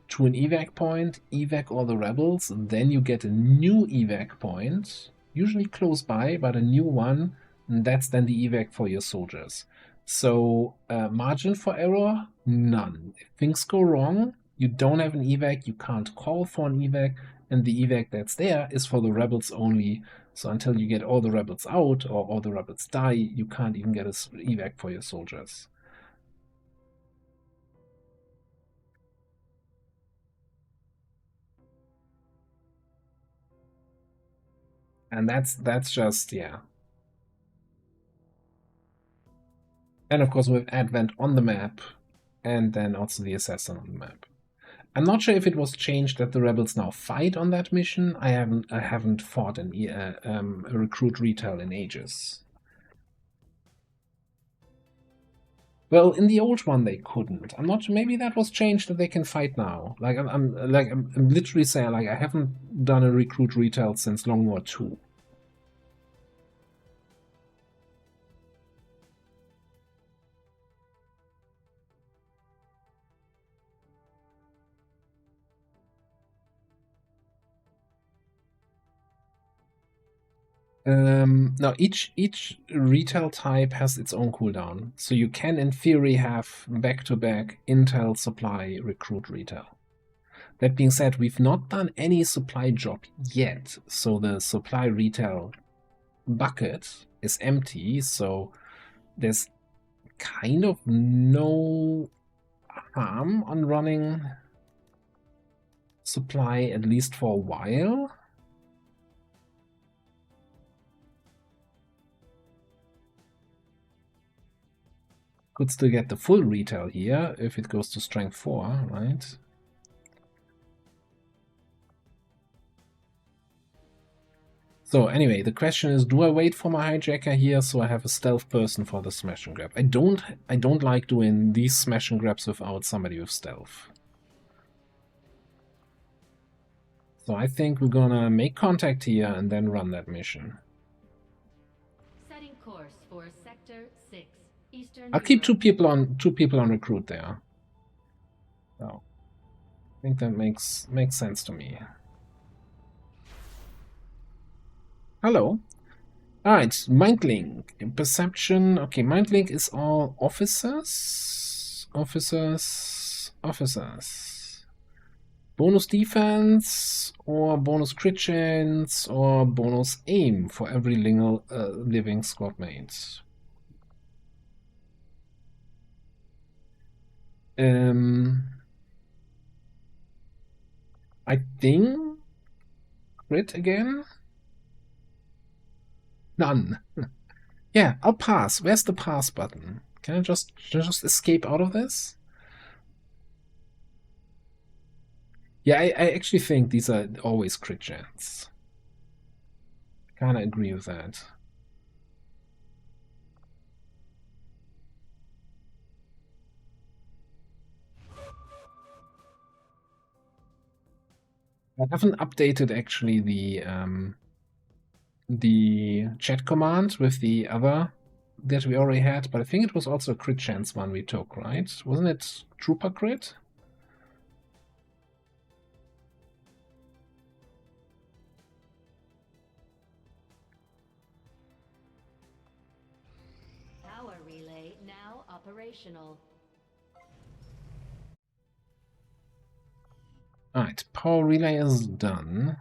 to an evac point, evac all the rebels, and then you get a new evac point, usually close by, but a new one, and that's then the evac for your soldiers. So margin for error, none. If things go wrong, you don't have an evac, you can't call for an evac, and the evac that's there is for the rebels only. So until you get all the rebels out or all the rebels die, you can't even get an evac for your soldiers. And that's just, yeah. And of course with Advent on the map, and then also the Assassin on the map. I'm not sure if it was changed that the rebels now fight on that mission. I haven't fought a recruit retail in ages. Well, in the old one they couldn't. I'm not sure. Maybe that was changed that they can fight now. Like I'm literally saying, like, I haven't done a recruit retail since Long War 2. Now each retail type has its own cooldown, so you can in theory have back-to-back Intel supply recruit retail. That being said, we've not done any supply job yet, so the supply retail bucket is empty, so there's kind of no harm on running supply, at least for a while. Could still get the full retail here if it goes to strength 4, right? So anyway, the question is, do I wait for my hijacker here so I have a stealth person for the smash and grab? I don't like doing these smash and grabs without somebody with stealth. So I think we're gonna make contact here and then run that mission. Setting course for Sector 6, Eastern. I'll keep two people on recruit there. So I think that makes sense to me. Hello. Alright, Mind Link. Perception. Okay, Mind Link is all officers. Bonus defense, or bonus crit chance, or bonus aim for every living squad mate. I think crit again. None. Yeah, I'll pass. Where's the pass button? Can I just escape out of this? Yeah, I actually think these are always crit chance. Kinda agree with that. I haven't updated actually the chat command with the other that we already had, but I think it was also a crit chance one we took, right? Wasn't it Trooper crit? Power relay now operational. Alright, power relay is done.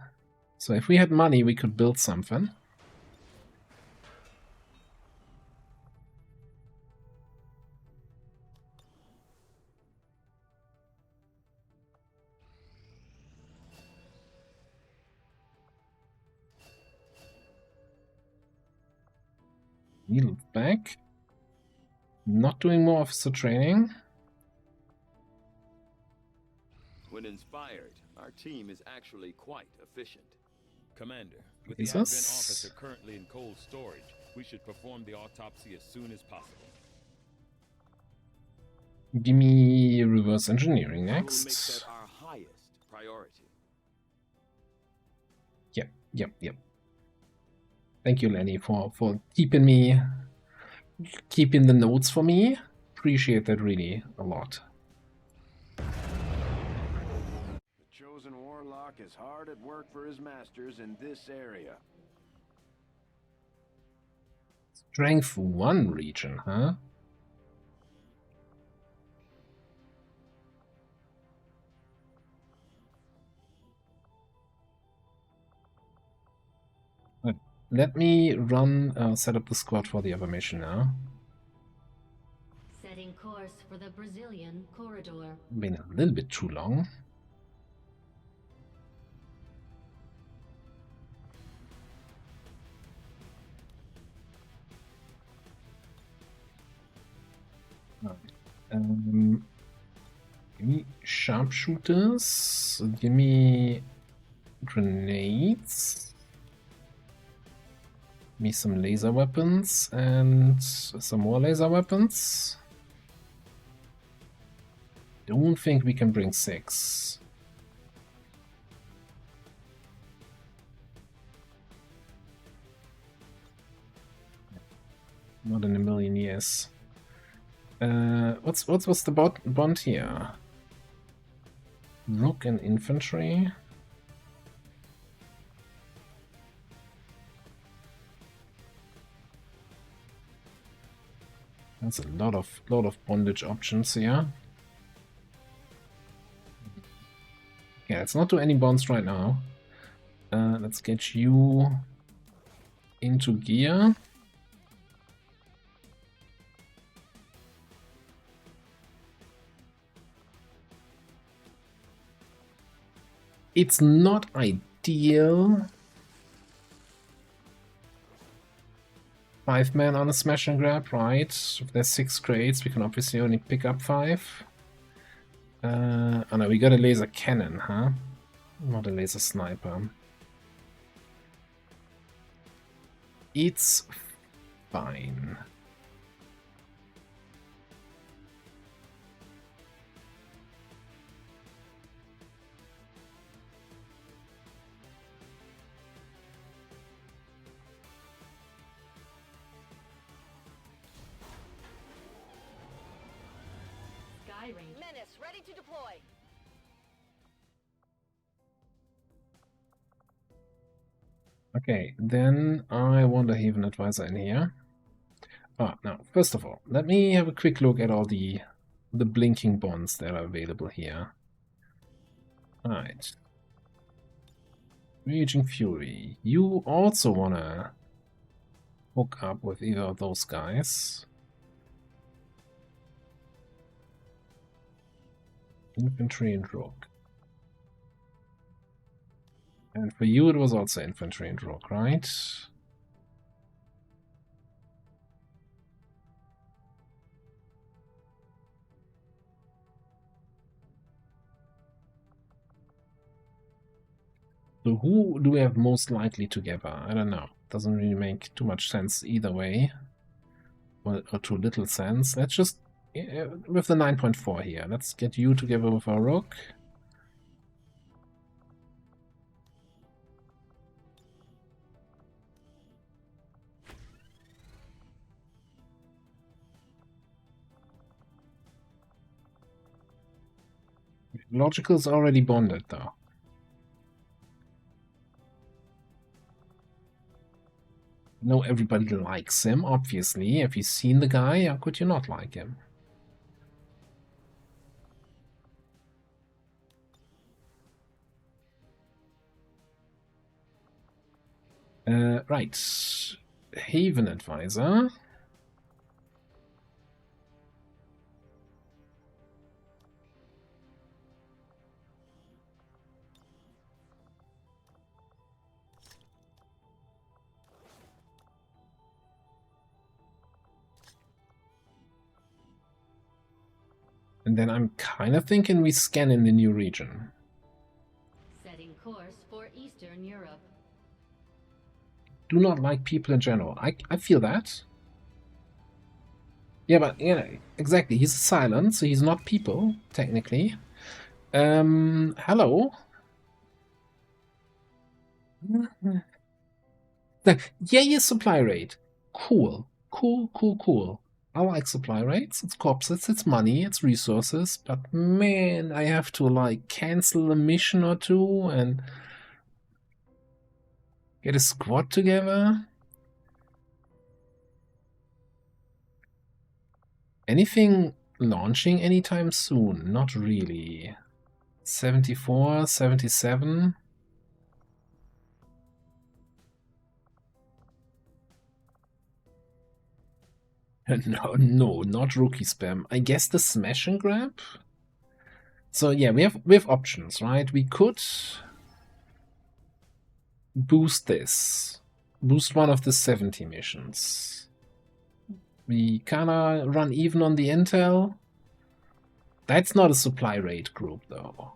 So if we had money, we could build something. Needle back. Not doing more officer training. When inspired, our team is actually quite efficient. Commander, with the Jesus. Advent officer currently in cold storage, we should perform the autopsy as soon as possible. Give me reverse engineering We'll make next. that our highest priority. Yep. Thank you, Lenny, for keeping the notes for me. Appreciate that really a lot. The chosen warlock is hard at work for his masters in this area. Strength 1 region, huh? Let me set up the squad for the other mission now. Setting course for the Brazilian corridor. Been a little bit too long. Give me sharpshooters. Give me grenades. Give me some laser weapons and some more laser weapons. Don't think we can bring 6. Not in a million years. What's the bond here? Rook and infantry. That's a lot of bondage options here. Yeah, let's not do any bonds right now. Let's get you into gear. It's not ideal. 5 men on a smash and grab, right? If there's 6 crates, we can obviously only pick up 5. Oh no, we got a laser cannon, huh? Not a laser sniper. It's fine. Menace, ready to deploy. Okay, then I want a Haven Advisor in here. Now, first of all, let me have a quick look at all the blinking bonds that are available here. Alright. Raging Fury. You also wanna hook up with either of those guys. Infantry and Rook. And for you it was also Infantry and Rook, right? So who do we have most likely together? I don't know. Doesn't really make too much sense either way. Or too little sense. Let's just... with the 9.4 here. Let's get you together with our Rook. Logical's already bonded though. No, everybody likes him, obviously. Have you seen the guy? How could you not like him? Right. Haven Advisor. And then I'm kind of thinking we scan in the new region. Setting course for Eastern Europe. Do not like people in general. I feel that. Yeah, but yeah, exactly. He's silent, so he's not people, technically. Hello. Yeah, supply rate. Cool. Cool. I like supply rates. It's corpses, it's money, it's resources. But man, I have to like cancel a mission or two and get a squad together. Anything launching anytime soon? Not really. 74, 77. No, not rookie spam. I guess the smash and grab? So yeah, we have options, right? We could boost this. Boost one of the 70 missions. We kinda run even on the intel. That's not a supply raid group, though.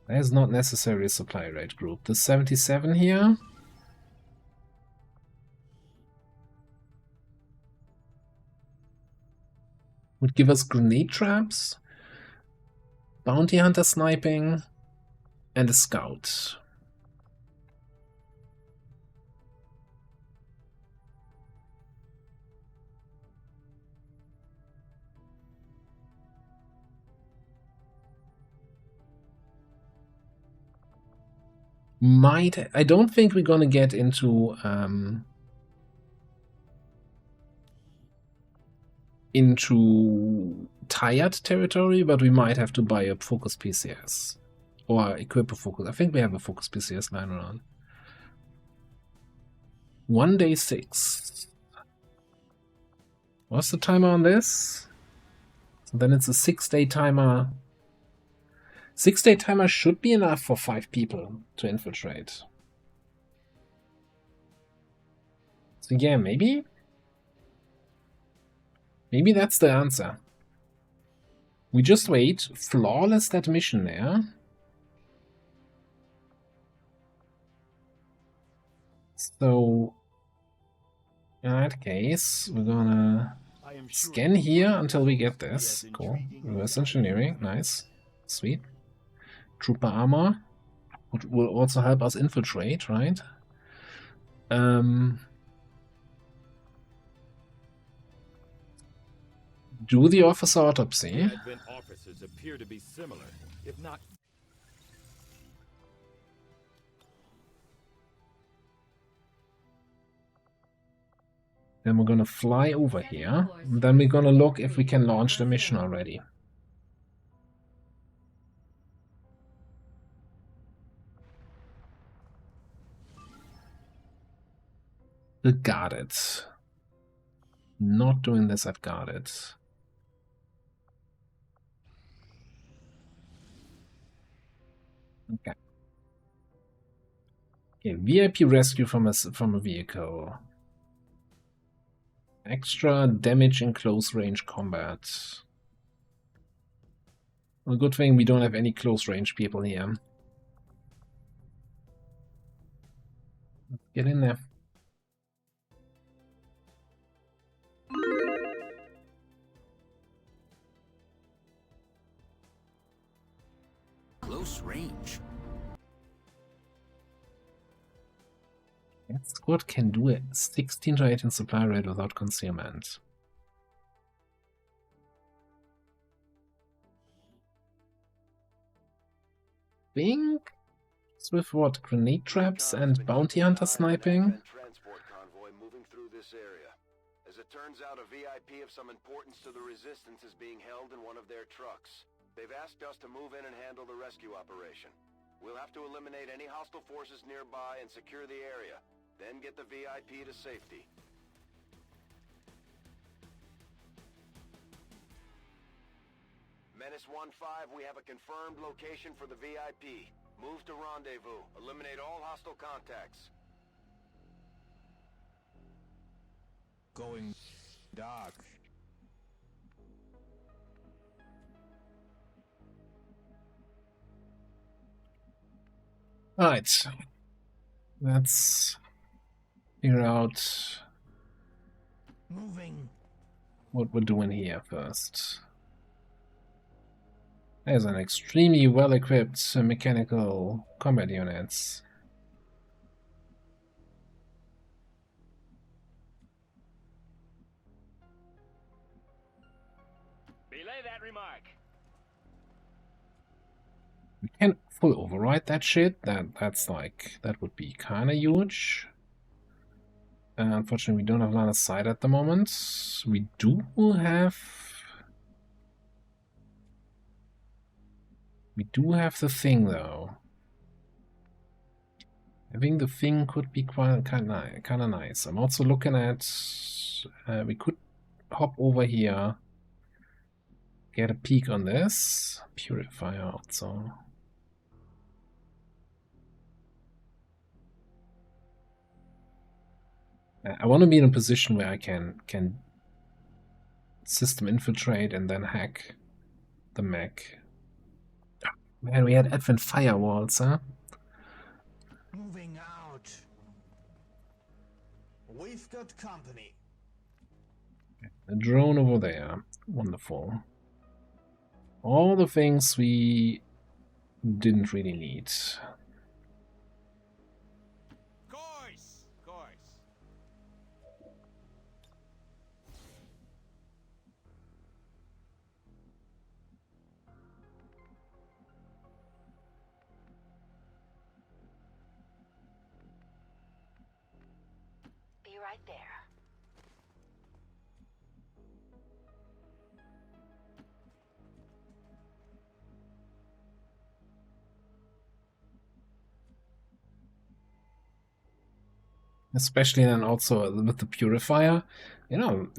That is not necessarily a supply raid group. The 77 here. Would give us grenade traps, bounty hunter sniping, and a scout. I don't think we're gonna get into tired territory, but we might have to buy a focus PCS or equip a focus. I think we have a focus PCS lying around. 1 day 6. What's the timer on this? So then it's a 6-day timer. 6-day timer should be enough for 5 people to infiltrate. So yeah, maybe? Maybe that's the answer. We just wait. Flawless that mission there. So in that case, we're gonna scan here until we get this. Cool. Reverse engineering. Nice. Sweet. Trooper armor, which will also help us infiltrate, right? Do the officer autopsy. Advent officers appear to be similar, if not. Then we're gonna fly over here, and then we're gonna look if we can launch the mission already. The Guarded. Not doing this at Guarded. Okay. Okay, VIP rescue from a vehicle. Extra damage in close range combat. Well, good thing we don't have any close range people here. Let's get in there. Close range. That squad can do a 16 to 18 supply rate without concealment. Think it's with what? Grenade traps and bounty hunter sniping? Transport convoy moving through this area. As it turns out, a VIP of some importance to the Resistance is being held in one of their trucks. They've asked us to move in and handle the rescue operation. We'll have to eliminate any hostile forces nearby and secure the area, then get the VIP to safety. Menace 1-5, we have a confirmed location for the VIP. Move to rendezvous. Eliminate all hostile contacts. Going dark. Alright. Let's figure out what we're doing here first. There's an extremely well-equipped mechanical combat units. Belay that remark. We can full override that shit. That's like, that would be kind of huge. Unfortunately, we don't have line of sight at the moment. We do have the thing though. I think the thing could be quite kind of nice. I'm also looking at we could hop over here, get a peek on this purifier also. I want to be in a position where I can system infiltrate and then hack the mech. Man, we had advent firewalls, huh? Moving out. We've got company. A drone over there. Wonderful. All the things we didn't really need. Course. Be right there. Especially then also with the purifier, you know,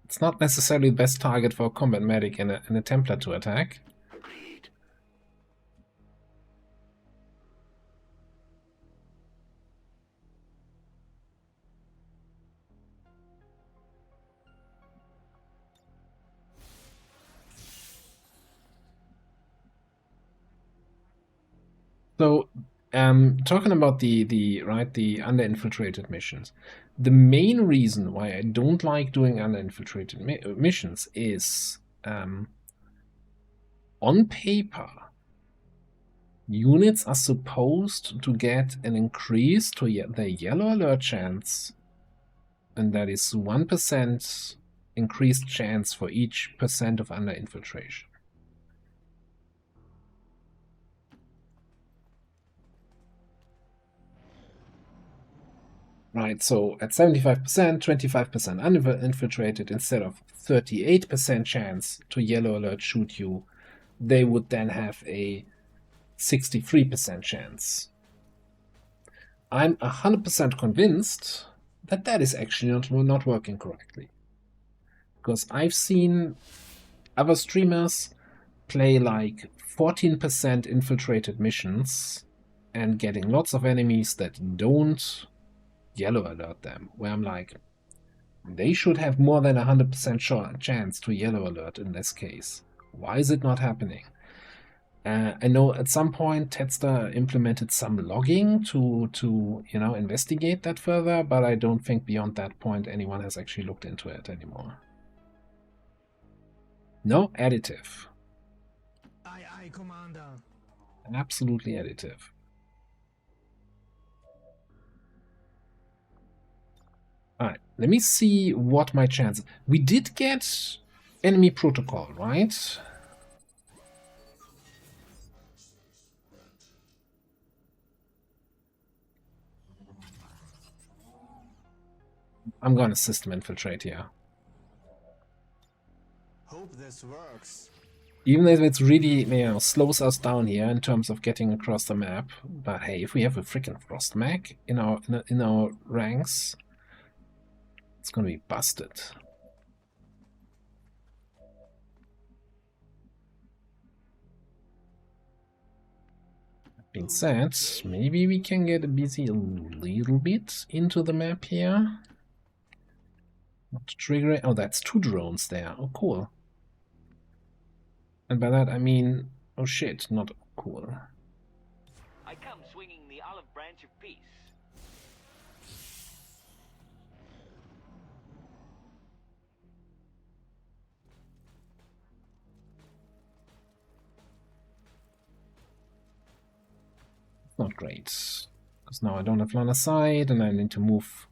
it's not necessarily the best target for a combat medic and a Templar to attack. Agreed. So, talking about the under-infiltrated missions, the main reason why I don't like doing under-infiltrated missions is, on paper, units are supposed to get an increase to their yellow alert chance, and that is 1% increased chance for each percent of under-infiltration. Right, so at 75%, 25% uninfiltrated instead of 38% chance to yellow alert shoot you, they would then have a 63% chance. I'm 100% convinced that that is actually not working correctly. Because I've seen other streamers play like 14% infiltrated missions and getting lots of enemies that don't yellow alert them, where I'm like, they should have more than 100% chance to yellow alert in this case. Why is it not happening? I know at some point Tetster implemented some logging to investigate that further, but I don't think beyond that point anyone has actually looked into it anymore. No, additive. Aye, Commander. Absolutely additive. Alright, let me see what my chances. We did get enemy protocol, right? I'm gonna system infiltrate here. Hope this works. Even if it's really, slows us down here in terms of getting across the map. But hey, if we have a freaking frost mech in our ranks, it's gonna be busted. That being said, maybe we can get busy a little bit into the map here. Not triggering. Oh, that's 2 drones there. Oh, cool. And by that I mean, oh shit, not cool. I come swinging the olive branch of peace. Not great, because now I don't have line of sight and I need to move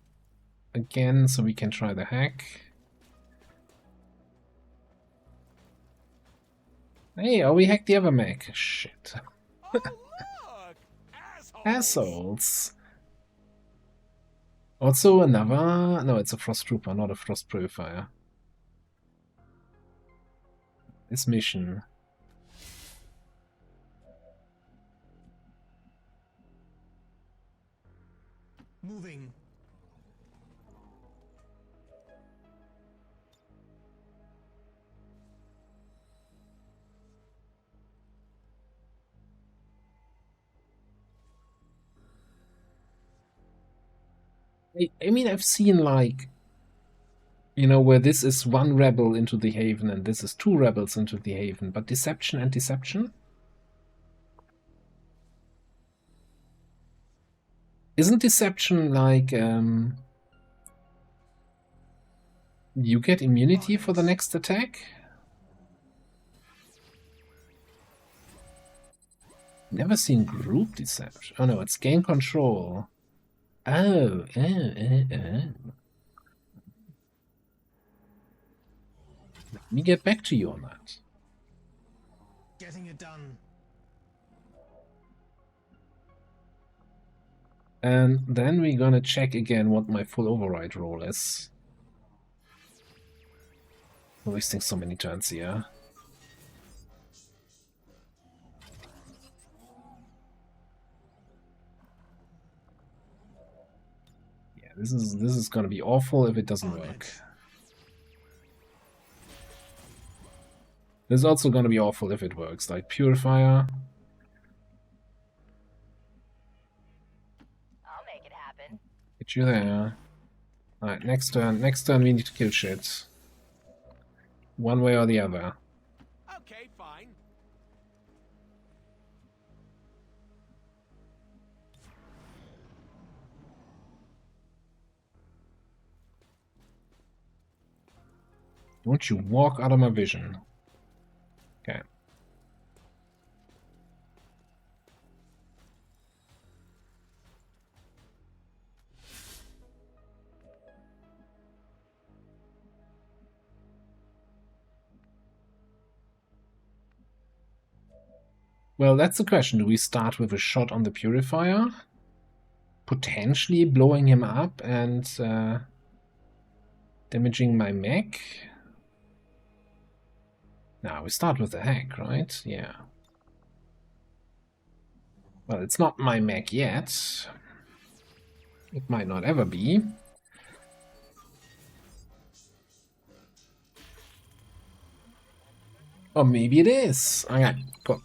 again so we can try the hack. Hey, oh, we hacked the other mech. Shit. Oh, look! Assholes. Also another... No, it's a Frost Trooper, not a Frost Purifier. This mission. Moving. I mean, I've seen like You know, where this is 1 rebel into the haven and this is 2 rebels into the haven, but deception and deception? Isn't deception like, you get immunity for the next attack? Never seen group deception. Oh no, it's gain control. Oh. Let me get back to you on that. Getting it done. And then we're gonna check again what my full override roll is. I'm wasting so many turns here. Yeah, this is gonna be awful if it doesn't work. This is also gonna be awful if it works, like Purifier. I'll make it happen. Get you there. Alright, next turn we need to kill shit. One way or the other. Okay, fine. Don't you walk out of my vision. Okay. Well, that's the question. Do we start with a shot on the Purifier? Potentially blowing him up and damaging my mech? Now we start with the hack, right? Yeah. Well, it's not my mech yet. It might not ever be. Or maybe it is. Okay, cool.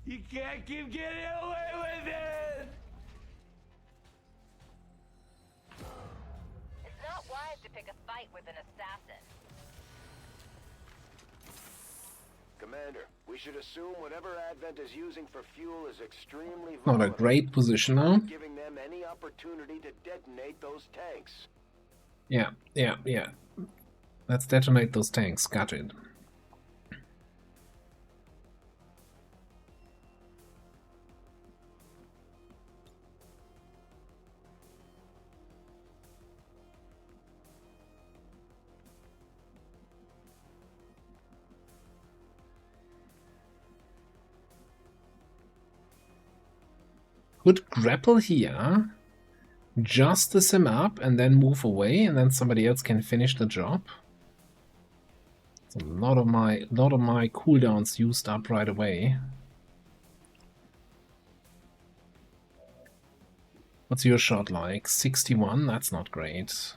You can't keep getting away with it! It's not wise to pick a fight with an assassin. Commander, we should assume whatever Advent is using for fuel is extremely Not a volatile. great position now. Giving them any opportunity to detonate those tanks. Yeah. Let's detonate those tanks. Got it. Could grapple here, justice him up, and then move away, and then somebody else can finish the job. It's a lot of my cooldowns used up right away. What's your shot like? 61? That's not great.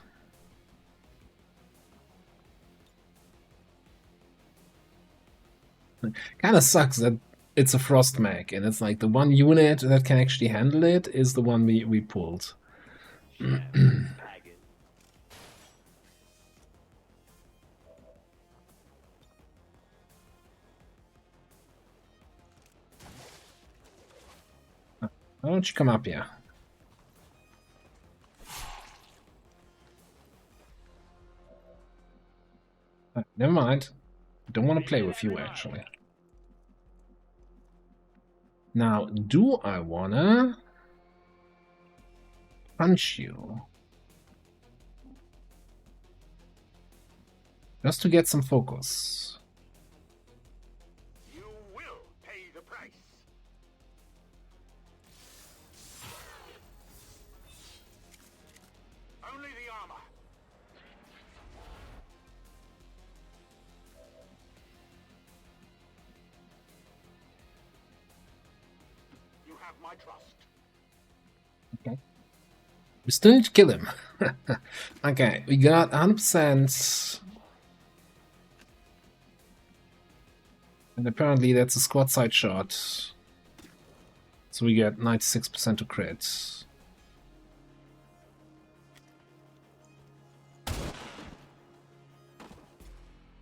Kinda sucks that it's a frost mech, and it's like the one unit that can actually handle it is the one we pulled. Why don't you come up here? Never mind. Don't want to play with you, actually. Now, do I wanna punch you? Just to get some focus. You will pay the price. Only the armor. You have my trust. Okay. We still need to kill him. Okay, we got 100%. And apparently that's a squad side shot. So we get 96% to crit.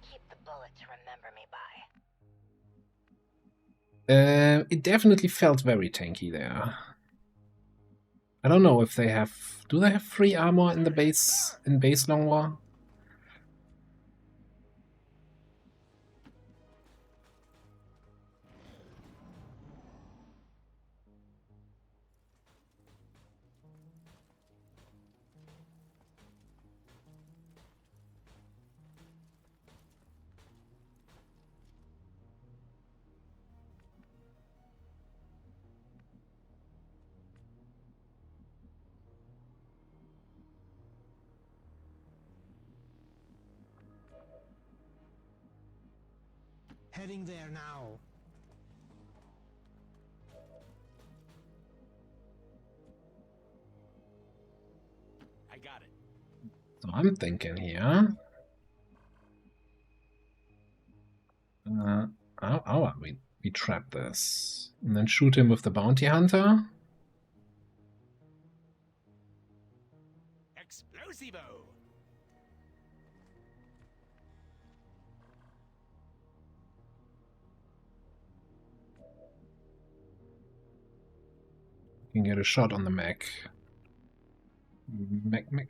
Keep the bullets remember me by. It definitely felt very tanky there. I don't know if they have... Do they have free armor in the base Long War? Heading there now. I got it. So I'm thinking here. We trap this. And then shoot him with the bounty hunter. Explosivo! You can get a shot on the mech.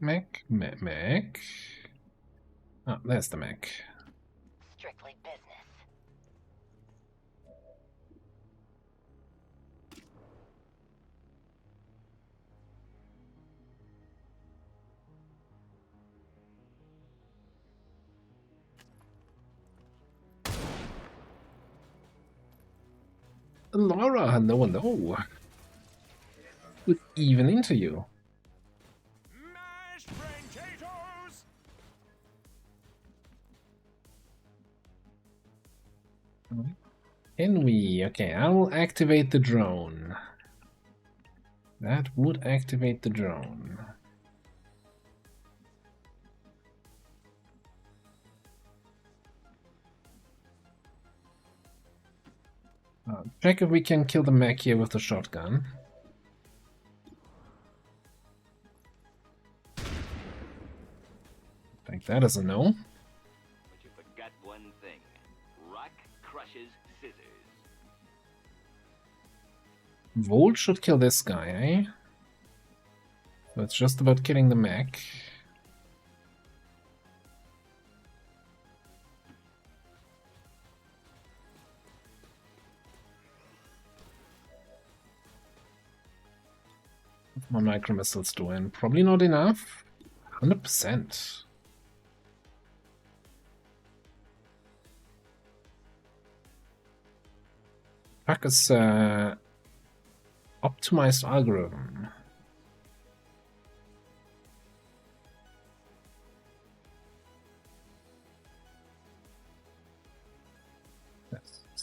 Mech. Oh, there's the mech. Strictly business. Laura, hello. Good evening to you. Mashed potatoes! Can we? Okay, I will activate the drone. That would activate the drone. Check if we can kill the mech here with the shotgun. I think that is a no. But you forgot one thing. Rock crushes scissors. Volt should kill this guy, eh? So it's just about killing the mech. What's my micro missiles doing? Probably not enough. 100%. Fuck is optimized algorithm.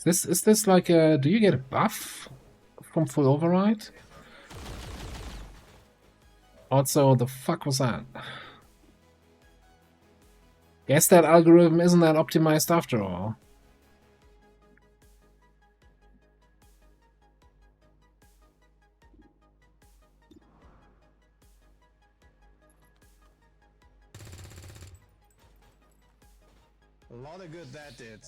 Is this like a... Do you get a buff from full override? Also, the fuck was that? Guess that algorithm isn't that optimized after all. A lot of good that did.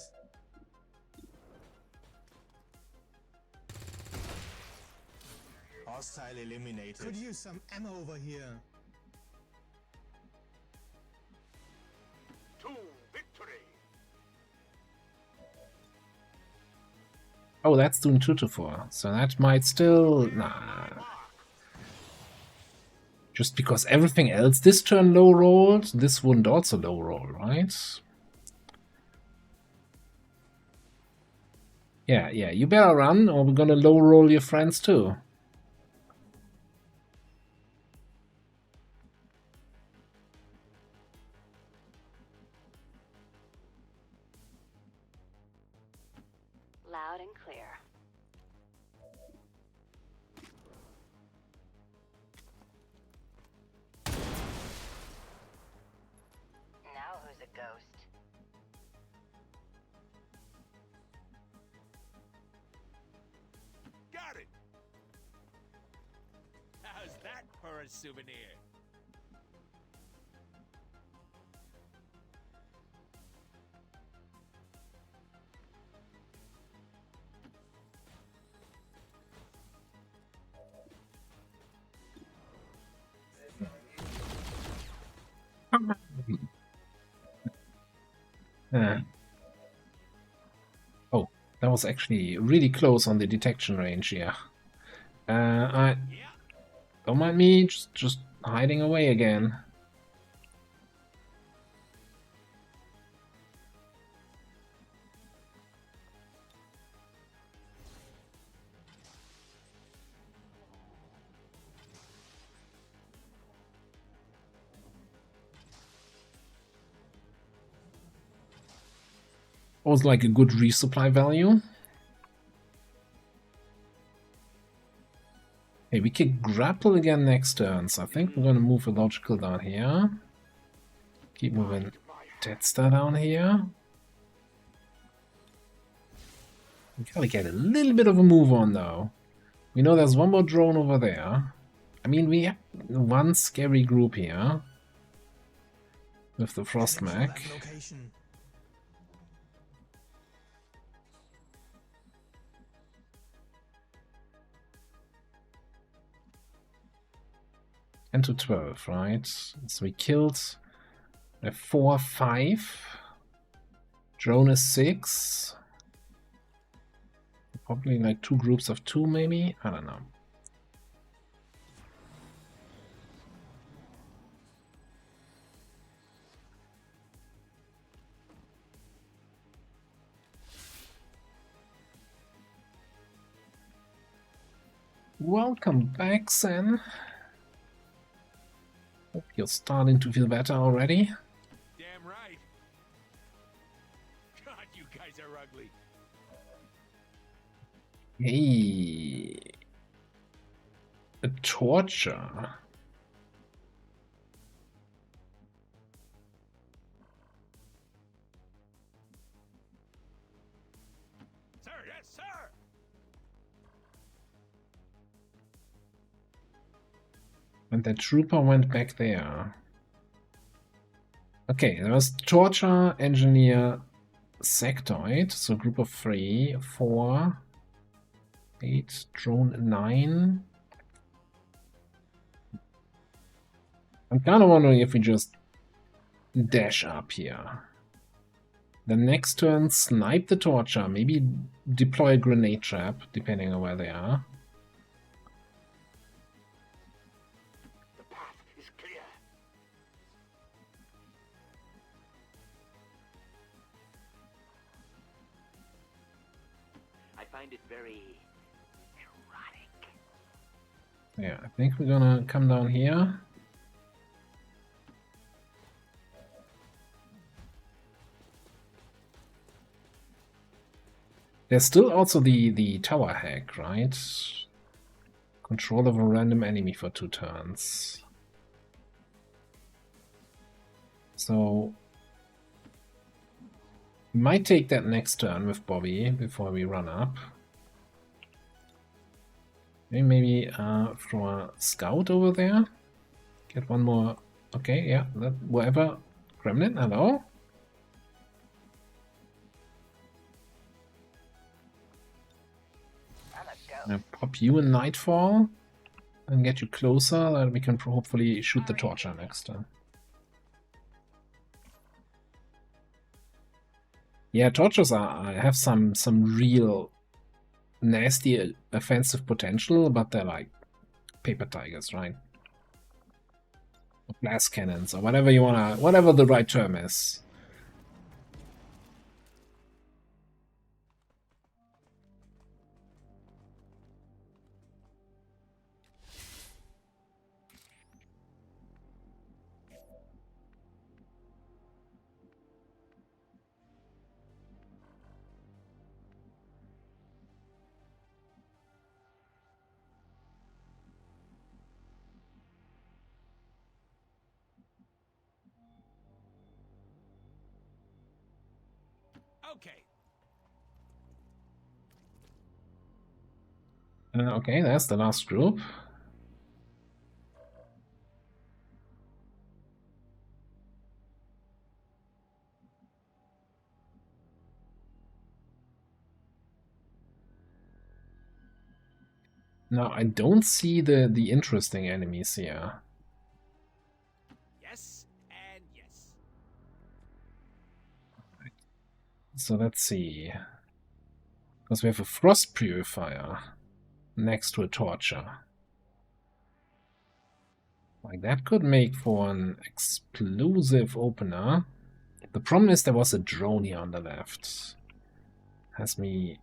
Hostile eliminated. Could use some ammo over here. To victory! Oh, that's doing 2 to 4. So that might still... Nah. Just because everything else this turn low rolled, this wouldn't also low roll, right? Yeah, you better run or we're gonna low roll your friends too. Loud and clear. Now who's a ghost? Got it! that for a souvenir? Oh, that was actually really close on the detection range here. Don't mind me, just hiding away again. Was like a good resupply value. Hey, we can grapple again next turn, so I think we're gonna move a logical down here. Keep moving Dead Star down here. We gotta get a little bit of a move on though. We know there's one more drone over there. I mean, we have one scary group here with the Frost Mech. And to 12, right? So we killed a 4, 5. Drone is 6. Probably like 2 groups of 2, maybe? I don't know. Welcome back, Sen. Hope you're starting to feel better already. Damn right. God, you guys are ugly. Hey. A torture. Sir, yes, sir. And the trooper went back there. Okay, there was torture, engineer, sectoid. So group of 3, 4, 8, drone 9. I'm kind of wondering if we just dash up here. The next turn, snipe the torture. Maybe deploy a grenade trap, depending on where they are. The path is clear. I find it very erotic. Yeah, I think we're gonna come down here. There's still also the tower hack, right? Control of a random enemy for 2 turns. So we might take that next turn with Bobby before we run up. Maybe throw a scout over there. Get one more. Okay, yeah, that whatever. Gremlin, hello? Pop you in Nightfall and get you closer, that we can hopefully shoot the torture next time. Yeah, tortures have some real nasty offensive potential, but they're like paper tigers, right? Blast cannons or whatever you wanna, whatever the right term is. Okay. Okay, that's the last group. Now, I don't see the interesting enemies here. Yes, and yes. So let's see. Because we have a frost purifier next to a torture. Like, that could make for an explosive opener. The problem is there was a drone here on the left. Has me...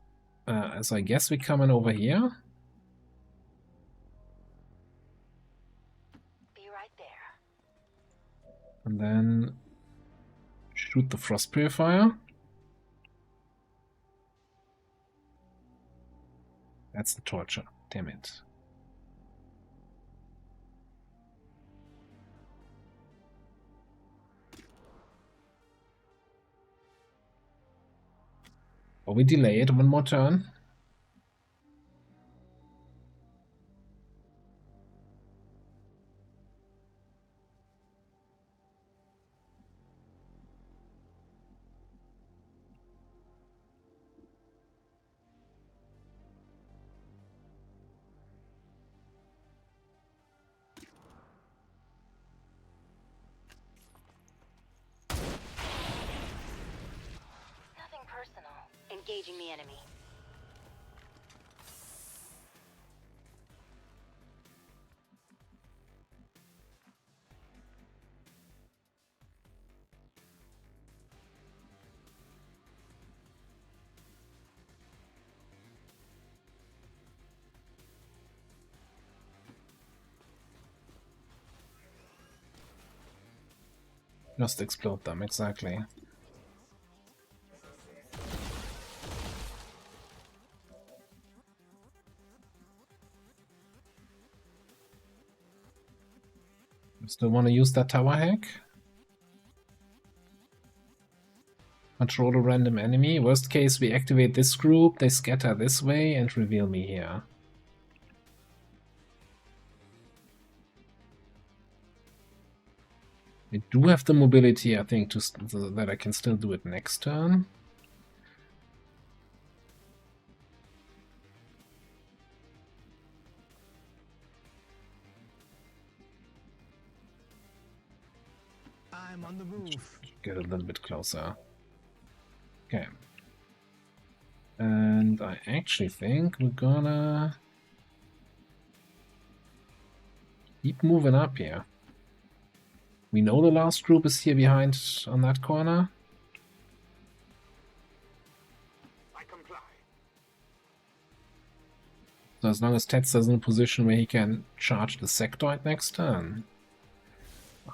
so I guess we come in over here. Be right there. And then shoot the frost purifier. That's the torture. Damn it. Or we delay it one more turn. Nothing personal. Engaging the enemy. Just explode them, exactly. Still want to use that tower hack? Control a random enemy. Worst case, we activate this group, they scatter this way and reveal me here. I do have the mobility, I think, that I can still do it next turn. I'm on the move. Get a little bit closer. Okay. And I actually think we're gonna keep moving up here. We know the last group is here behind on that corner. I comply. So as long as Tetsu's in a position where he can charge the sectoid next turn,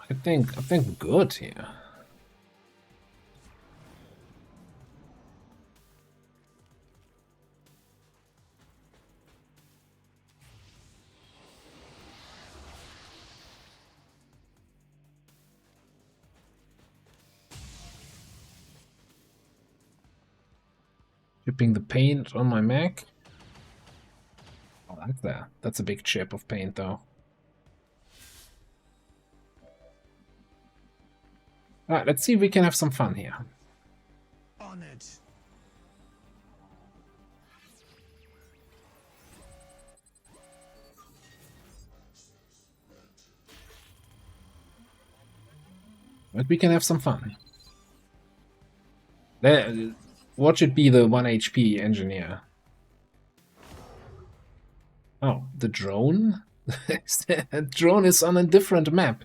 I think we're good here. Chipping the paint on my Mac. I like that. That's a big chip of paint, though. Alright, let's see if we can have some fun here. On it. But we can have some fun. Watch it be the 1 HP engineer. Oh, the drone? The drone is on a different map.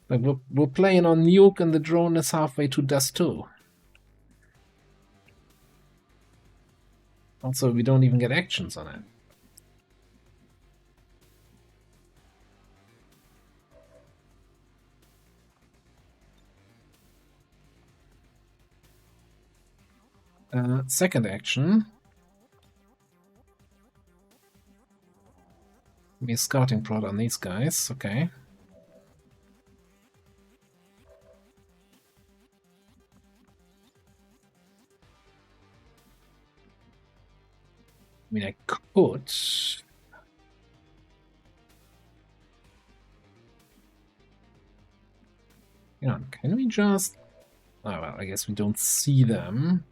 Like we're playing on Nuke and the drone is halfway to Dust 2. Also, we don't even get actions on it. Second action. Be a scouting prod on these guys, okay. I mean, I could. Yeah, can we just... Oh, well, I guess we don't see them.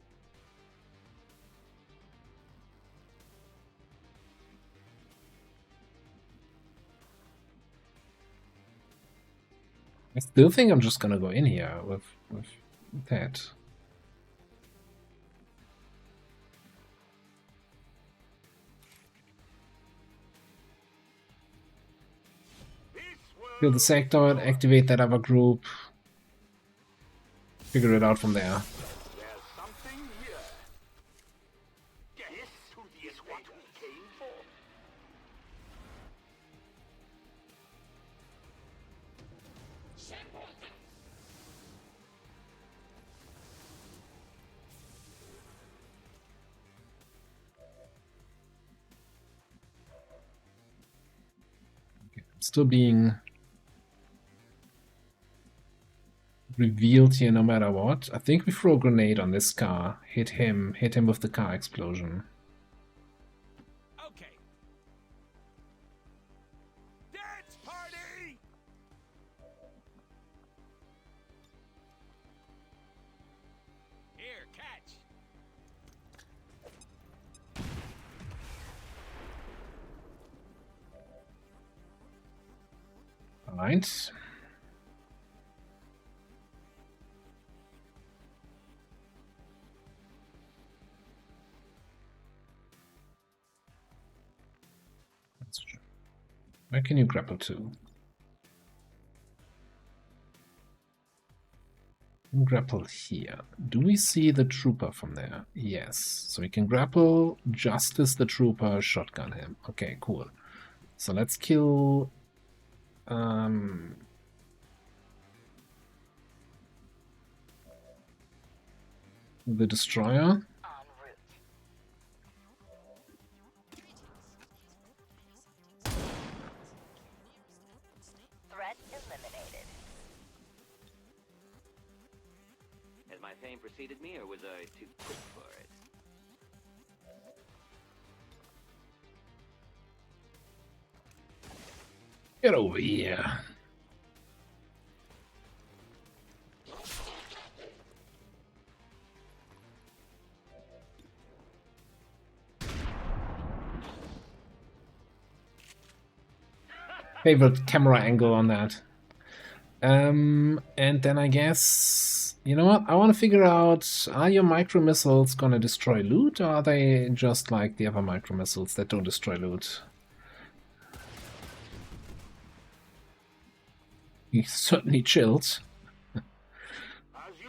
I still think I'm just gonna go in here with that. Kill the sectoid, activate that other group. Figure it out from there. Still being revealed here no matter what. I think we throw a grenade on this car. Hit him with the car explosion. Okay. Dance party! Here, catch. Alright. Where can you grapple to? Grapple here. Do we see the trooper from there? Yes. So we can grapple just as the trooper shotgun him. Okay, cool. So let's kill the destroyer. Threat eliminated. Has my fame preceded me, or was I too quick for it? Get over here. Favorite camera angle on that. And then I guess, you know what? I want to figure out, are your micro missiles gonna destroy loot, or are they just like the other micro missiles that don't destroy loot? He certainly chilled.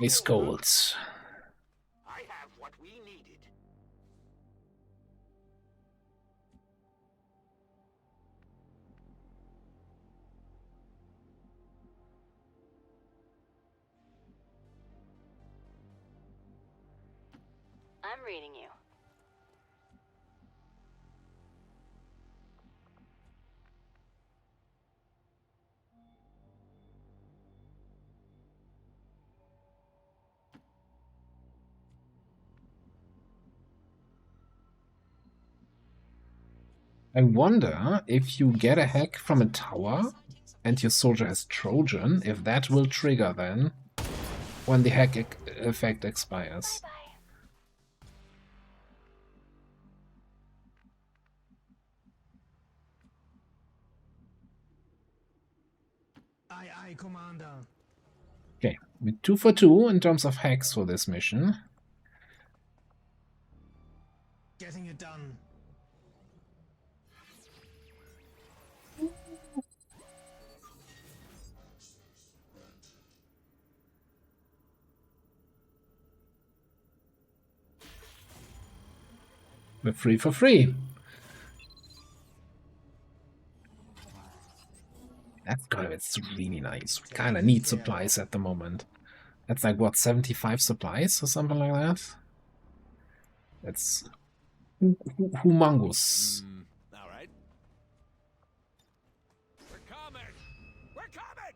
He scolds. I have what we needed. I'm reading you. I wonder if you get a hack from a tower and your soldier has Trojan, if that will trigger then when the hack effect expires. Aye, aye, Commander. Okay, we're 2 for 2 in terms of hacks for this mission. Getting it done. We're 3 for 3. It's really nice. We kind of need supplies at the moment. That's like, what, 75 supplies or something like that? That's humongous. All right. We're coming. We're coming.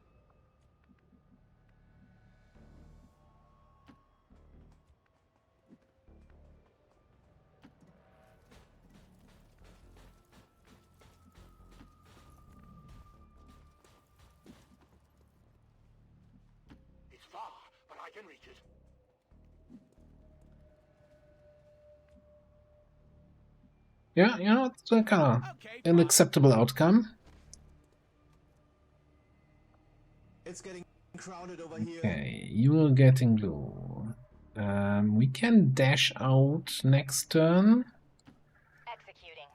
It's far, but I can reach it. Yeah, you know, it's a kind of an acceptable outcome. It's getting Crowded over here. Okay, you are getting blue. We can dash out next turn. Executing.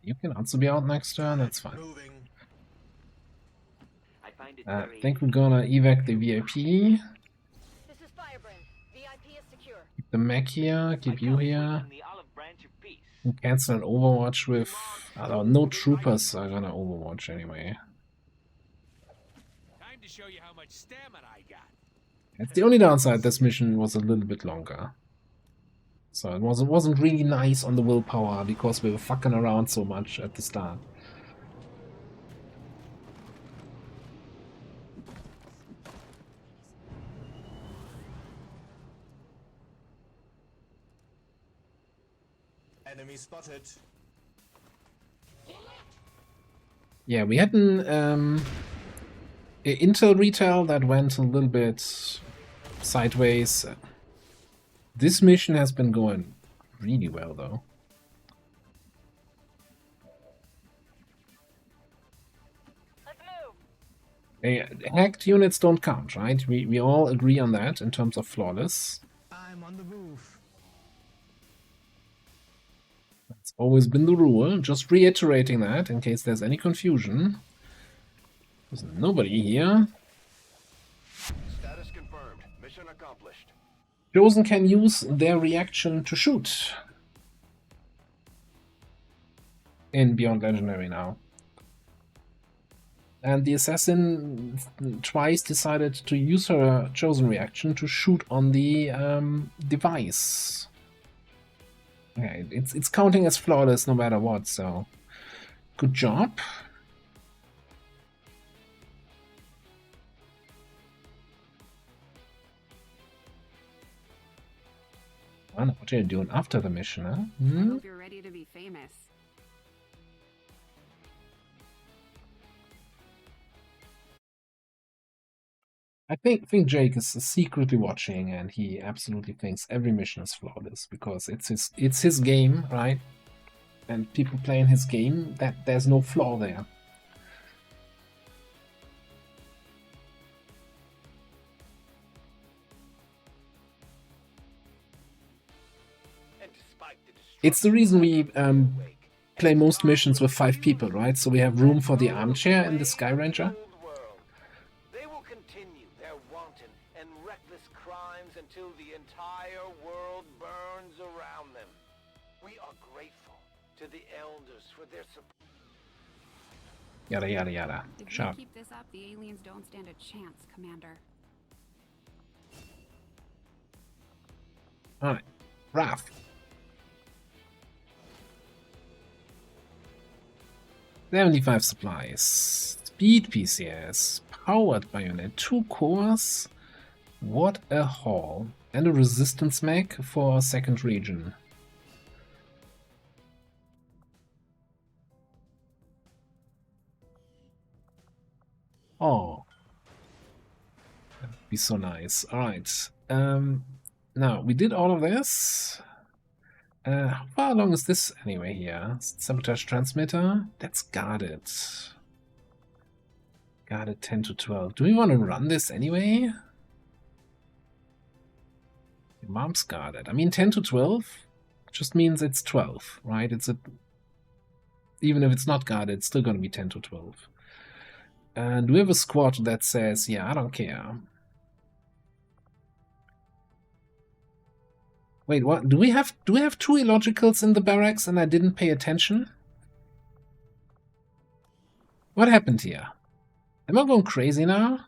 You can also be out next turn, that's fine. I think we're gonna evac the VIP. This is Firebrand. VIP is secure. Keep the mech here, keep you here. And cancel an Overwatch with... no troopers are gonna Overwatch anyway. Time to show you how much stamina I got. That's the only downside, this mission was a little bit longer. So it wasn't really nice on the willpower because we were fucking around so much at the start. Enemy spotted. Yeah, we had an Intel retail that went a little bit sideways. This mission has been going really well, though. Let's move. Hacked units don't count, right? We all agree on that in terms of flawless. I'm on the move. That's always been the rule. Just reiterating that in case there's any confusion. There's nobody here. Status confirmed. Mission accomplished. Chosen can use their reaction to shoot. In Beyond Legendary now. And the assassin twice decided to use her chosen reaction to shoot on the device. Okay, it's counting as flawless no matter what, so good job. I don't know what you're doing after the mission, huh? I hope you're ready to be famous. I think Jake is secretly watching, and he absolutely thinks every mission is flawless because it's his game, right? And people playing his game, that there's no flaw there. It's the reason we play most missions with 5 people, right? So we have room for the armchair and the Sky Ranger. They will continue their wanton and reckless crimes until the entire world burns around them. We are grateful to the elders for their support. Yada yada yada. If Sharp. you keep this up, the aliens don't stand a chance, Commander. Alright. Raph. $75 supplies. Speed PCS. Powered bayonet. 2 cores. What a haul. And a resistance mech for a second region. Oh. That'd be so nice. Alright. Now, we did all of this. How far along is this anyway here? Sabotage transmitter. That's guarded. Guarded 10 to 12. Do we want to run this anyway? Your mom's guarded. I mean, 10 to 12 just means it's 12, right? Even if it's not guarded, it's still going to be 10 to 12. And we have a squad that says, yeah, I don't care. Wait, what? Do we have 2 illogicals in the barracks and I didn't pay attention? What happened here? Am I going crazy now?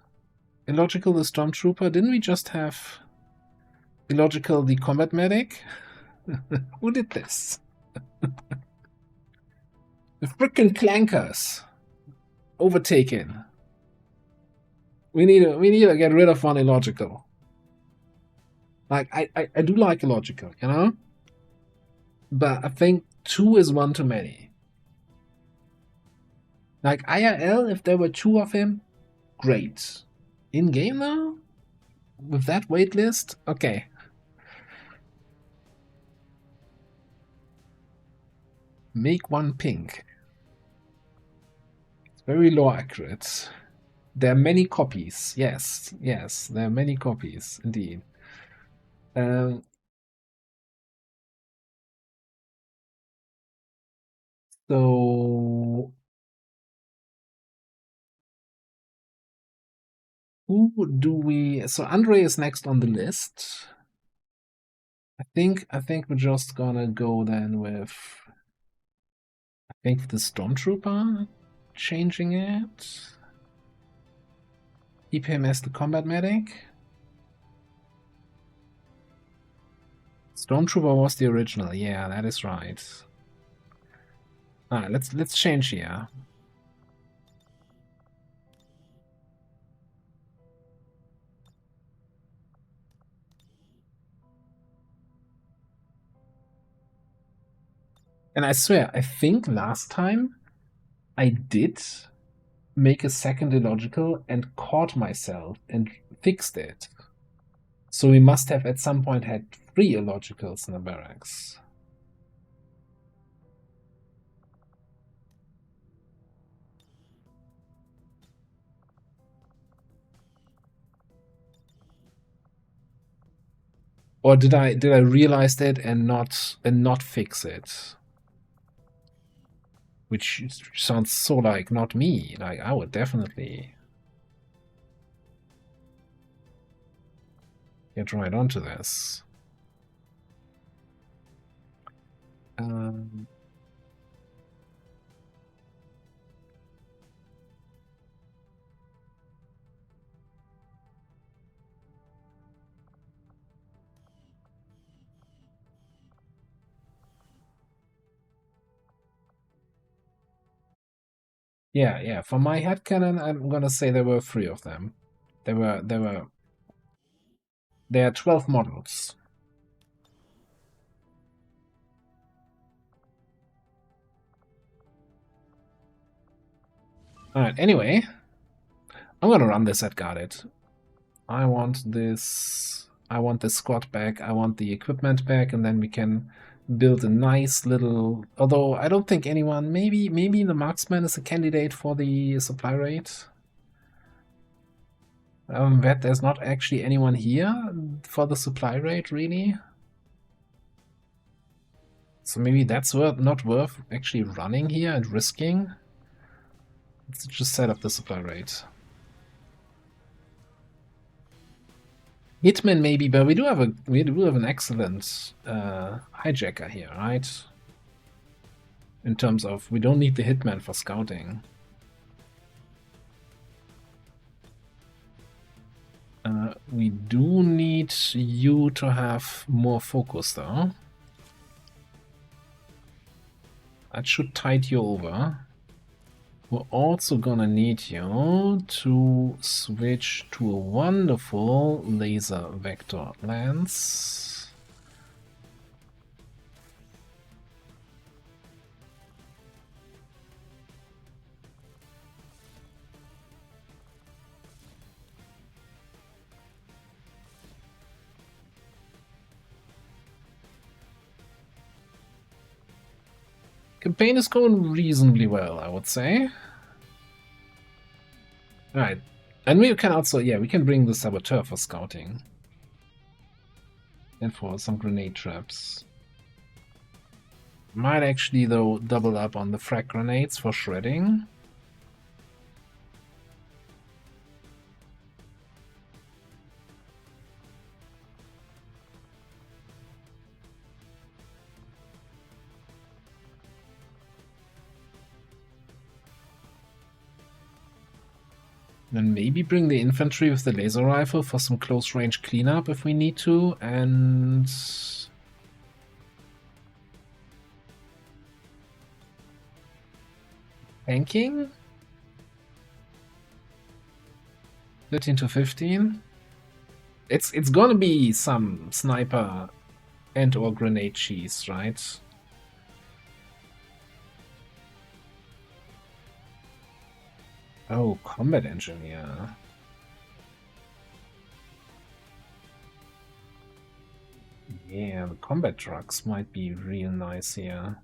Illogical the stormtrooper? Didn't we just have illogical the combat medic? Who did this? The frickin' clankers overtaken. We need to get rid of one illogical. Like, I do like illogical, you know? But I think 2 is one too many. Like, IRL, if there were 2 of him, great. In-game, though? with that wait list? Okay. Make one pink. It's very low accurate. There are many copies. Yes, yes, there are many copies, indeed. So who do we? So Andre is next on the list. I think we're just gonna go then with I think the Stormtrooper, changing it. Keep him as the combat medic. Stormtrooper was the original. Yeah, that is right. Alright, let's change here. And I swear, I think last time I did make a second illogical and caught myself and fixed it. So we must have at some point had 3 illogicals in the barracks. Or did I realize that and not fix it? Which sounds so like not me. Like I would definitely get right onto this. Yeah. For my headcanon, I'm gonna say there were 3 of them. There are 12 models. Alright, anyway. I'm gonna run this at guarded. I want this squad back, I want the equipment back, and then we can build a nice little... Although, I don't think anyone... Maybe the marksman is a candidate for the supply rate. That there's not actually anyone here for the supply rate, really. So maybe that's not worth actually running here and risking. Let's just set up the supply rate. Hitman maybe, but we do have an excellent hijacker here, right? In terms of we don't need the Hitman for scouting. We do need you to have more focus though. That should tide you over. We're also gonna need you to switch to a wonderful laser vector lens. Campaign is going reasonably well, I would say. Alright. And we can also, yeah, we can bring the Saboteur for scouting. And for some grenade traps. Might actually, though, double up on the frag grenades for shredding. Then maybe bring the infantry with the laser rifle for some close range cleanup if we need to, and... tanking? 13 to 15? It's gonna be some sniper and or grenade cheese, right? Oh, combat engineer. Yeah, the combat trucks might be real nice here.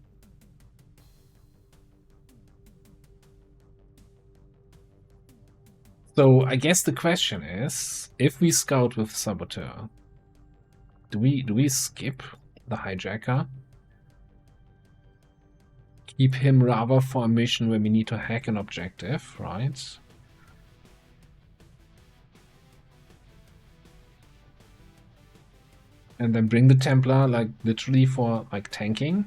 So I guess the question is, if we scout with Saboteur, do we skip the hijacker? Keep him rather for a mission where we need to hack an objective, right? And then bring the Templar, like, literally for, like, tanking.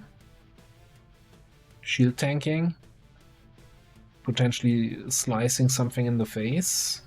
Shield tanking. Potentially slicing something in the face.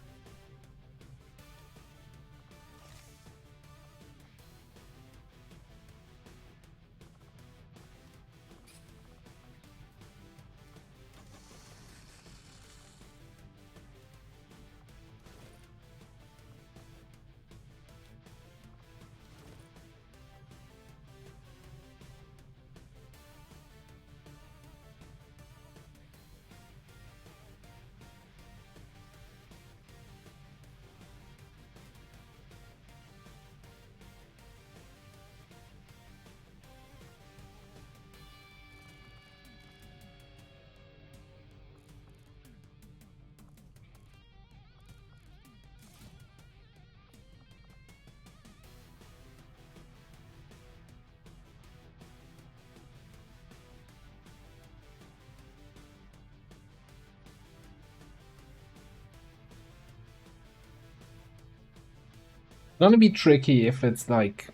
Gonna be tricky if it's like,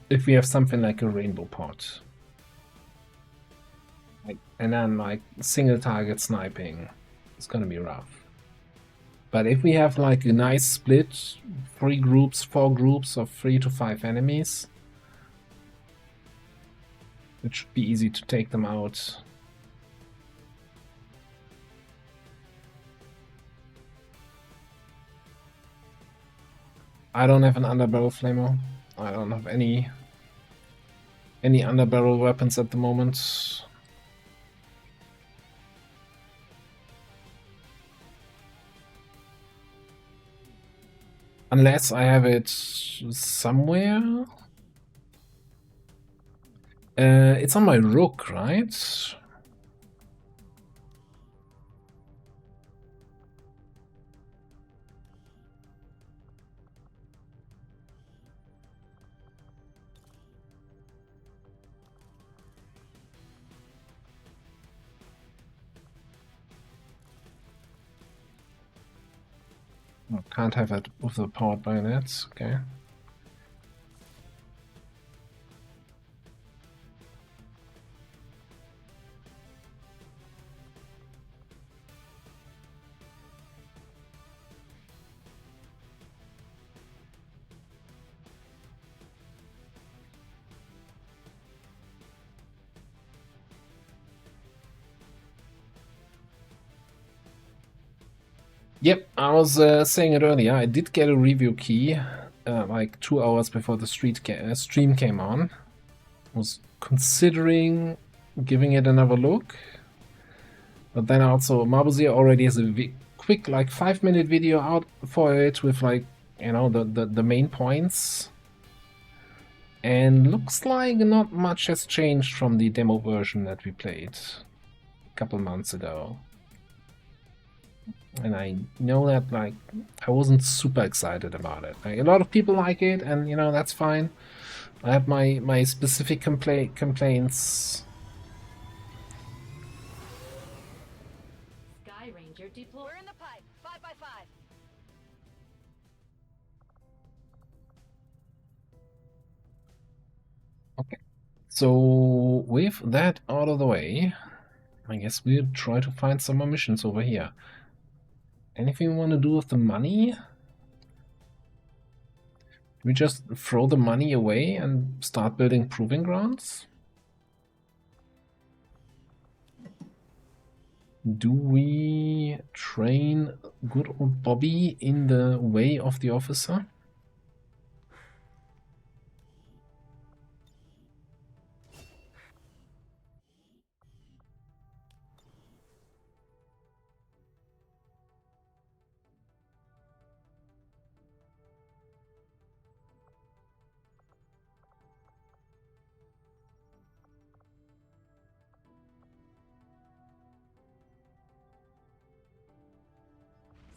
if we have something like a rainbow pot. Like, and then like single target sniping, it's gonna be rough. But if we have like a nice split, 4 groups of 3 to 5 enemies, it should be easy to take them out. I don't have an underbarrel flamer. I don't have any underbarrel weapons at the moment. Unless I have it somewhere. It's on my rook, right? Oh, can't have it with the powered bayonets, okay. Yep, I was saying it earlier. I did get a review key like 2 hours before the stream came on. Was considering giving it another look, but then also Mabuzir already has a quick like 5-minute video out for it with like, you know, the main points, and looks like not much has changed from the demo version that we played a couple months ago. And I know that, like, I wasn't super excited about it. Like, a lot of people like it, and, you know, that's fine. I have my specific complaints. Sky Ranger deployed. We're in the pipe. 5x5. Okay. So, with that out of the way, I guess we'll try to find some more missions over here. Anything we want to do with the money? We just throw the money away and start building proving grounds? Do we train good old Bobby in the way of the officer?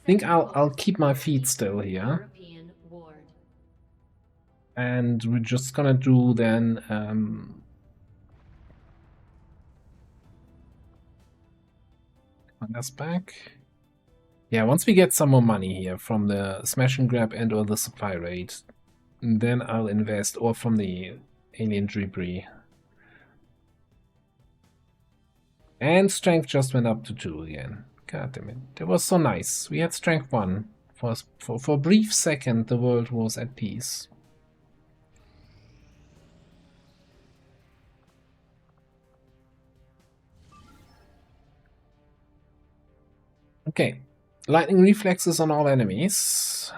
think I'll keep my feet still here. European ward. And we're just gonna do then us back. Yeah, once we get some more money here from the smash and grab and or the supply rate, then I'll invest, or from the alien debris. And strength just went up to 2 again. God damn it. That was so nice. We had strength 1. For a brief second, the world was at peace. Okay. Lightning reflexes on all enemies.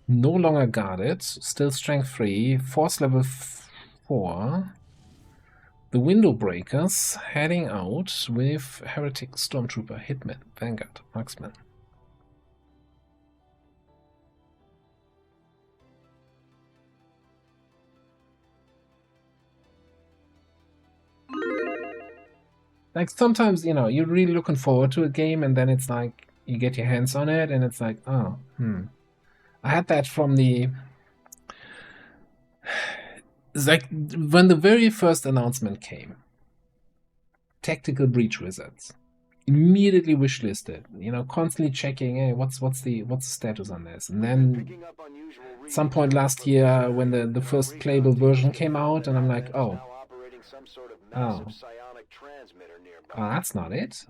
No longer guarded. Still strength 3. Force level 4. The window breakers heading out with Heretic, Stormtrooper, Hitman, Vanguard, Marksman. Like sometimes, you know, you're really looking forward to a game and then it's like you get your hands on it and it's like, oh, I had that from the... It's like when the very first announcement came. Tactical Breach Wizards. Immediately wishlisted, you know, constantly checking, hey, what's the status on this? And then at some point last year when the first playable version came out and I'm like, oh, that's not it.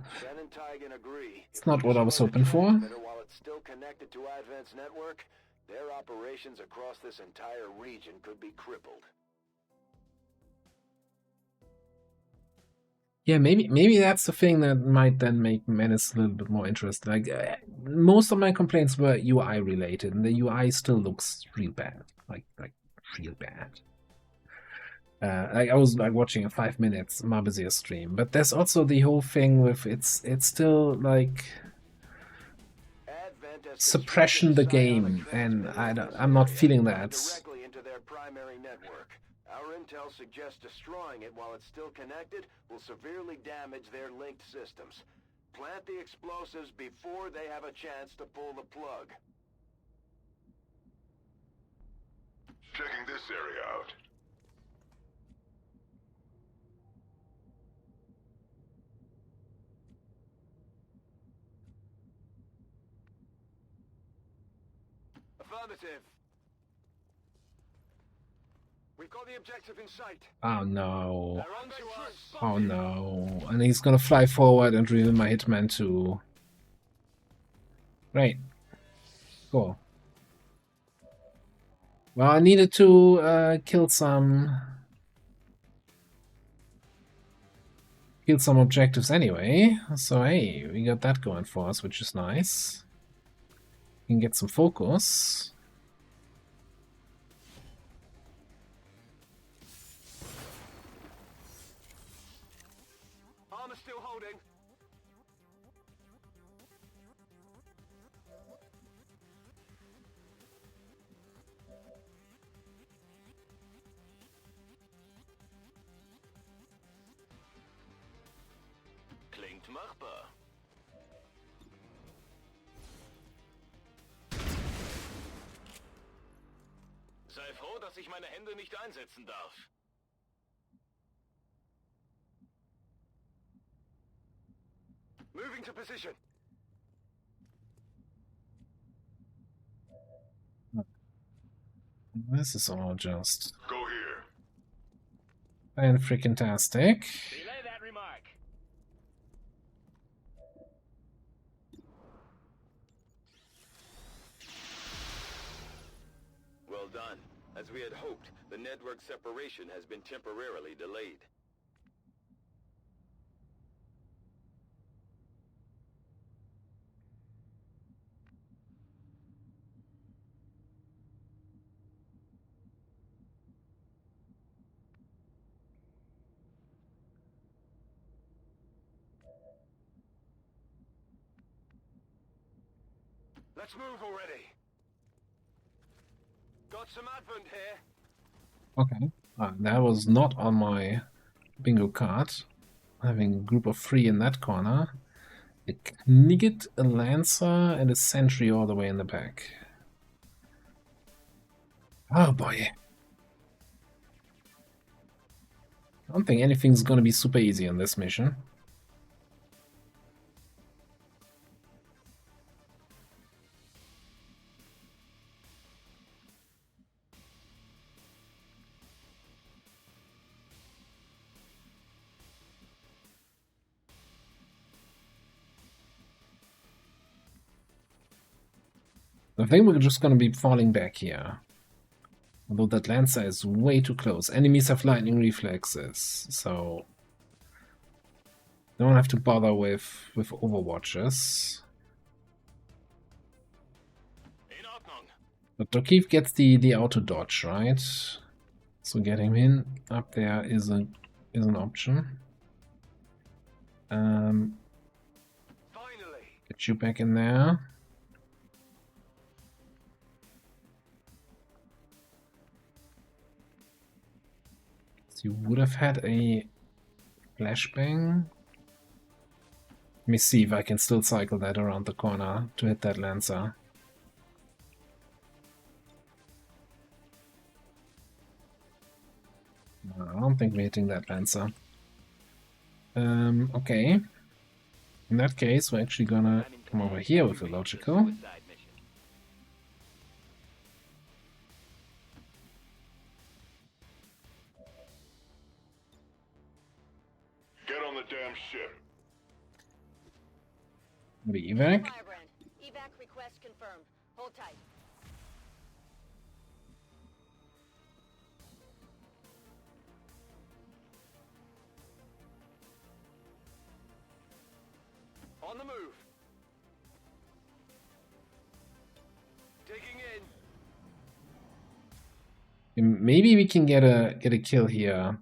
It's not what I was hoping for. While it's still connected to Advent's network, their operations across this entire region could be crippled. Yeah, maybe that's the thing that might then make Menace a little bit more interesting. Like most of my complaints were UI related, and the UI still looks real bad, like real bad. Like I was like watching a 5 minutes Marbazir stream, but there's also the whole thing with it's still like suppression the game, and I'm not feeling that. Intel suggests destroying it while it's still connected will severely damage their linked systems. Plant the explosives before they have a chance to pull the plug. Checking this area out. Affirmative. We've got the objective in sight. Oh no. Oh no. And he's gonna fly forward and reveal my hitman too. Great. Cool. Well, I needed to kill some objectives anyway. So hey, we got that going for us, which is nice. We can get some focus. Still holding. Klingt machbar. Sei froh, dass ich meine Hände nicht einsetzen darf. Moving to position. This is all just go here. And freaking-tastic. Relay that remark. Well done. As we had hoped, the network separation has been temporarily delayed. Let's move already. Got some Advent here. Okay. That was not on my bingo card. Having a group of 3 in that corner. A Kniget, a Lancer, and a Sentry all the way in the back. Oh boy. I don't think anything's gonna be super easy on this mission. I think we're just gonna be falling back here. Although that Lancer is way too close. Enemies have lightning reflexes, so don't have to bother with overwatches. But Dokif gets the auto dodge, right? So getting him in up there is an option. Get you back in there. So you would have had a flashbang. Let me see if I can still cycle that around the corner to hit that Lancer. No, I don't think we're hitting that Lancer. Okay. In that case, we're actually gonna come over here with a logical. Get on the damn ship. The evac. Evac request confirmed. Hold tight. On the move. Digging in. Maybe we can get a kill here.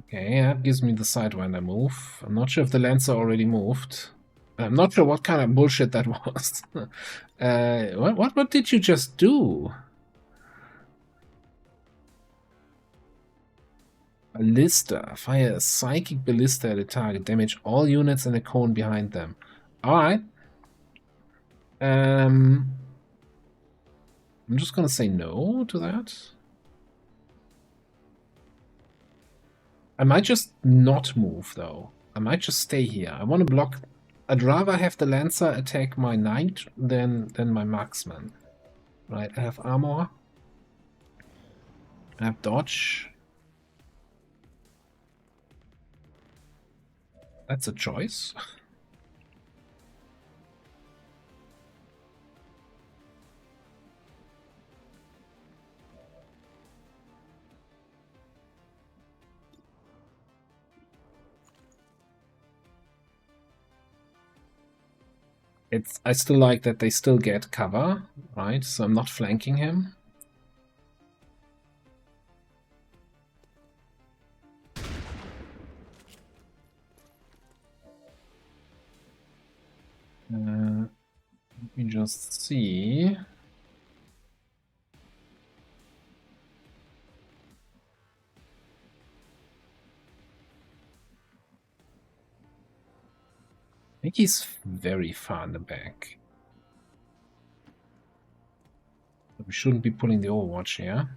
Okay, that gives me the Sidewinder move. I'm not sure if the Lancer already moved. I'm not sure what kind of bullshit that was. What did you just do? Ballista. Fire a psychic ballista at a target. Damage all units in a cone behind them. Alright. I'm just gonna say no to that. I might just not move though. I might just stay here. I want to block. I'd rather have the Lancer attack my knight than my marksman. Right, I have armor. I have dodge. That's a choice. I still like that they still get cover, right? So I'm not flanking him. Let me just see. I think he's very far in the back. We shouldn't be pulling the Overwatch here.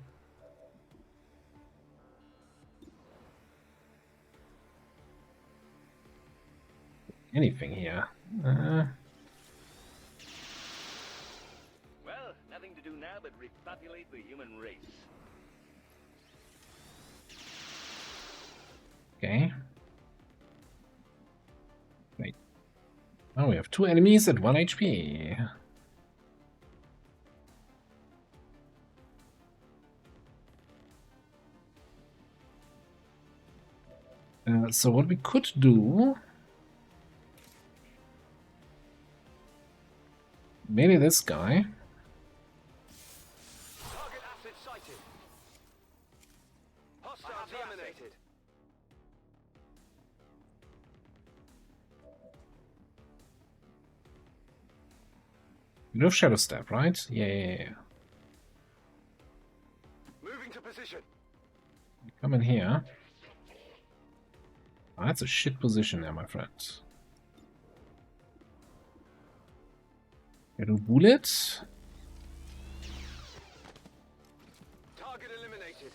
Anything here. Well, nothing to do now but repopulate the human race. Okay. Wait. Oh, we have 2 enemies at 1 HP. So what we could do... Maybe this guy. Target asset sighted. Hostile terminated. You have Shadow Step, right? Yeah. Come in here. Oh, that's a shit position there, my friend. Get a bullet. Target eliminated.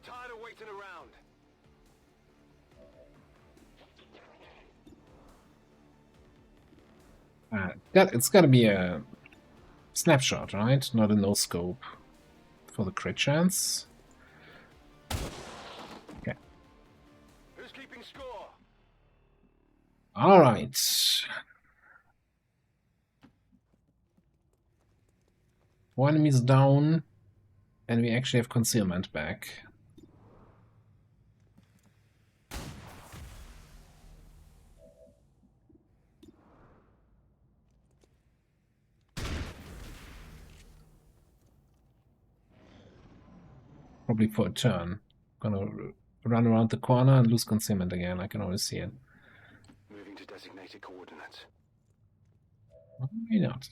Tired of waiting around. It's gotta be a snapshot, right? Not a no-scope for the crit chance. Okay. Who's keeping score? Alright. Four enemies down, and we actually have concealment back. Probably for a turn. Gonna run around the corner and lose concealment again. I can always see it. Moving to designated coordinates. Maybe not.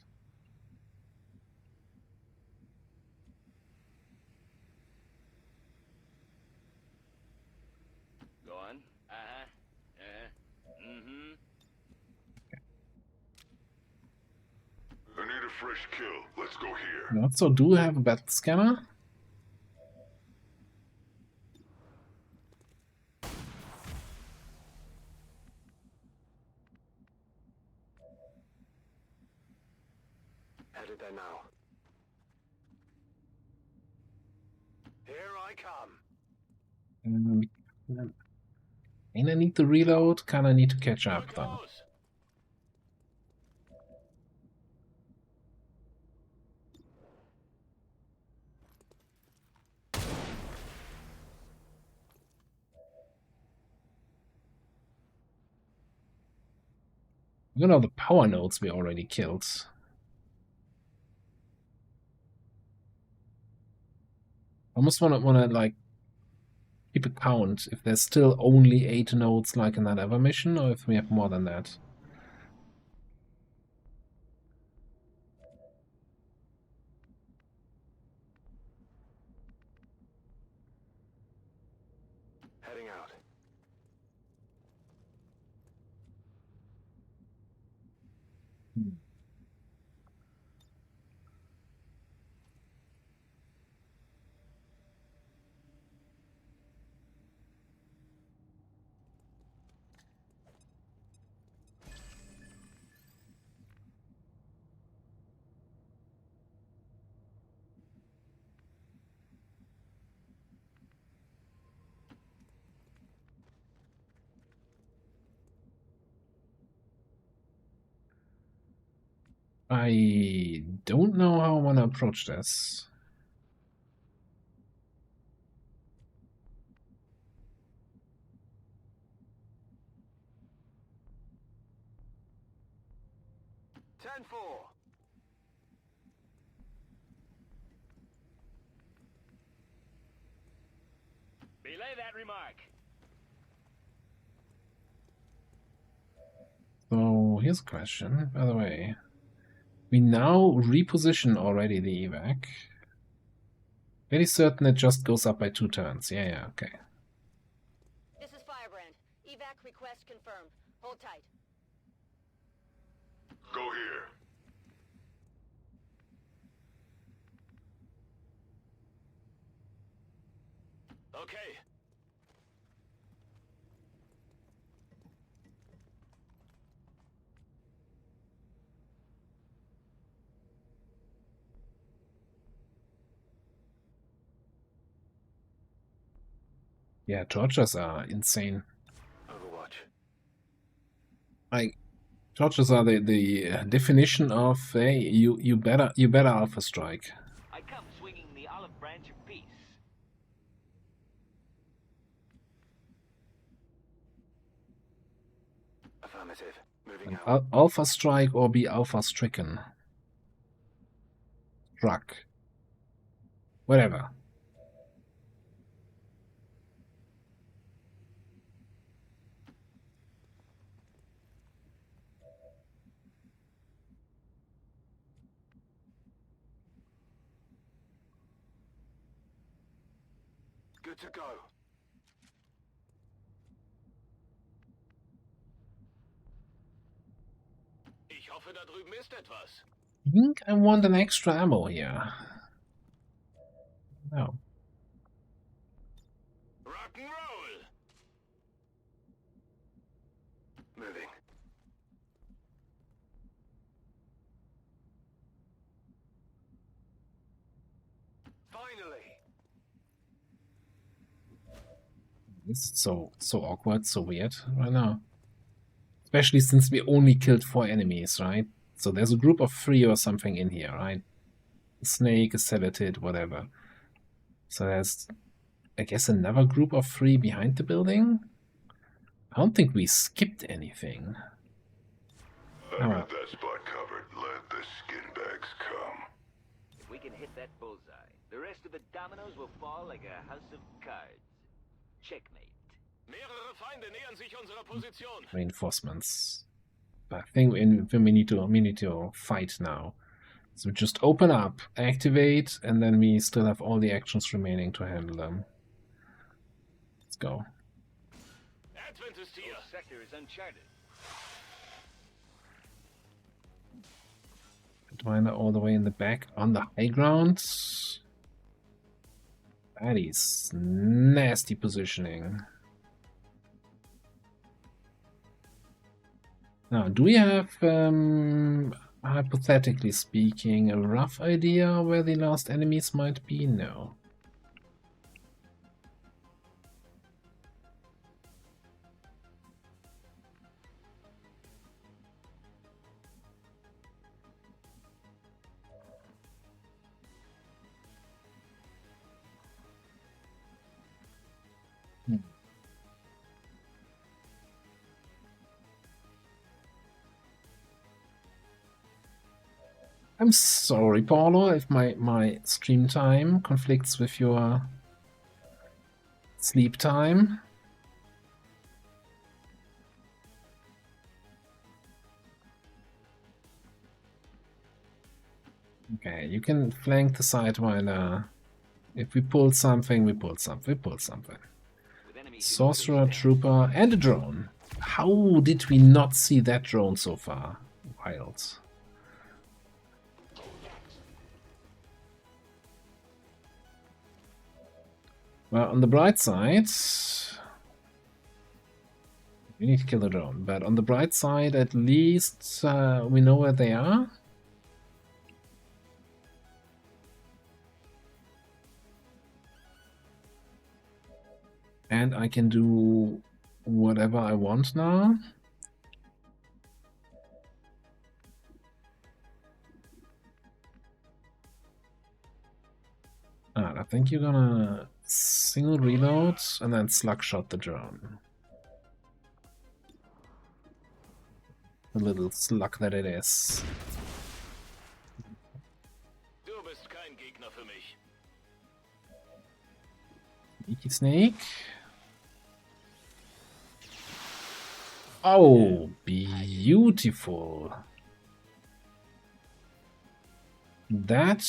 Go on. Mm-hmm. I need a fresh kill. Let's go here. Not so. Do have a battle scanner? Headed there now. Here I come. And I need to reload. Kinda need to catch up though. You know the power nodes we already killed. Almost wanna like keep a count if there's still only 8 nodes like in that other mission, or if we have more than that. Heading out. I don't know how I want to approach this. Belay that remark. So here's a question, by the way. We now reposition already the evac. Very certain it just goes up by 2 turns. Yeah, okay. This is Firebrand. Evac request confirmed. Hold tight. Go here. Okay. Yeah, torches are insane. Overwatch. Like, torches are the definition of, hey, you better alpha strike. I come swinging the olive branch of peace. Affirmative. Moving out. Alpha strike or be alpha stricken. Struck. Whatever. Good to go. Ich hoffe, da drüben ist etwas. I think I want an extra ammo here. No. Rock'n'roll! Moving. Finally. It's so awkward, so weird right now. Especially since we only killed 4 enemies, right? So there's a group of 3 or something in here, right? A snake, a celatid, whatever. So there's, I guess, another group of 3 behind the building? I don't think we skipped anything. I got that spot covered. Let the skin bags come. If we can hit that bullseye, the rest of the dominoes will fall like a house of cards. Checkmate. Mehrere Feinde nähern sich unserer Position. Reinforcements. But I think we need to fight now. So just open up, activate, and then we still have all the actions remaining to handle them. Let's go. Adventist here. This sector is uncharted. Adviner all the way in the back on the high ground. That is nasty positioning. Now, do we have, hypothetically speaking, a rough idea where the last enemies might be? No. I'm sorry, Paulo, if my stream time conflicts with your sleep time. Okay, you can flank the Sidewinder. If we pull something, we pull something, we pull something. Sorcerer, Trooper, and a drone. How did we not see that drone so far? Wild. Well, on the bright side, we need to kill the drone, but on the bright side, at least we know where they are. And I can do whatever I want now. I think you're gonna single reload and then slug shot the drone. The little slug that it is. Du bist kein Gegner für mich. Sneaky snake. Oh, beautiful. That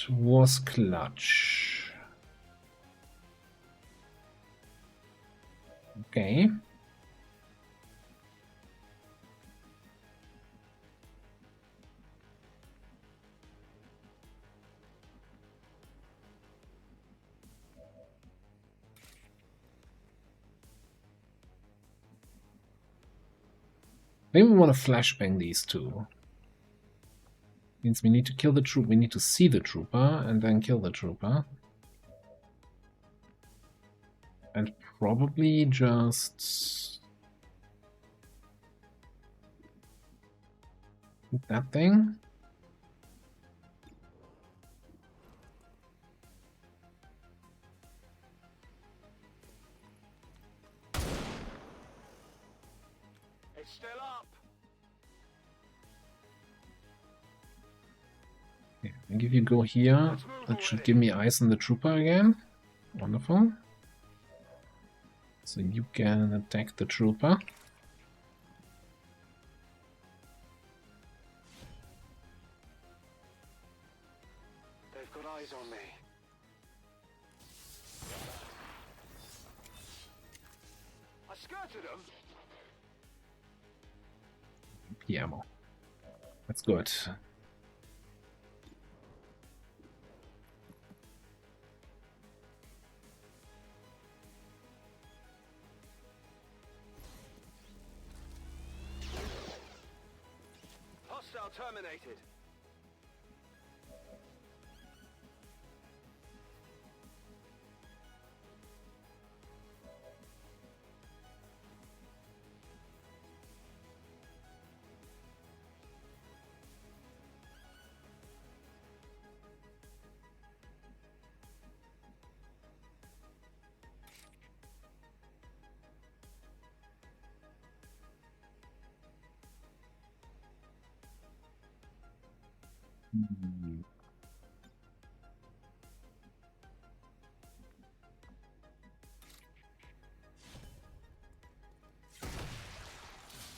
was clutch. Okay. Maybe we want to flashbang these two. Means we need to kill the troop. We need to see the trooper and then kill the trooper. And probably just that thing. It's still up. Okay, I think if you go here, that should give me eyes on the trooper again. Wonderful. So you can attack the trooper. They've got eyes on me. skirted them. P ammo. That's good. Hostile terminated.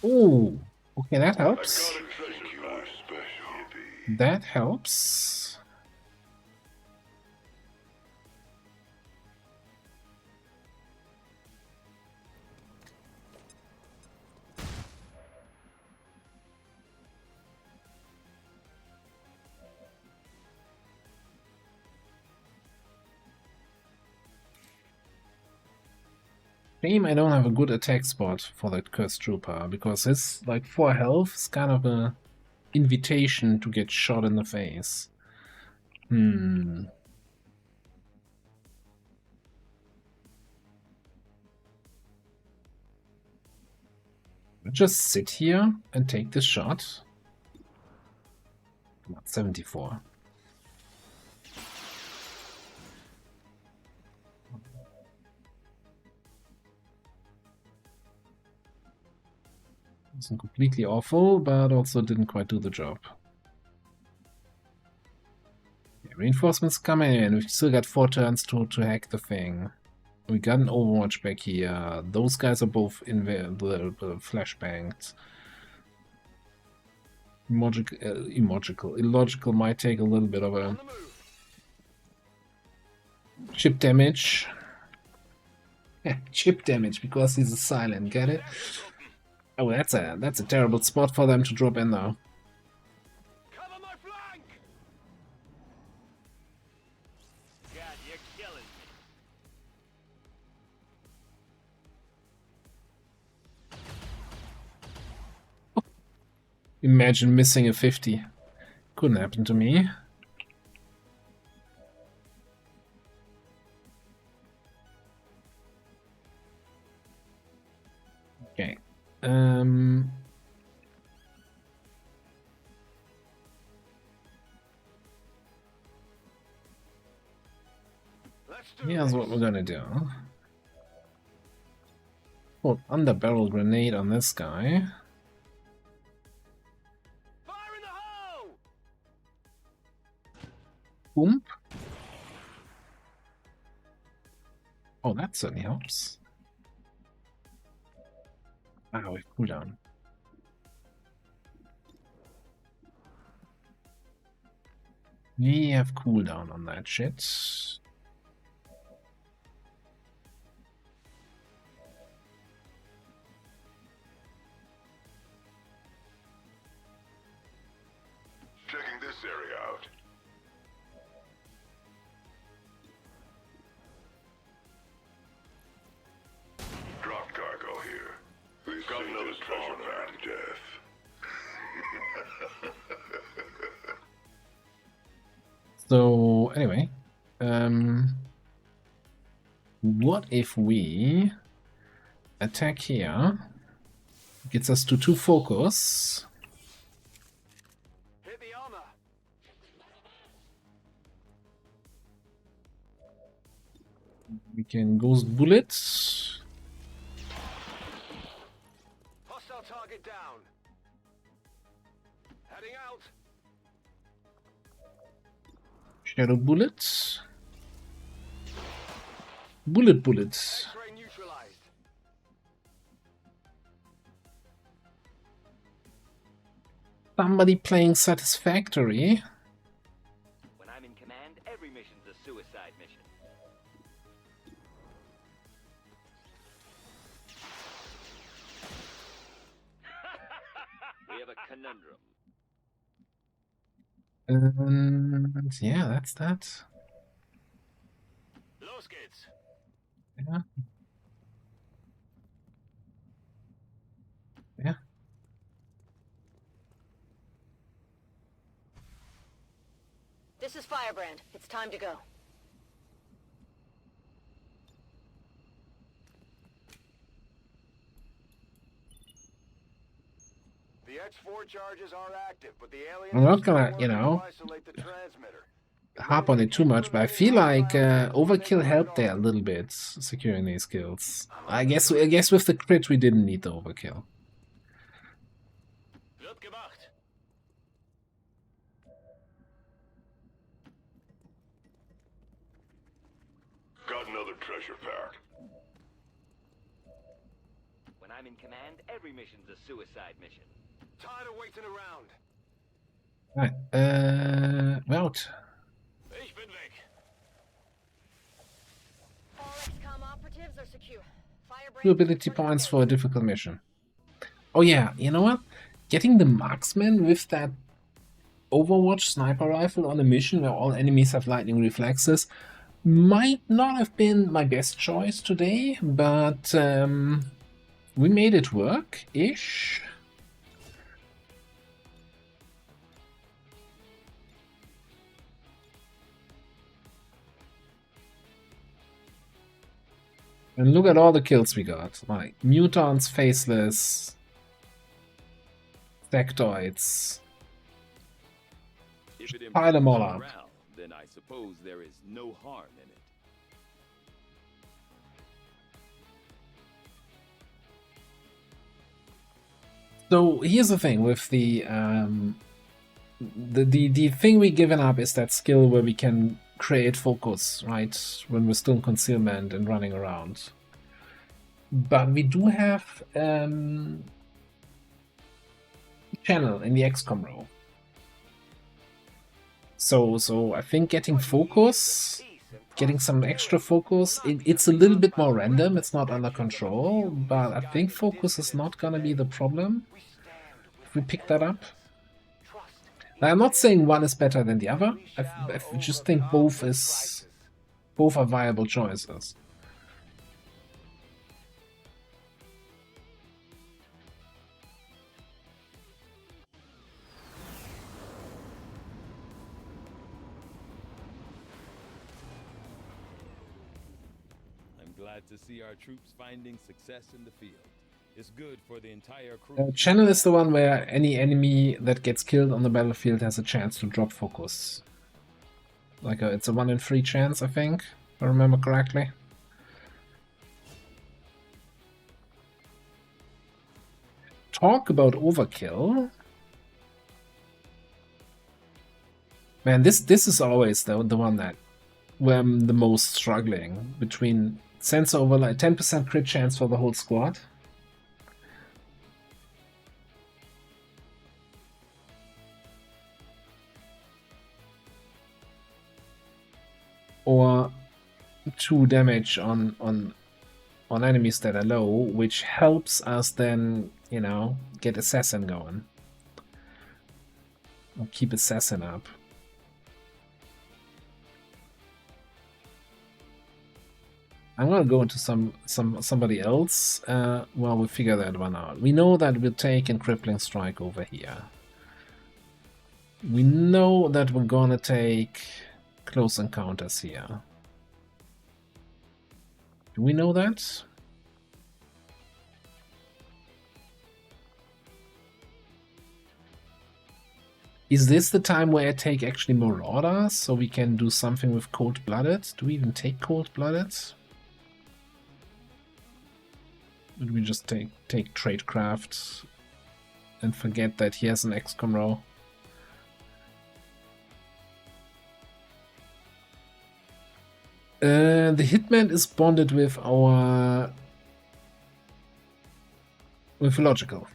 Ooh, okay, that helps. That helps. Shame I don't have a good attack spot for that Cursed Trooper, because his, like, 4 health is kind of a invitation to get shot in the face. Just sit here and take this shot. Come on, 74. Wasn't completely awful, but also didn't quite do the job. Yeah, reinforcements coming in. We've still got 4 turns to hack the thing. We got an Overwatch back here. Those guys are both in the flashbanged. Illogical might take a little bit of a chip damage. Chip damage because he's a silent. Get it? Oh, that's a terrible spot for them to drop in though. Cover my flank. God, you're killing me. Imagine missing a 50. Couldn't happen to me. Okay. Here's what we're gonna do. Put under barrel grenade on this guy. Fire in the hole! Boom. Oh, that certainly helps. Ah, we cool down. We have cooldown on that shit. Checking this area out. Drop cargo here. We've got another treasure map. Death. So anyway, what if we attack here? Gets us to 2 focus. Hit the armor. We can ghost bullet. Hostile target down. Heading out. Shadow bullet. Bullet. X-ray neutralized. Somebody playing Satisfactory. When I'm in command, every mission's a suicide mission. conundrum. And yeah, that's that. Los geht's. Yeah. Yeah. This is Firebrand. It's time to go. The X4 charges are active, but the aliens I'm are not still gonna, working to isolate the transmitter. harp on it too much, but I feel like overkill helped there a little bit securing these kills. I guess with the crit we didn't need the overkill. Wird gemacht. Got another treasure pack. When I'm in command, every mission's a suicide mission. Tired of waiting around. Right, out. Ich bin weg. All XCOM operatives are secure. Firebrand 2 ability points for a difficult mission. Oh yeah, you know what? Getting the marksman with that Overwatch sniper rifle on a mission where all enemies have lightning reflexes might not have been my best choice today, but we made it work-ish. And look at all the kills we got. Like, mutants, faceless, sectoids. If it Pile them all improves up. morale, then I suppose there is no harm in it. So here's the thing with the thing we've given up is that skill where we can create focus, right? When we're still in concealment and running around. But we do have channel in the XCOM row. So I think getting focus, getting some extra focus, it's a little bit more random, it's not under control, but I think focus is not gonna be the problem if we pick that up. Now, I'm not saying one is better than the other, I just think both are viable choices. I'm glad to see our troops finding success in the field. It's good for the entire crew. Channel is the one where any enemy that gets killed on the battlefield has a chance to drop focus. Like it's a 1 in 3 chance, I think, if I remember correctly. Talk about overkill. Man, this is always the one that where I'm the most struggling between sensor overlay, 10% crit chance for the whole squad. Or 2 damage on enemies that are low, which helps us then, you know, get assassin going. Or keep assassin up. I'm gonna go into somebody else while we figure that one out. We know that we're taking Crippling Strike over here. We know that we're gonna take Close Encounters here. Do we know that? Is this the time where I take actually Marauders so we can do something with Cold-Blooded? Do we even take Cold-Blooded? Did we just take Tradecraft and forget that he has an XCOM row? The Hitman is bonded with our Mythological.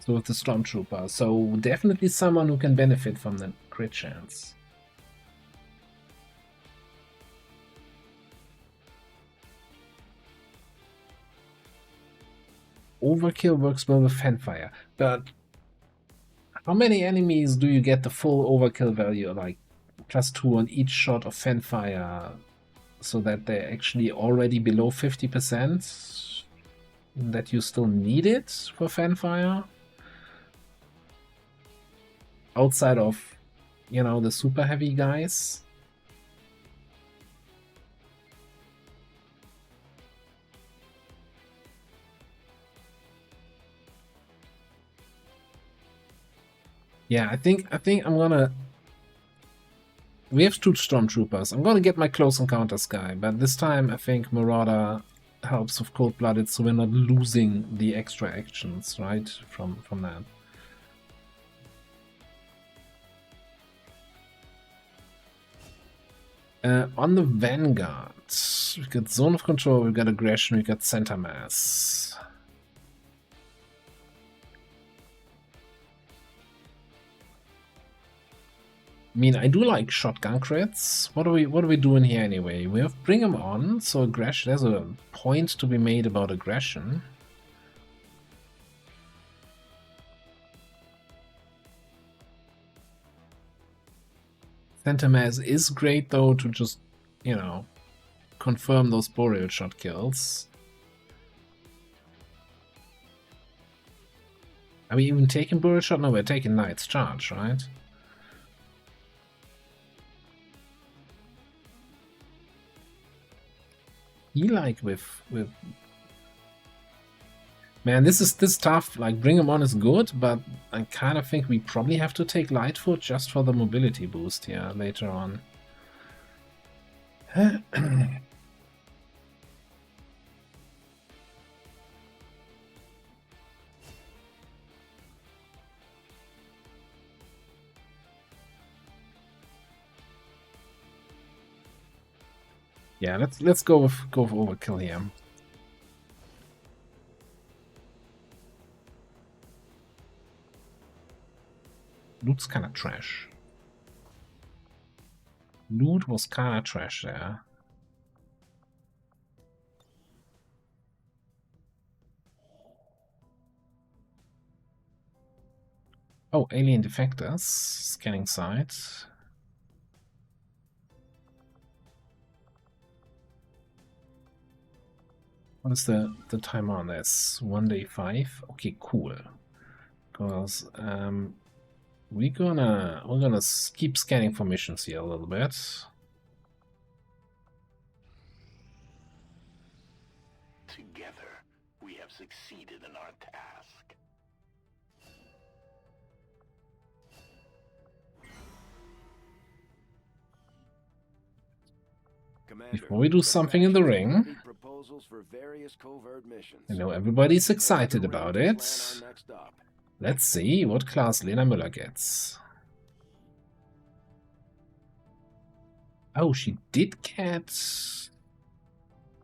So with the Stormtrooper. So definitely someone who can benefit from the crit chance. Overkill works well with Fanfire, but how many enemies do you get the full overkill value, like +2 on each shot of Fanfire, so that they're actually already below 50%? That you still need it for Fanfire? Outside of, you know, the super heavy guys? Yeah, I think I'm gonna... We have 2 Stormtroopers. I'm gonna get my Close Encounters guy, but this time I think Marauder helps with Cold-Blooded, so we're not losing the extra actions, right, from that. On the Vanguard, we've got Zone of Control, we've got Aggression, we've got Center Mass. I mean, I do like shotgun crits. What are we doing here anyway? We have Bring 'em On, so aggression. There's a point to be made about aggression. Center Mass is great though to just, you know, confirm those Boreal shot kills. Are we even taking Boreal shot? No, we're taking Knight's Charge, right? Like with man, this is tough. Like, Bring 'em On is good, but I kind of think we probably have to take Lightfoot just for the mobility boost here later on. Yeah, let's go with overkill here. Loot's kind of trash. Loot was kind of trash there. Oh, alien defectors. Scanning site. What is the timer on this? 1 day 5? Okay, cool. Because we're gonna keep scanning for missions here a little bit. Together, we have succeeded in our task. Before we do something in the ring, I know everybody's excited about it. Let's see what class Lena Müller gets. Oh, she did get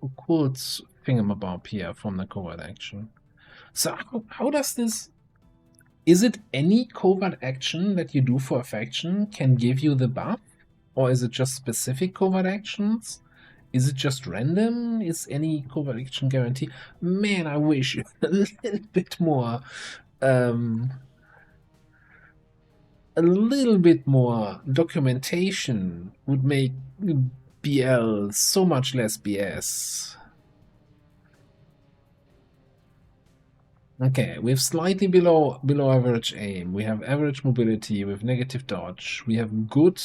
a quartz thingamabob here from the covert action. So how does this... Is it any covert action that you do for a faction can give you the buff? Or is it just specific covert actions? Is it just random? Is any covert action guarantee? Man, I wish a little bit more... a little bit more documentation would make BL so much less BS. Okay, we have slightly below average aim, we have average mobility, we have negative dodge, we have good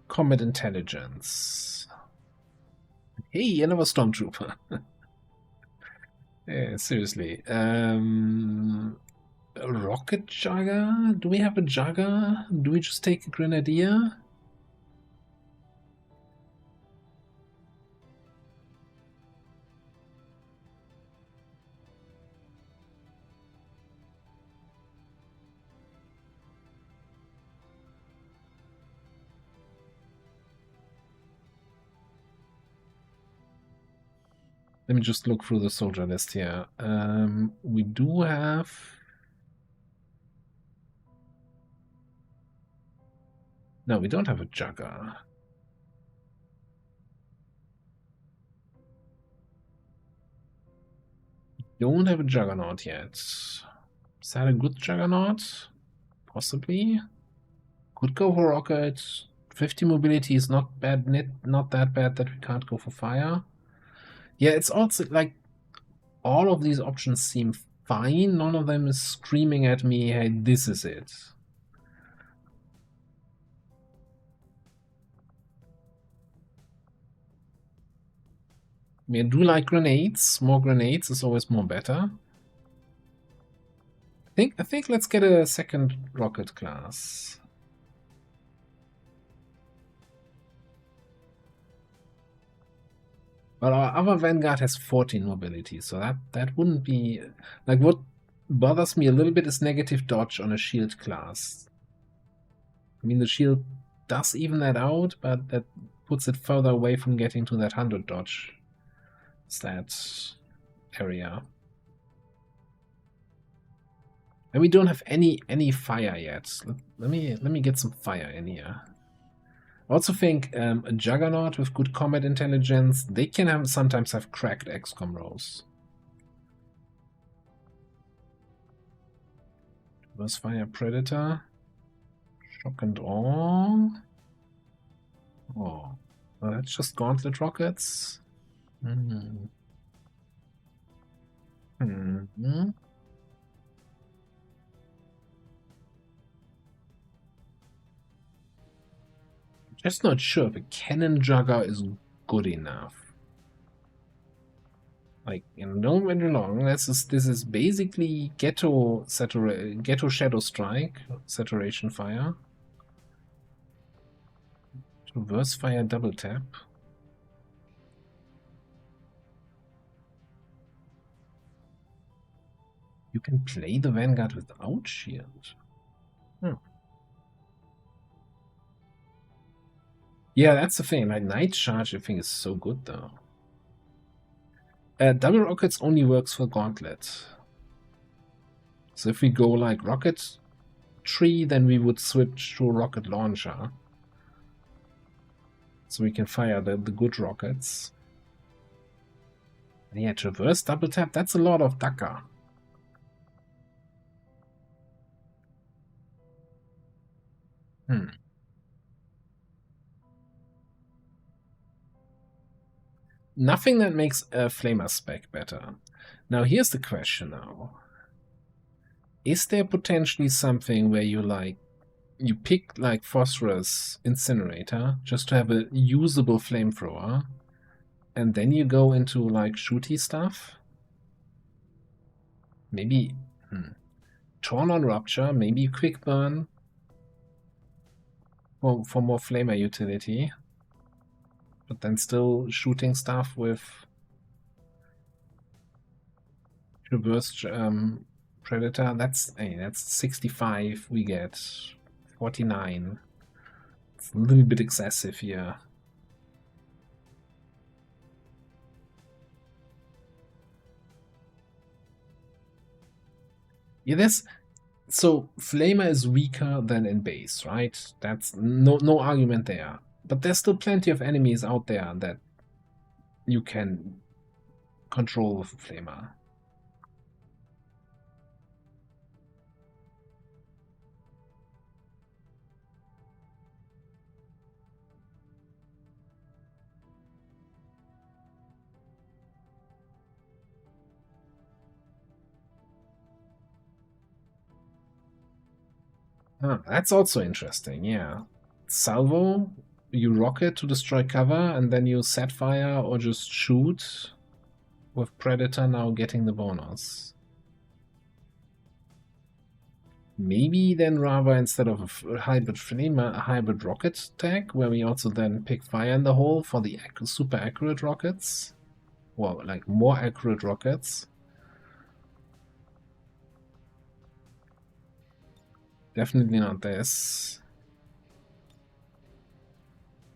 combat intelligence. Hey, another Stormtrooper. Yeah, seriously. A rocket jugger? Do we have a jugger? Do we just take a grenadier? Let me just look through the soldier list here. We do have... No, we don't have a jugger. We Don't have a Juggernaut yet. Is that a good Juggernaut? Possibly. Could go for Rocket. 50 mobility is not bad, not that bad that we can't go for Fire. Yeah, it's also like all of these options seem fine. None of them is screaming at me, hey, this is it. I mean, I do like grenades. More grenades is always more better. I think let's get a second rocket class. But our other Vanguard has 14 mobility, so that wouldn't be... Like, what bothers me a little bit is negative dodge on a shield class. I mean, the shield does even that out, but that puts it further away from getting to that 100 dodge stat area. And we don't have any fire yet. Let me get some fire in here. I also think a Juggernaut with good combat intelligence, they can sometimes have cracked XCOM rolls. Reverse Fire Predator. Shock and Awe. Oh, well, that's just Gauntlet Rockets. Just not sure if a Cannon Jugger is good enough. Like, don't get me wrong, this is basically Ghetto Shadow Strike, Saturation Fire. Reverse Fire Double Tap. You can play the Vanguard without shield. Yeah, that's the thing. Like, Night Charge, I think, is so good, though. Double Rockets only works for Gauntlet. So if we go like Rocket Tree, then we would switch to a Rocket Launcher. So we can fire the good rockets. And yeah, Traverse Double Tap, that's a lot of Dakar. Nothing that makes a Flamer spec better. Now here's the question now. Is there potentially something where you pick like Phosphorus Incinerator just to have a usable flamethrower, and then you go into like shooty stuff? Maybe Torn on Rupture, maybe Quick Burn for more Flamer utility. But then still shooting stuff with Reverse Predator. That's 65. We get 49. It's a little bit excessive here. Yeah, so Flamer is weaker than in base, right? That's no argument there. But there's still plenty of enemies out there that you can control with Flamer. That's also interesting, yeah. Salvo, you rocket to destroy cover, and then you set fire or just shoot, with Predator now getting the bonus. Maybe then rather instead of a hybrid Flamer, a hybrid rocket tag, where we also then pick fire in the hole for the super accurate rockets. Well, like more accurate rockets. Definitely not this.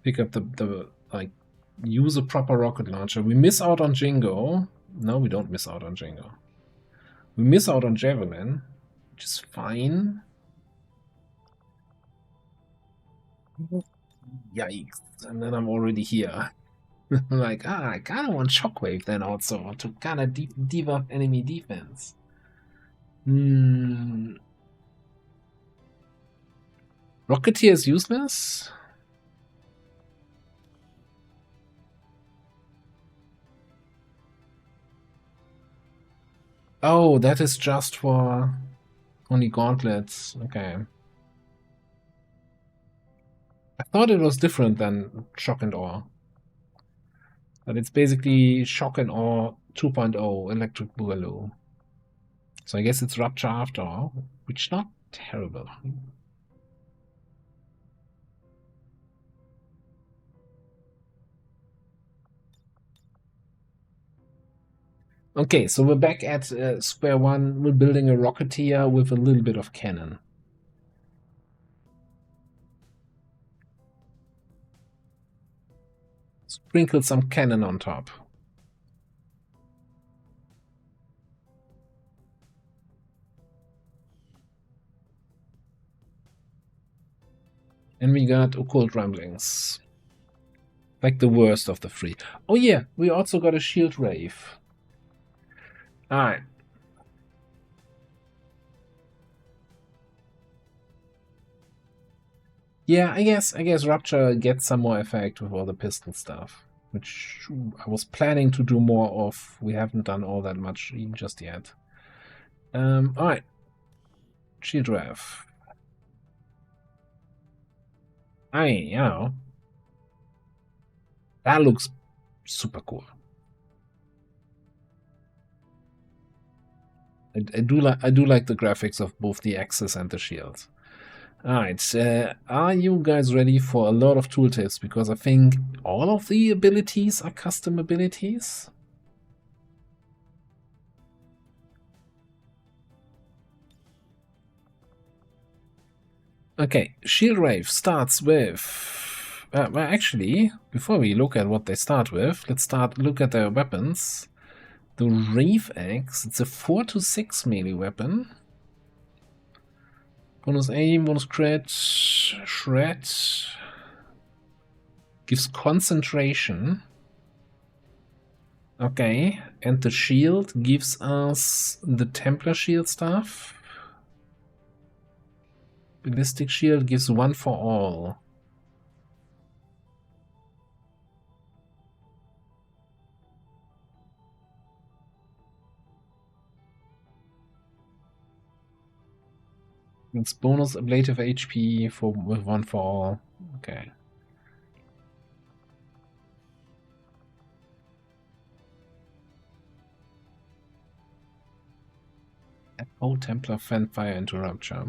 Pick up the use a proper rocket launcher. We miss out on Jingo. No, we don't miss out on Jingo. We miss out on Javelin, which is fine. Yikes. And then I'm already here. Like, I kind of want Shockwave then also to kind of debuff enemy defense. Rocketeer is useless? Oh, that is just for only gauntlets. Okay. I thought it was different than Shock and Awe. But it's basically Shock and Awe 2.0 Electric Boogaloo. So I guess it's Rupture after all, which is not terrible. Okay, so we're back at square one. We're building a Rocketeer with a little bit of cannon. Sprinkle some cannon on top. And we got Occult Rumblings. Like the worst of the three. Oh yeah, we also got a Shield Wave. Alright. Yeah, I guess Rupture gets some more effect with all the pistol stuff, which I was planning to do more of. We haven't done all that much even just yet. Alright. Shield Rev. You know. That looks super cool. I do like the graphics of both the axes and the shields. Alright, are you guys ready for a lot of tooltips? Because I think all of the abilities are custom abilities. Okay, Shield Wave starts with... well, actually, before we look at what they start with, let's look at their weapons. The Rave Axe, it's a 4 to 6 melee weapon. Bonus aim, bonus crit, shred. Gives concentration. Okay, and the shield gives us the Templar shield stuff. Ballistic shield gives 1 for all. It's bonus ablative HP with 1 for all. Okay. Oh, Templar fan fire into Rupture.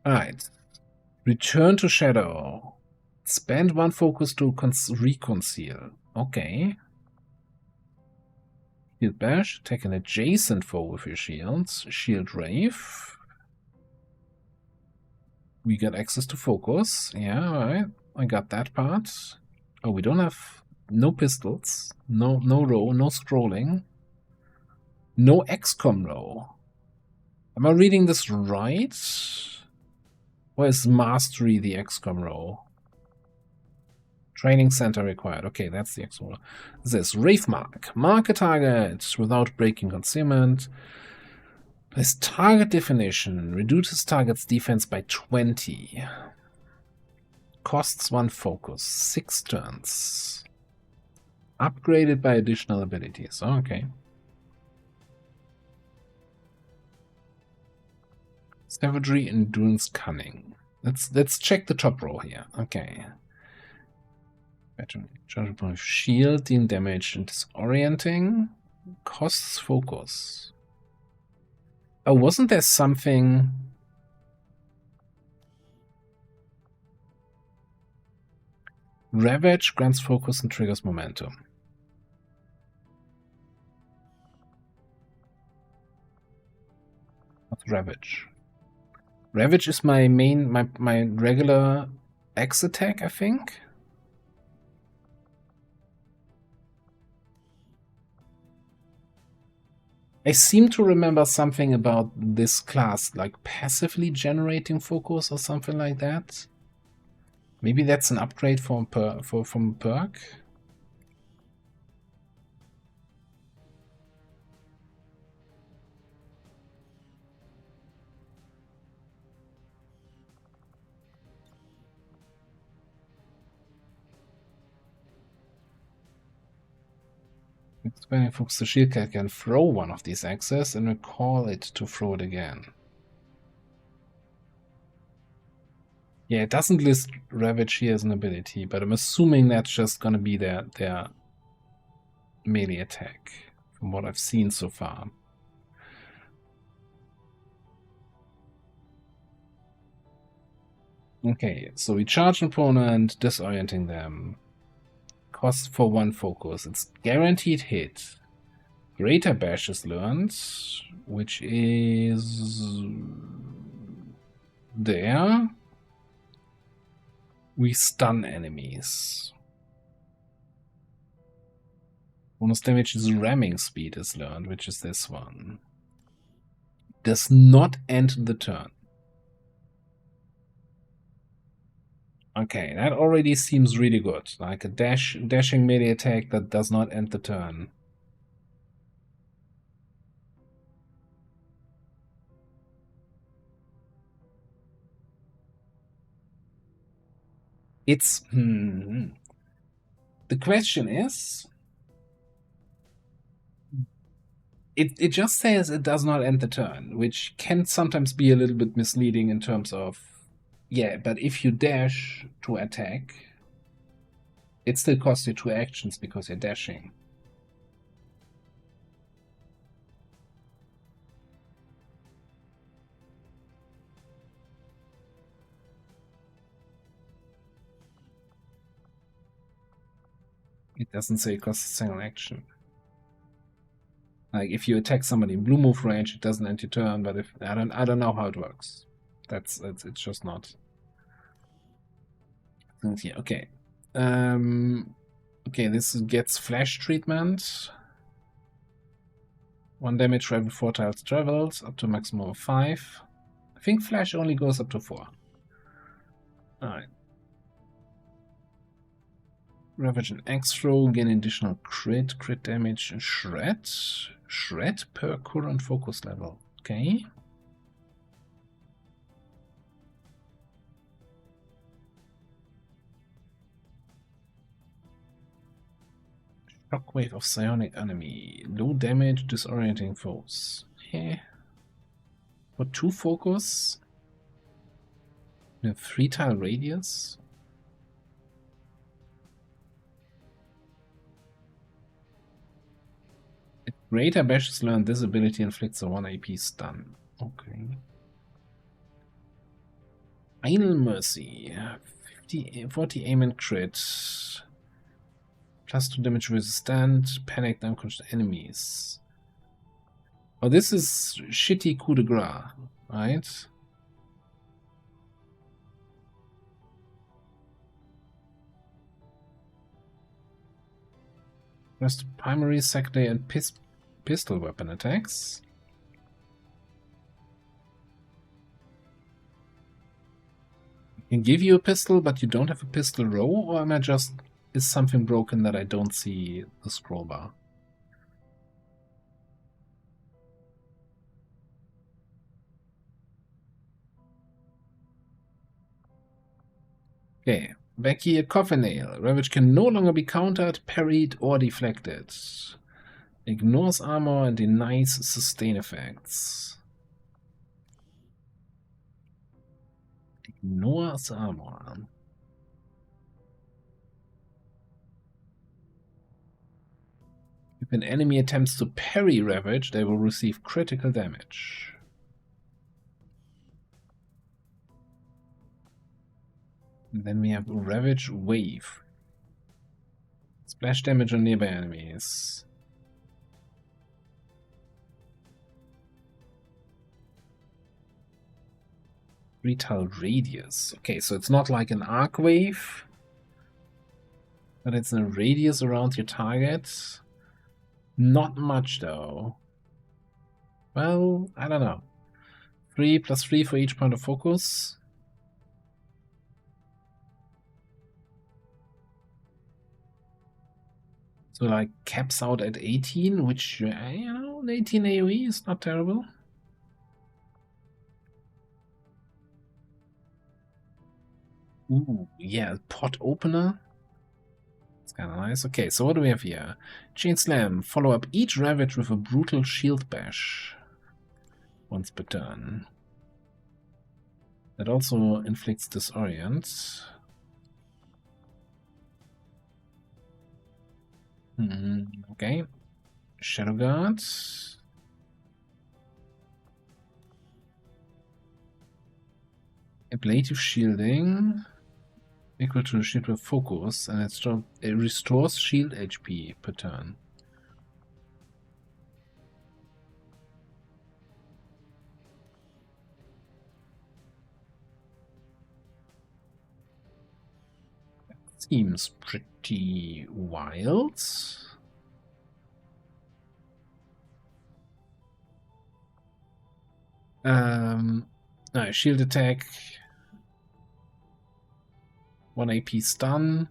Alright. Return to Shadow. Spend 1 focus to reconcile. Okay. Shield Bash. Take an adjacent foe with your shields. Shield Rave. We got access to focus. Yeah, alright. I got that part. Oh, we don't have... No pistols. No row. No scrolling. No XCOM row. Am I reading this right? Or is Mastery the XCOM row? Training center required. Okay, that's the XCOM row. This Wraith Mark. Mark a target without breaking concealment. This target definition reduces target's defense by 20. Costs 1 focus. 6 turns. Upgraded by additional abilities. Okay. Savagery, Endurance, Cunning. Let's check the top row here. Okay. Shield, deal damage, and disorienting. Costs focus. Oh, wasn't there something... Ravage grants focus and triggers momentum. What's Ravage? Ravage is my main, my regular X attack, I think. I seem to remember something about this class, like passively generating focus or something like that. Maybe that's an upgrade from perk. Expanding focus, the shield can throw one of these axes and recall it to throw it again. Yeah, it doesn't list Ravage here as an ability, but I'm assuming that's just gonna be their melee attack, from what I've seen so far. Okay, so we charge an opponent, disorienting them. Cost for 1 focus. It's guaranteed hit. Greater Bash is learned, which is there. We stun enemies. Bonus damage is ramming speed is learned, which is this one. Does not end the turn. Okay, that already seems really good. Like a dashing melee attack that does not end the turn. It's the question is, it just says it does not end the turn, which can sometimes be a little bit misleading in terms of, yeah, but if you dash to attack, it still costs you 2 actions because you're dashing. It doesn't say it costs a single action. Like if you attack somebody in blue move range, it doesn't end your turn. But if I don't know how it works. It's just not. Yeah, okay. Okay, this gets flash treatment. 1 damage for every 4 tiles traveled, up to a maximum of 5. I think flash only goes up to 4. Alright. Ravage and Axe Throw, gain additional crit damage, and Shred per current focus level. Okay. Shockwave of psionic enemy. Low damage, disorienting foes. Okay. For 2 focus. In a 3 tile radius. Greater Bash is learned. This ability inflicts a 1 AP stun. Okay. Final Mercy. 40 aim and crit. Plus 2 damage resistant. Panic unconscious enemies. Oh, this is shitty coup de grace, right? Rest primary, secondary, and pistol weapon attacks. I can give you a pistol, but you don't have a pistol row, or am I just... is something broken that I don't see the scroll bar? Okay, back here, Coffin Nail. Ravage can no longer be countered, parried, or deflected. Ignores armor and denies sustain effects. Ignores armor. If an enemy attempts to parry Ravage, they will receive critical damage. And then we have Ravage Wave. Splash damage on nearby enemies. Tile radius. Okay, so it's not like an arc wave, but it's a radius around your target. Not much though. Well, I don't know. 3 + 3 for each point of focus. So like caps out at 18, which, you know, 18 AoE is not terrible. Ooh, yeah, pot opener. It's kind of nice. Okay, so what do we have here? Chain Slam. Follow up each Ravage with a brutal shield bash. Once per turn. That also inflicts disorient. Okay. Shadow Guard. Ablative Shielding. Equal to the shield with focus, and it restores shield HP per turn. Seems pretty wild. No, shield attack. 1 AP stun.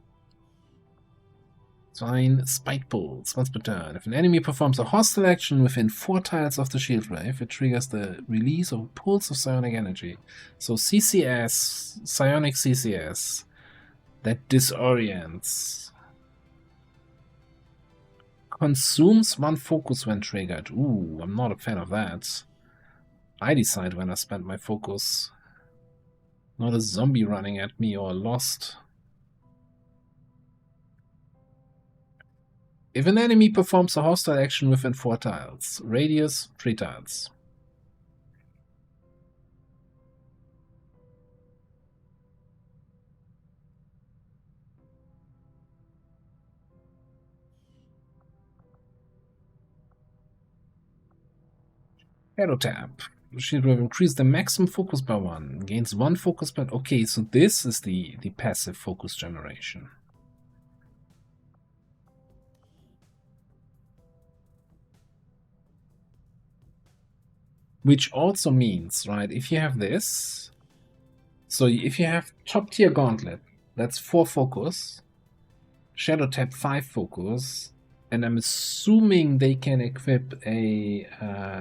Fine. Spike pulse once per turn. If an enemy performs a hostile action within 4 tiles of the shield wave, it triggers the release of a pulse of psionic energy. So CCS, psionic CCS, that disorients. Consumes 1 focus when triggered. Ooh, I'm not a fan of that. I decide when I spend my focus. Not a zombie running at me or lost. If an enemy performs a hostile action within 4 tiles, radius 3 tiles. Shadow tap. Shield will increase the maximum focus by 1. Gains 1 focus point. Okay, so this is the passive focus generation. Which also means, right, if you have this, so if you have top tier gauntlet, that's 4 focus, shadow tap 5 focus, and I'm assuming they can equip a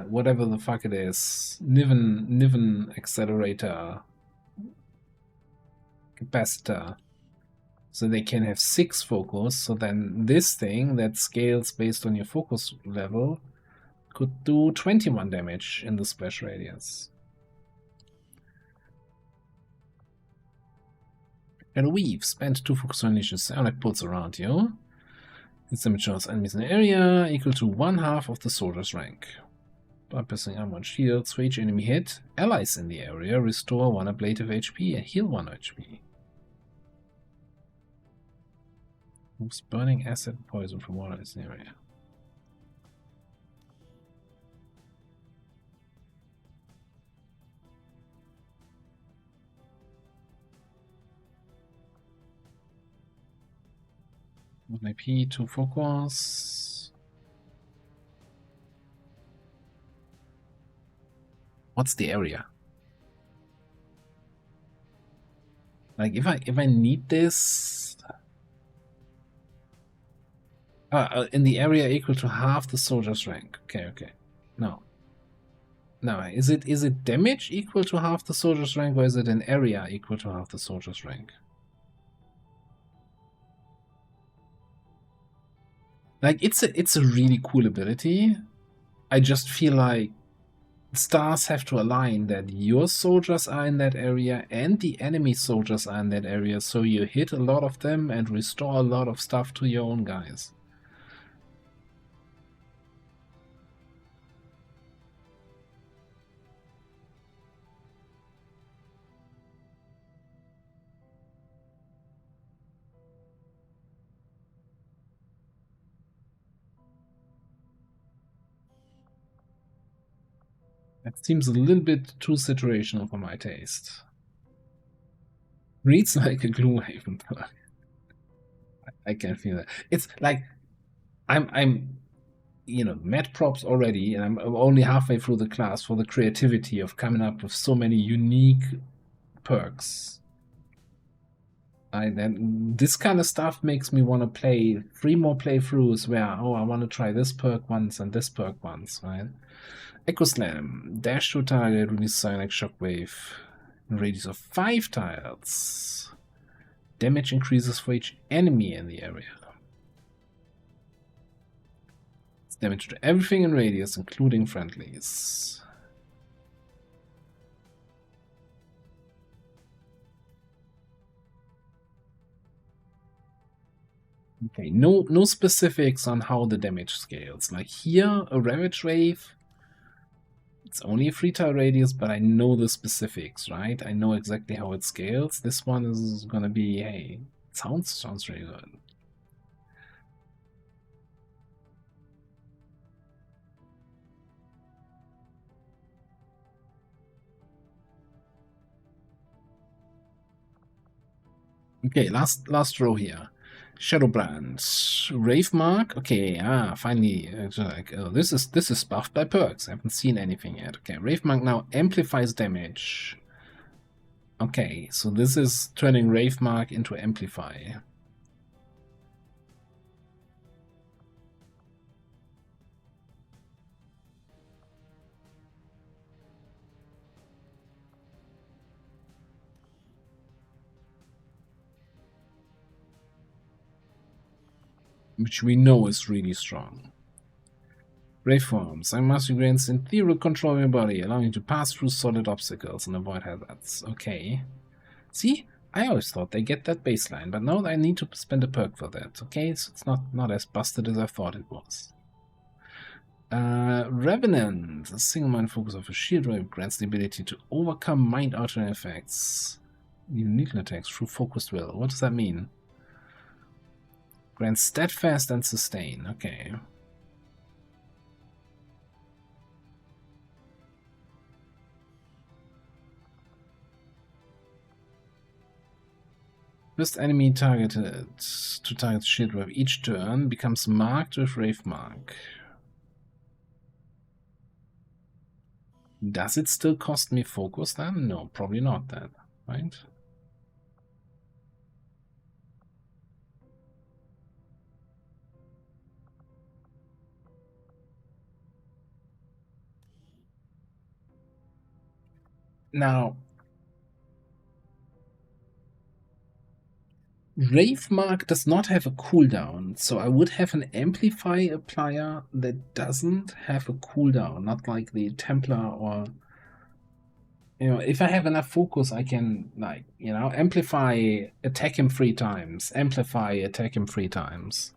whatever the fuck it is, Niven accelerator capacitor, so they can have 6 focus. So then this thing that scales based on your focus level could do 21 damage in the splash radius. And weave. Spend 2 focus on unleashes psionic pulse around you. Its damage shows enemies in the area equal to 1/2 of the soldier's rank. Bypassing armor and shields. For each enemy hit, allies in the area restore 1 ablative HP and heal 1 HP. Moves burning acid and poison from water in the area. One AP, 2 focus. What's the area? Like if I need this, in the area equal to 1/2 the soldier's rank. Okay. No. Is it damage equal to 1/2 the soldier's rank, or is it an area equal to 1/2 the soldier's rank? Like it's a really cool ability. I just feel like stars have to align that your soldiers are in that area and the enemy soldiers are in that area, so you hit a lot of them and restore a lot of stuff to your own guys. That seems a little bit too situational for my taste. Reads like a Gloomhaven plug. I can feel that. It's like I'm you know, mad props already, and I'm only halfway through the class for the creativity of coming up with so many unique perks. And this kind of stuff makes me want to play 3 more playthroughs where, oh, I want to try this perk once and this perk once, right? Echo Slam, dash to target, release Sonic Shockwave, radius of 5 tiles. Damage increases for each enemy in the area. It's damage to everything in radius, including friendlies. Okay, no specifics on how the damage scales. Like here, a Ravage Wave, it's only a 3-tile radius, but I know the specifics, right? I know exactly how it scales. This one is gonna be, hey, sounds really good. Okay, last row here. Shadowbrand, Ravemark. Okay, finally, like, this is buffed by perks. I haven't seen anything yet. Okay, Ravemark now amplifies damage. Okay, so this is turning Ravemark into Amplify. Which we know is really strong. Waveforms. I must grants ethereal control of your body, allowing you to pass through solid obstacles and avoid hazards. Okay. See? I always thought they get that baseline, but now I need to spend a perk for that. Okay, so it's not as busted as I thought it was. Revenant. A single mind focus of a shield wave grants the ability to overcome mind-altering effects. Unique attacks through focused will. What does that mean? Grants steadfast and sustain. Okay. First enemy targeted to target shield wave each turn becomes marked with Rave Mark. Does it still cost me focus then? No, probably not then, right? Now, Rave Mark does not have a cooldown, so I would have an Amplify applier that doesn't have a cooldown, not like the Templar or... You know, if I have enough focus, I can, like, you know, Amplify, attack him 3 times. Amplify, attack him 3 times.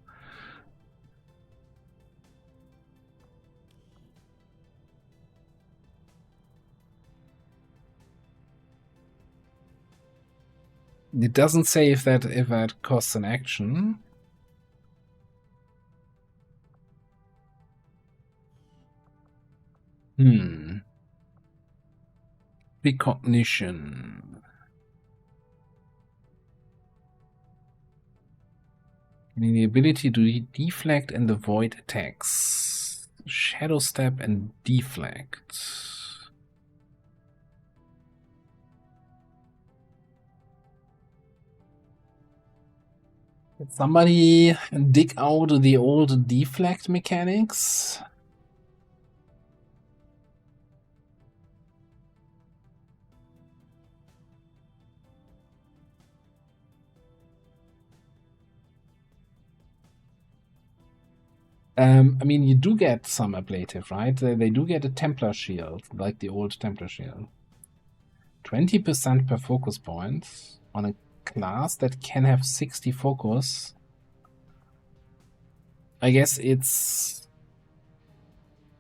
It doesn't say if that costs an action. Precognition. Getting the ability to deflect and avoid attacks. Shadow step and deflect. Did somebody dig out the old deflect mechanics? I mean, you do get some ablative, right? They do get a Templar shield, like the old Templar shield. 20% per focus point on a class that can have 60 focus. I guess it's...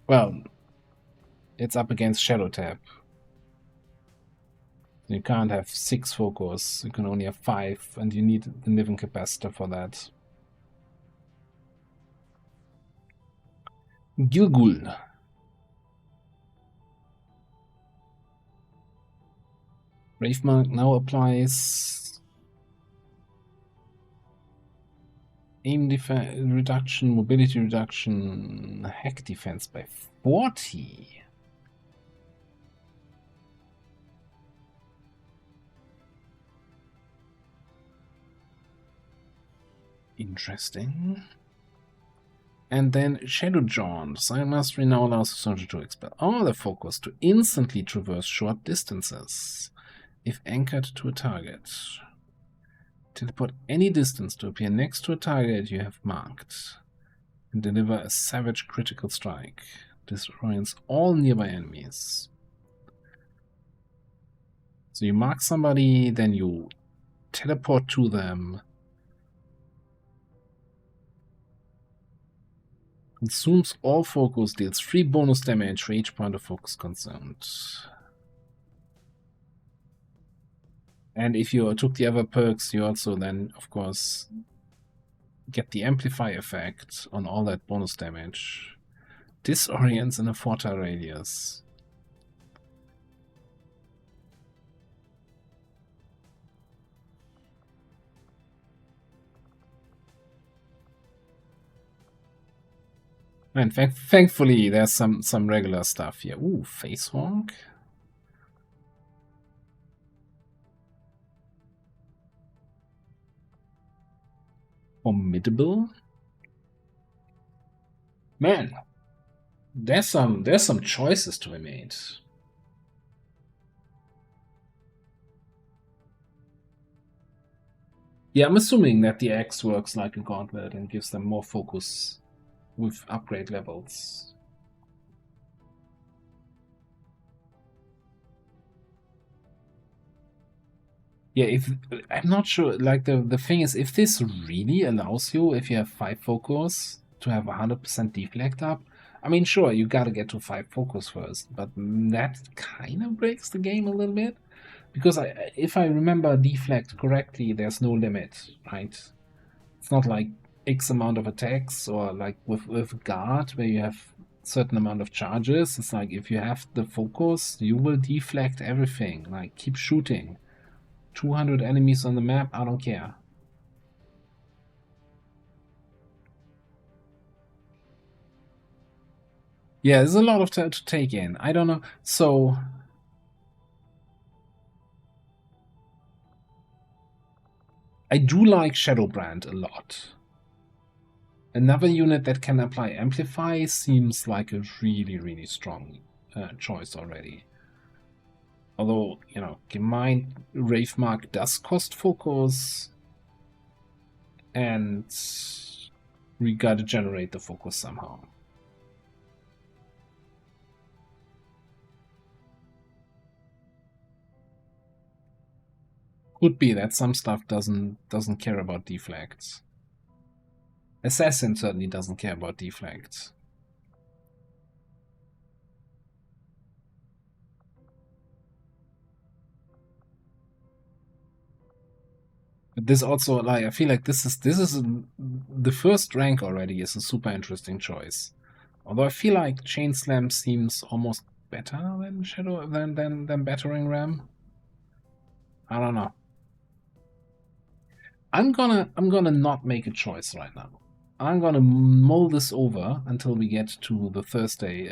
Well, it's up against Shadow Tap. You can't have 6 focus, you can only have 5, and you need the Niven Capacitor for that. Gilgul. Ravemark now applies Aim reduction, mobility reduction, hack defense by 40. Interesting. And then Shadow Jaunt. Silent Mastery now allows the soldier to expel all their focus to instantly traverse short distances if anchored to a target. Teleport any distance to appear next to a target you have marked and deliver a savage critical strike. Disorients all nearby enemies. So you mark somebody, then you teleport to them. Consumes all focus, deals 3 bonus damage for each point of focus consumed. And if you took the other perks, you also then, of course, get the amplify effect on all that bonus damage. Disorients in a 4-tile radius. And thankfully, there's some regular stuff here. Ooh, Face Hawk. Formidable. Man, there's some choices to be made. Yeah, I'm assuming that the X works like a gauntlet and gives them more focus with upgrade levels. Yeah, I'm not sure, like the thing is, if this really allows you, if you have 5 focus, to have 100% deflect up, I mean, sure, you gotta get to 5 focus first, but that kind of breaks the game a little bit. Because if I remember deflect correctly, there's no limit, right? It's not like X amount of attacks, or like with guard, where you have certain amount of charges. It's like if you have the focus, you will deflect everything. Like, keep shooting. 200 enemies on the map, I don't care. Yeah, there's a lot of to take in. I don't know. So I do like Shadowbrand a lot. Another unit that can apply Amplify seems like a really, really strong choice already. Although, you know, keep in mind, Wraithmark does cost focus, and we gotta generate the focus somehow. Could be that some stuff doesn't care about deflects. Assassin certainly doesn't care about deflects. But this also, like, I feel like this is the first rank already is a super interesting choice. Although I feel like Chain Slam seems almost better than Shadow than Battering Ram. I don't know. I'm gonna not make a choice right now. I'm gonna mull this over until we get to the Thursday,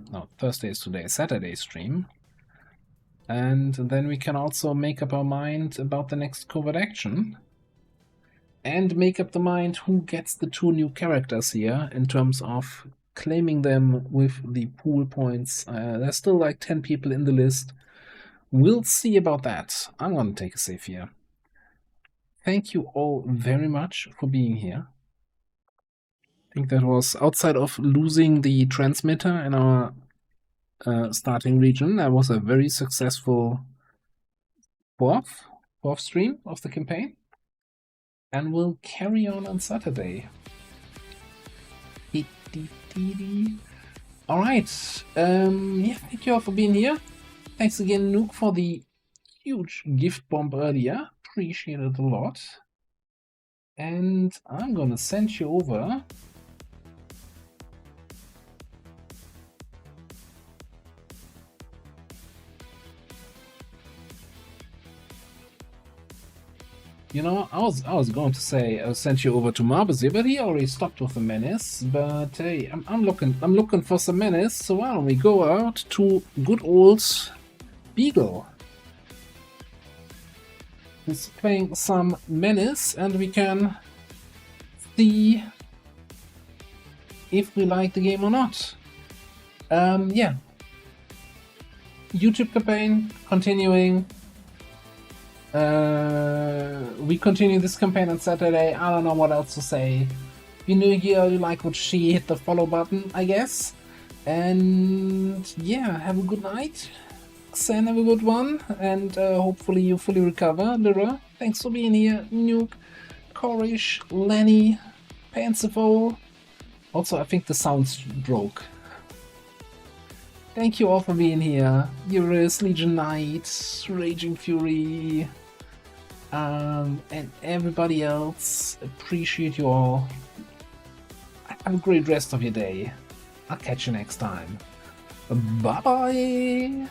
no, Thursday is today, Saturday stream. And then we can also make up our mind about the next covert action. And make up the mind who gets the 2 new characters here in terms of claiming them with the pool points. There's still like 10 people in the list. We'll see about that. I'm gonna take a save here. Thank you all very much for being here. I think that was, outside of losing the transmitter in our starting region, that was a very successful fourth stream of the campaign. And we'll carry on Saturday. Alright, yeah, thank you all for being here. Thanks again, Nuke, for the huge gift bomb earlier. Appreciate it a lot. And I'm gonna send you over You know, I was going to say send you over to Marbazir, but he already stopped with the menace. But hey, I'm looking for some menace. So why don't we go out to good old Beagle? He's playing some menace, and we can see if we like the game or not. Yeah. YouTube campaign continuing. We continue this campaign on Saturday. I don't know what else to say. If you're new here, you like what she, hit the follow button, I guess. And yeah, have a good night. Xen, have a good one. And hopefully you fully recover. Lyra, thanks for being here. Nuke, Korish, Lenny, Pansifol. Also, I think the sounds broke. Thank you all for being here. Eurus, Legion Knight, Raging Fury, and everybody else. Appreciate you all. Have a great rest of your day. I'll catch you next time. Bye bye!